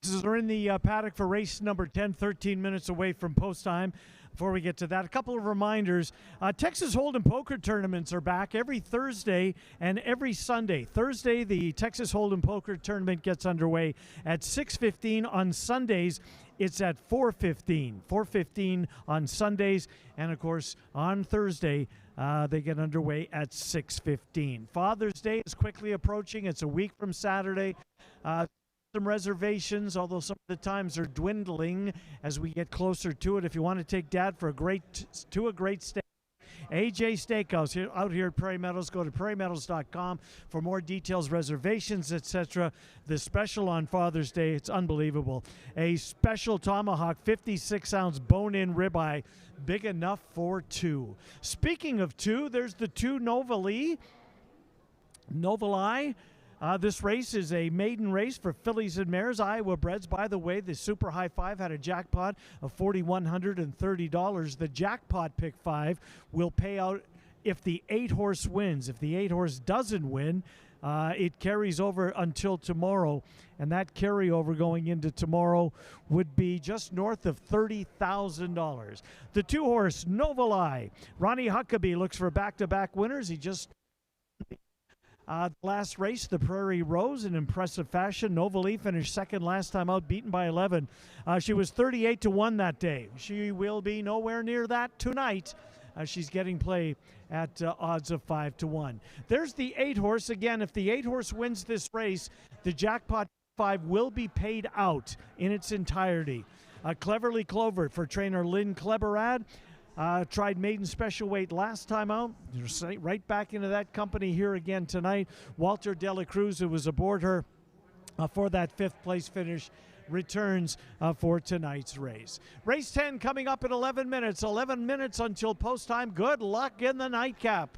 Horses are in the paddock for race number 10, 13 minutes away from post time. Before we get to that, a couple of reminders. Texas Hold'em poker tournaments are back every Thursday and every Sunday. Thursday, the Texas Hold'em poker tournament gets underway at 6:15. On Sundays, it's at 4:15. 4:15 on Sundays, and of course on Thursday, they get underway at 6:15. Father's Day is quickly approaching. It's a week from Saturday. Some reservations, although some of the times are dwindling as we get closer to it. If you want to take Dad for a great steak, AJ Steakhouse out here at Prairie Meadows. Go to prairiemeadows.com for more details, reservations, etc. The special on Father's Day, it's unbelievable. A special tomahawk 56-ounce bone-in ribeye, big enough for two. Speaking of two, there's the two Novali. This race is a maiden race for fillies and mares, Iowa breds. By the way, the Super High Five had a jackpot of $4,130. The jackpot pick 5 will pay out if the 8-horse wins. If the 8-horse doesn't win, it carries over until tomorrow, and that carryover going into tomorrow would be just north of $30,000. The 2-horse Novali. Ronnie Huckabee looks for back-to-back winners. He just last race, the Prairie Rose, in impressive fashion. Novali finished second last time out, beaten by 11. She was 38-1 that day. She will be nowhere near that tonight. She's getting play at odds of 5-1. There's the 8-horse. Again, if the 8-horse wins this race, the jackpot 5 will be paid out in its entirety. Cleverly Clovered for trainer Lynn Kleberad. Tried maiden special weight last time out. Right back into that company here again tonight. Walter Dela Cruz, who was aboard her for that 5th place finish, returns for tonight's race. Race 10 coming up in 11 minutes. 11 minutes until post time. Good luck in the nightcap.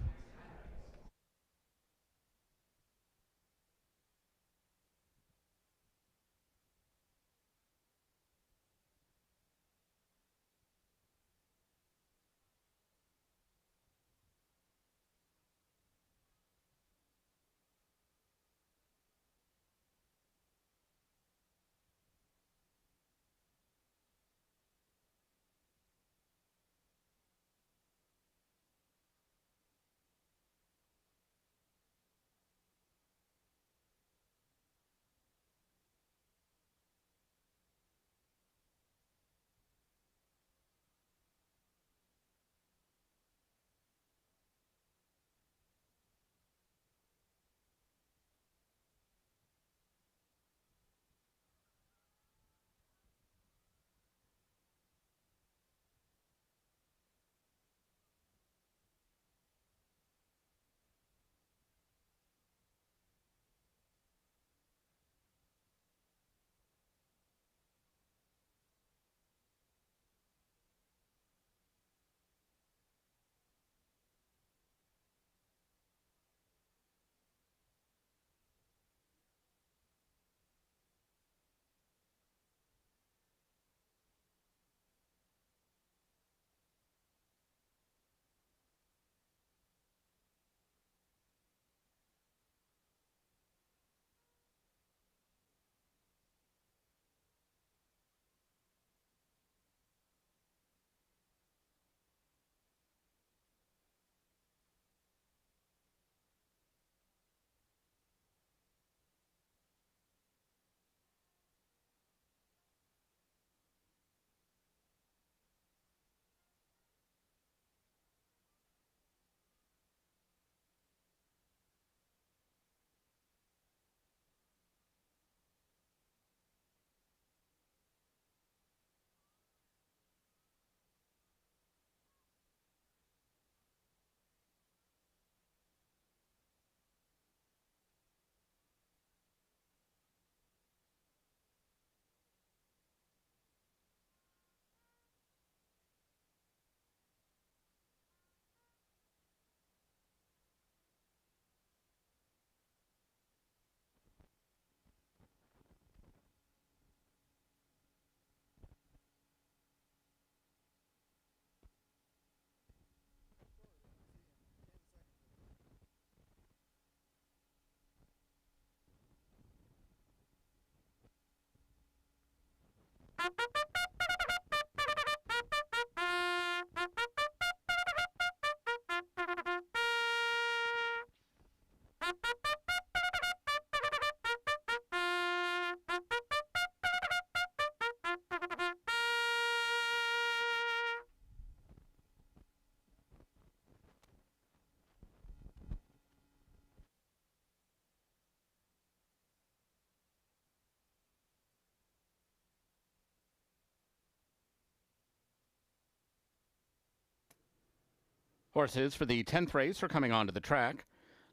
Horses for the 10th race are coming onto the track.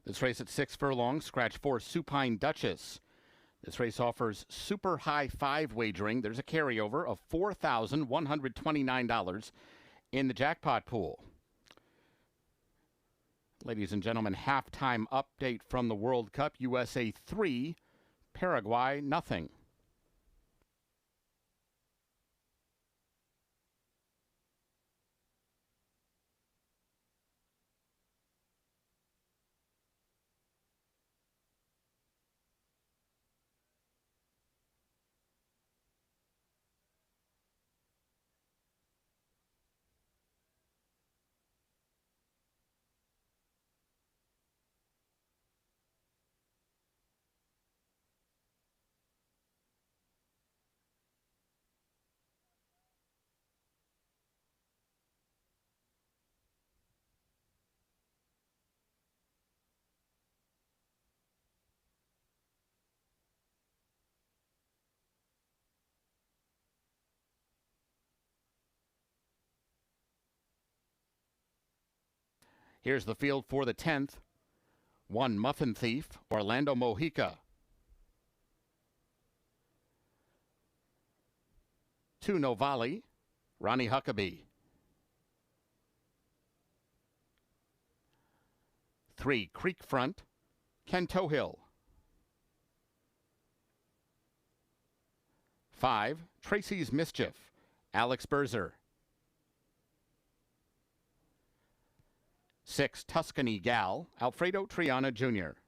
This race at 6 furlongs, scratch 4 Supine Duchess. This race offers super high 5 wagering. There's a carryover of $4,129 in the jackpot pool. Ladies and gentlemen, halftime update from the World Cup. USA 3, Paraguay nothing. Here's the field for the 10th. 1 Muffin Thief, Orlando Mojica. 2 Novali, Ronnie Huckabee. 3 Creek Front, Ken Tohill. 5 Tracy's Mischief, Alex Berzer. 6 Tuscany Gal, Alfredo Triana Jr.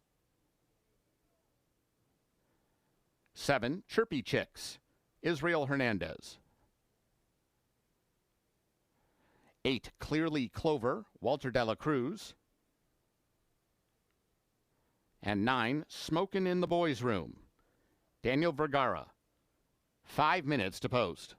7 Chirpy Chicks, Israel Hernandez. 8 Clearly Clover, Walter Dela Cruz. And 9 Smokin' in the Boys' Room, Daniel Vergara. 5 minutes to post.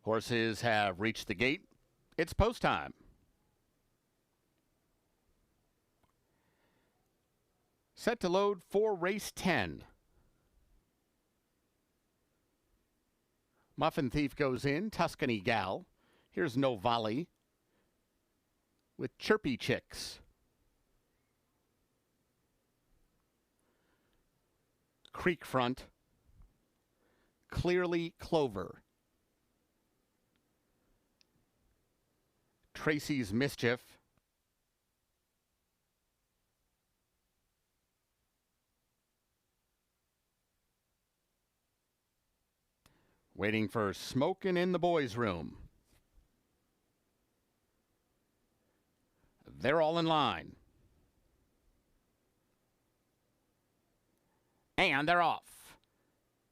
Horses have reached the gate. It's post time. Set to load for race 10. Muffin Thief goes in, Tuscany Gal. Here's No Volley with Chirpy Chicks. Creek Front, Clearly Clover. Tracy's Mischief. Waiting for Smokin' in the Boys' Room. They're all in line. And they're off.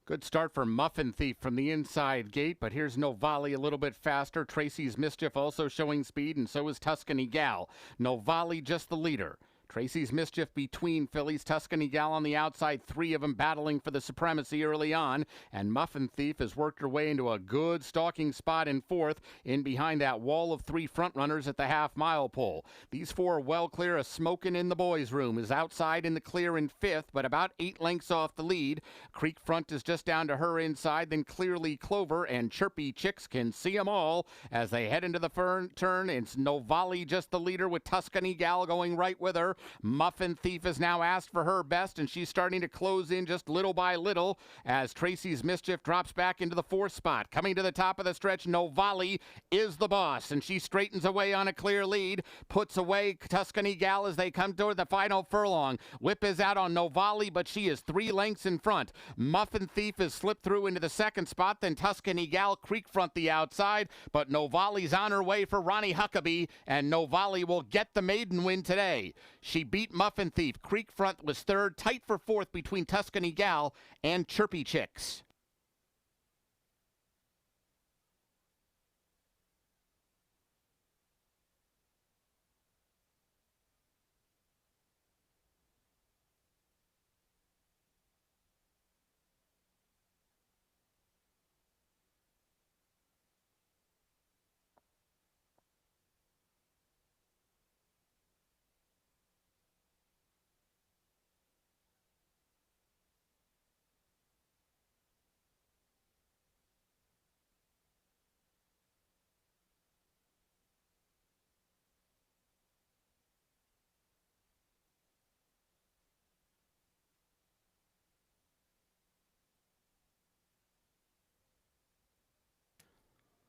Good start for Muffin Thief from the inside gate, but here's No Volley a little bit faster. Tracy's Mischief also showing speed, and so is Tuscany Gal. No Volley just the leader. Tracy's Mischief between fillies. Tuscany Gal on the outside, three of them battling for the supremacy early on. And Muffin Thief has worked her way into a good stalking spot in fourth, in behind that wall of three front runners at the half-mile pole. These four are well clear of Smokin' in the Boys' Room. Is outside in the clear in fifth, but about 8 lengths off the lead. Creek Front is just down to her inside, then Clearly Clover and Chirpy Chicks can see them all as they head into the turn. It's No Volley just the leader with Tuscany Gal going right with her. Muffin Thief has now asked for her best, and she's starting to close in just little by little as Tracy's Mischief drops back into the fourth spot. Coming to the top of the stretch, No Volley is the boss, and she straightens away on a clear lead, puts away Tuscany Gal as they come toward the final furlong. Whip is out on No Volley, but she is 3 lengths in front. Muffin Thief has slipped through into the second spot, then Tuscany Gal, Creek Front the outside, but No Volley's on her way for Ronnie Huckabee, and No Volley will get the maiden win today. She beat Muffin Thief. Creek Front was third, tight for fourth between Tuscany Gal and Chirpy Chicks.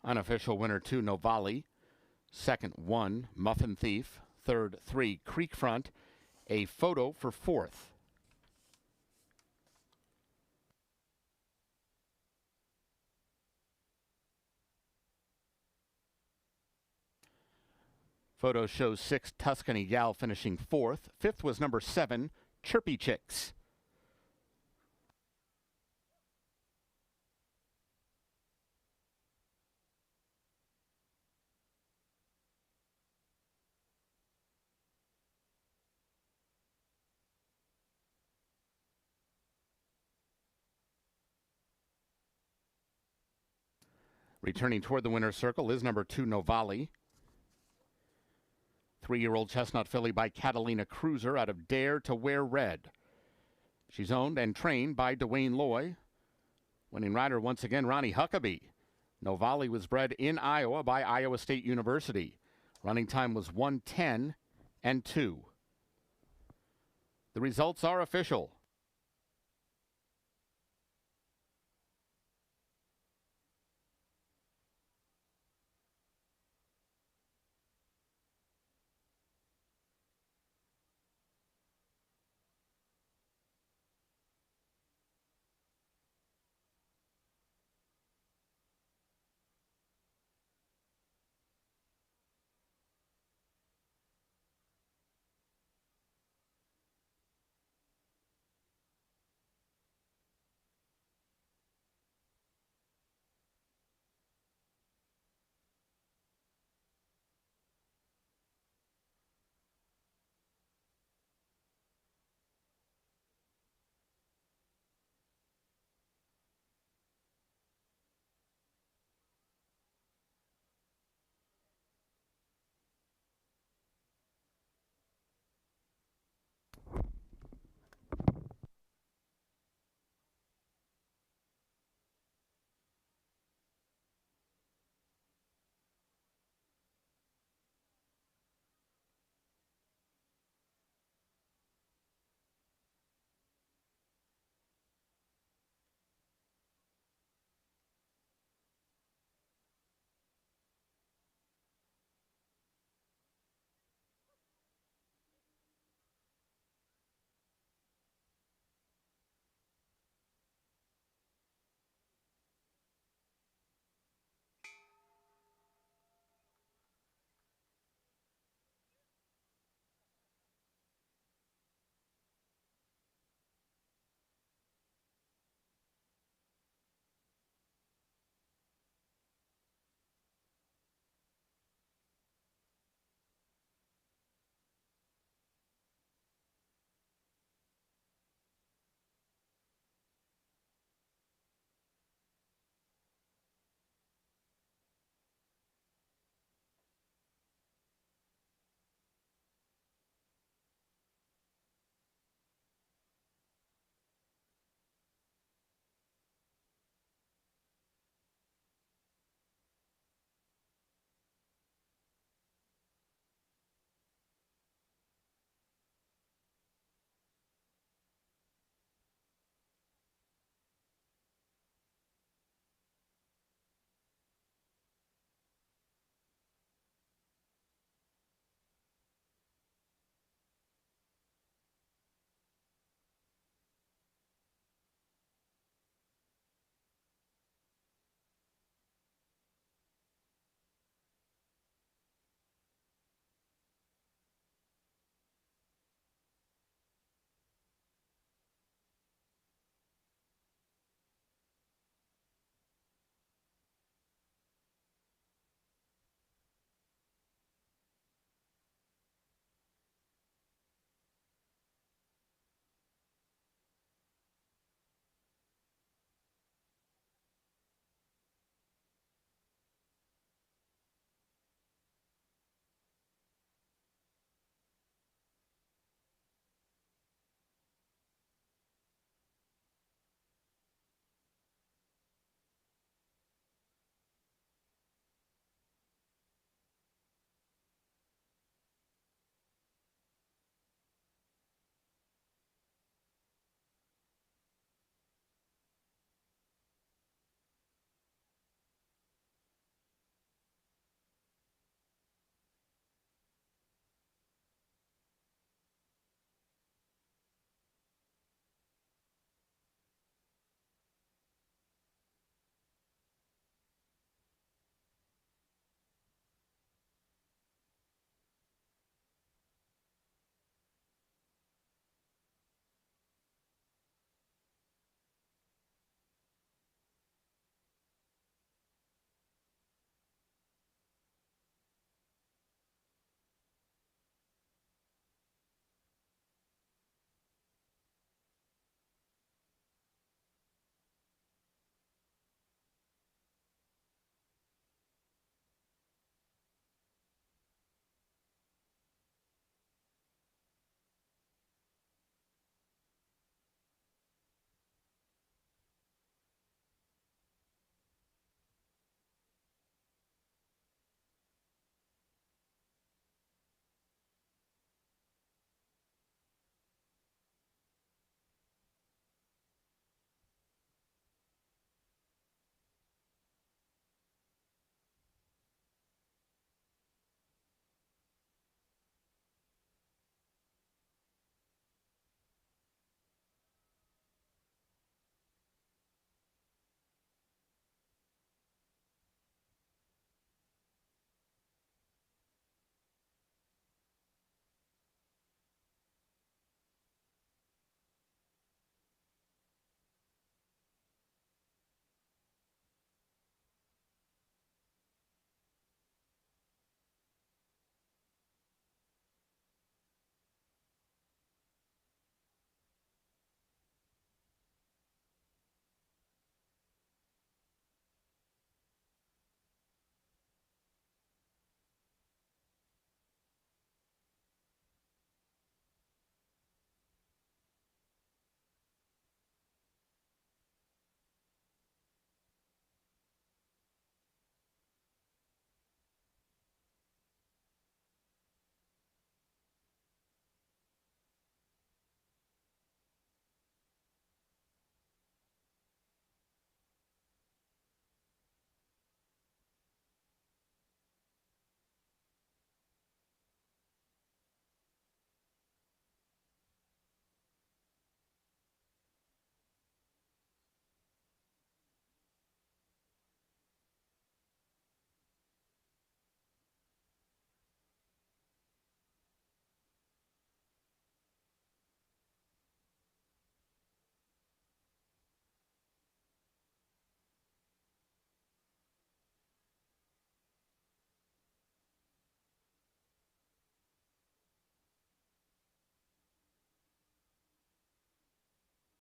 Unofficial winner 2, No Volley. Second 1, Muffin Thief. Third 3, Creek Front. A photo for fourth. Photo shows 6, Tuscany Gal finishing fourth. Fifth was number 7, Chirpy Chicks. Returning toward the winner's circle is number 2, No Volley. 3-year-old chestnut filly by Catalina Cruiser out of Dare to Wear Red. She's owned and trained by Dwayne Loy. Winning rider once again, Ronnie Huckabee. No Volley was bred in Iowa by Iowa State University. Running time was 1:10 and 2. The results are official.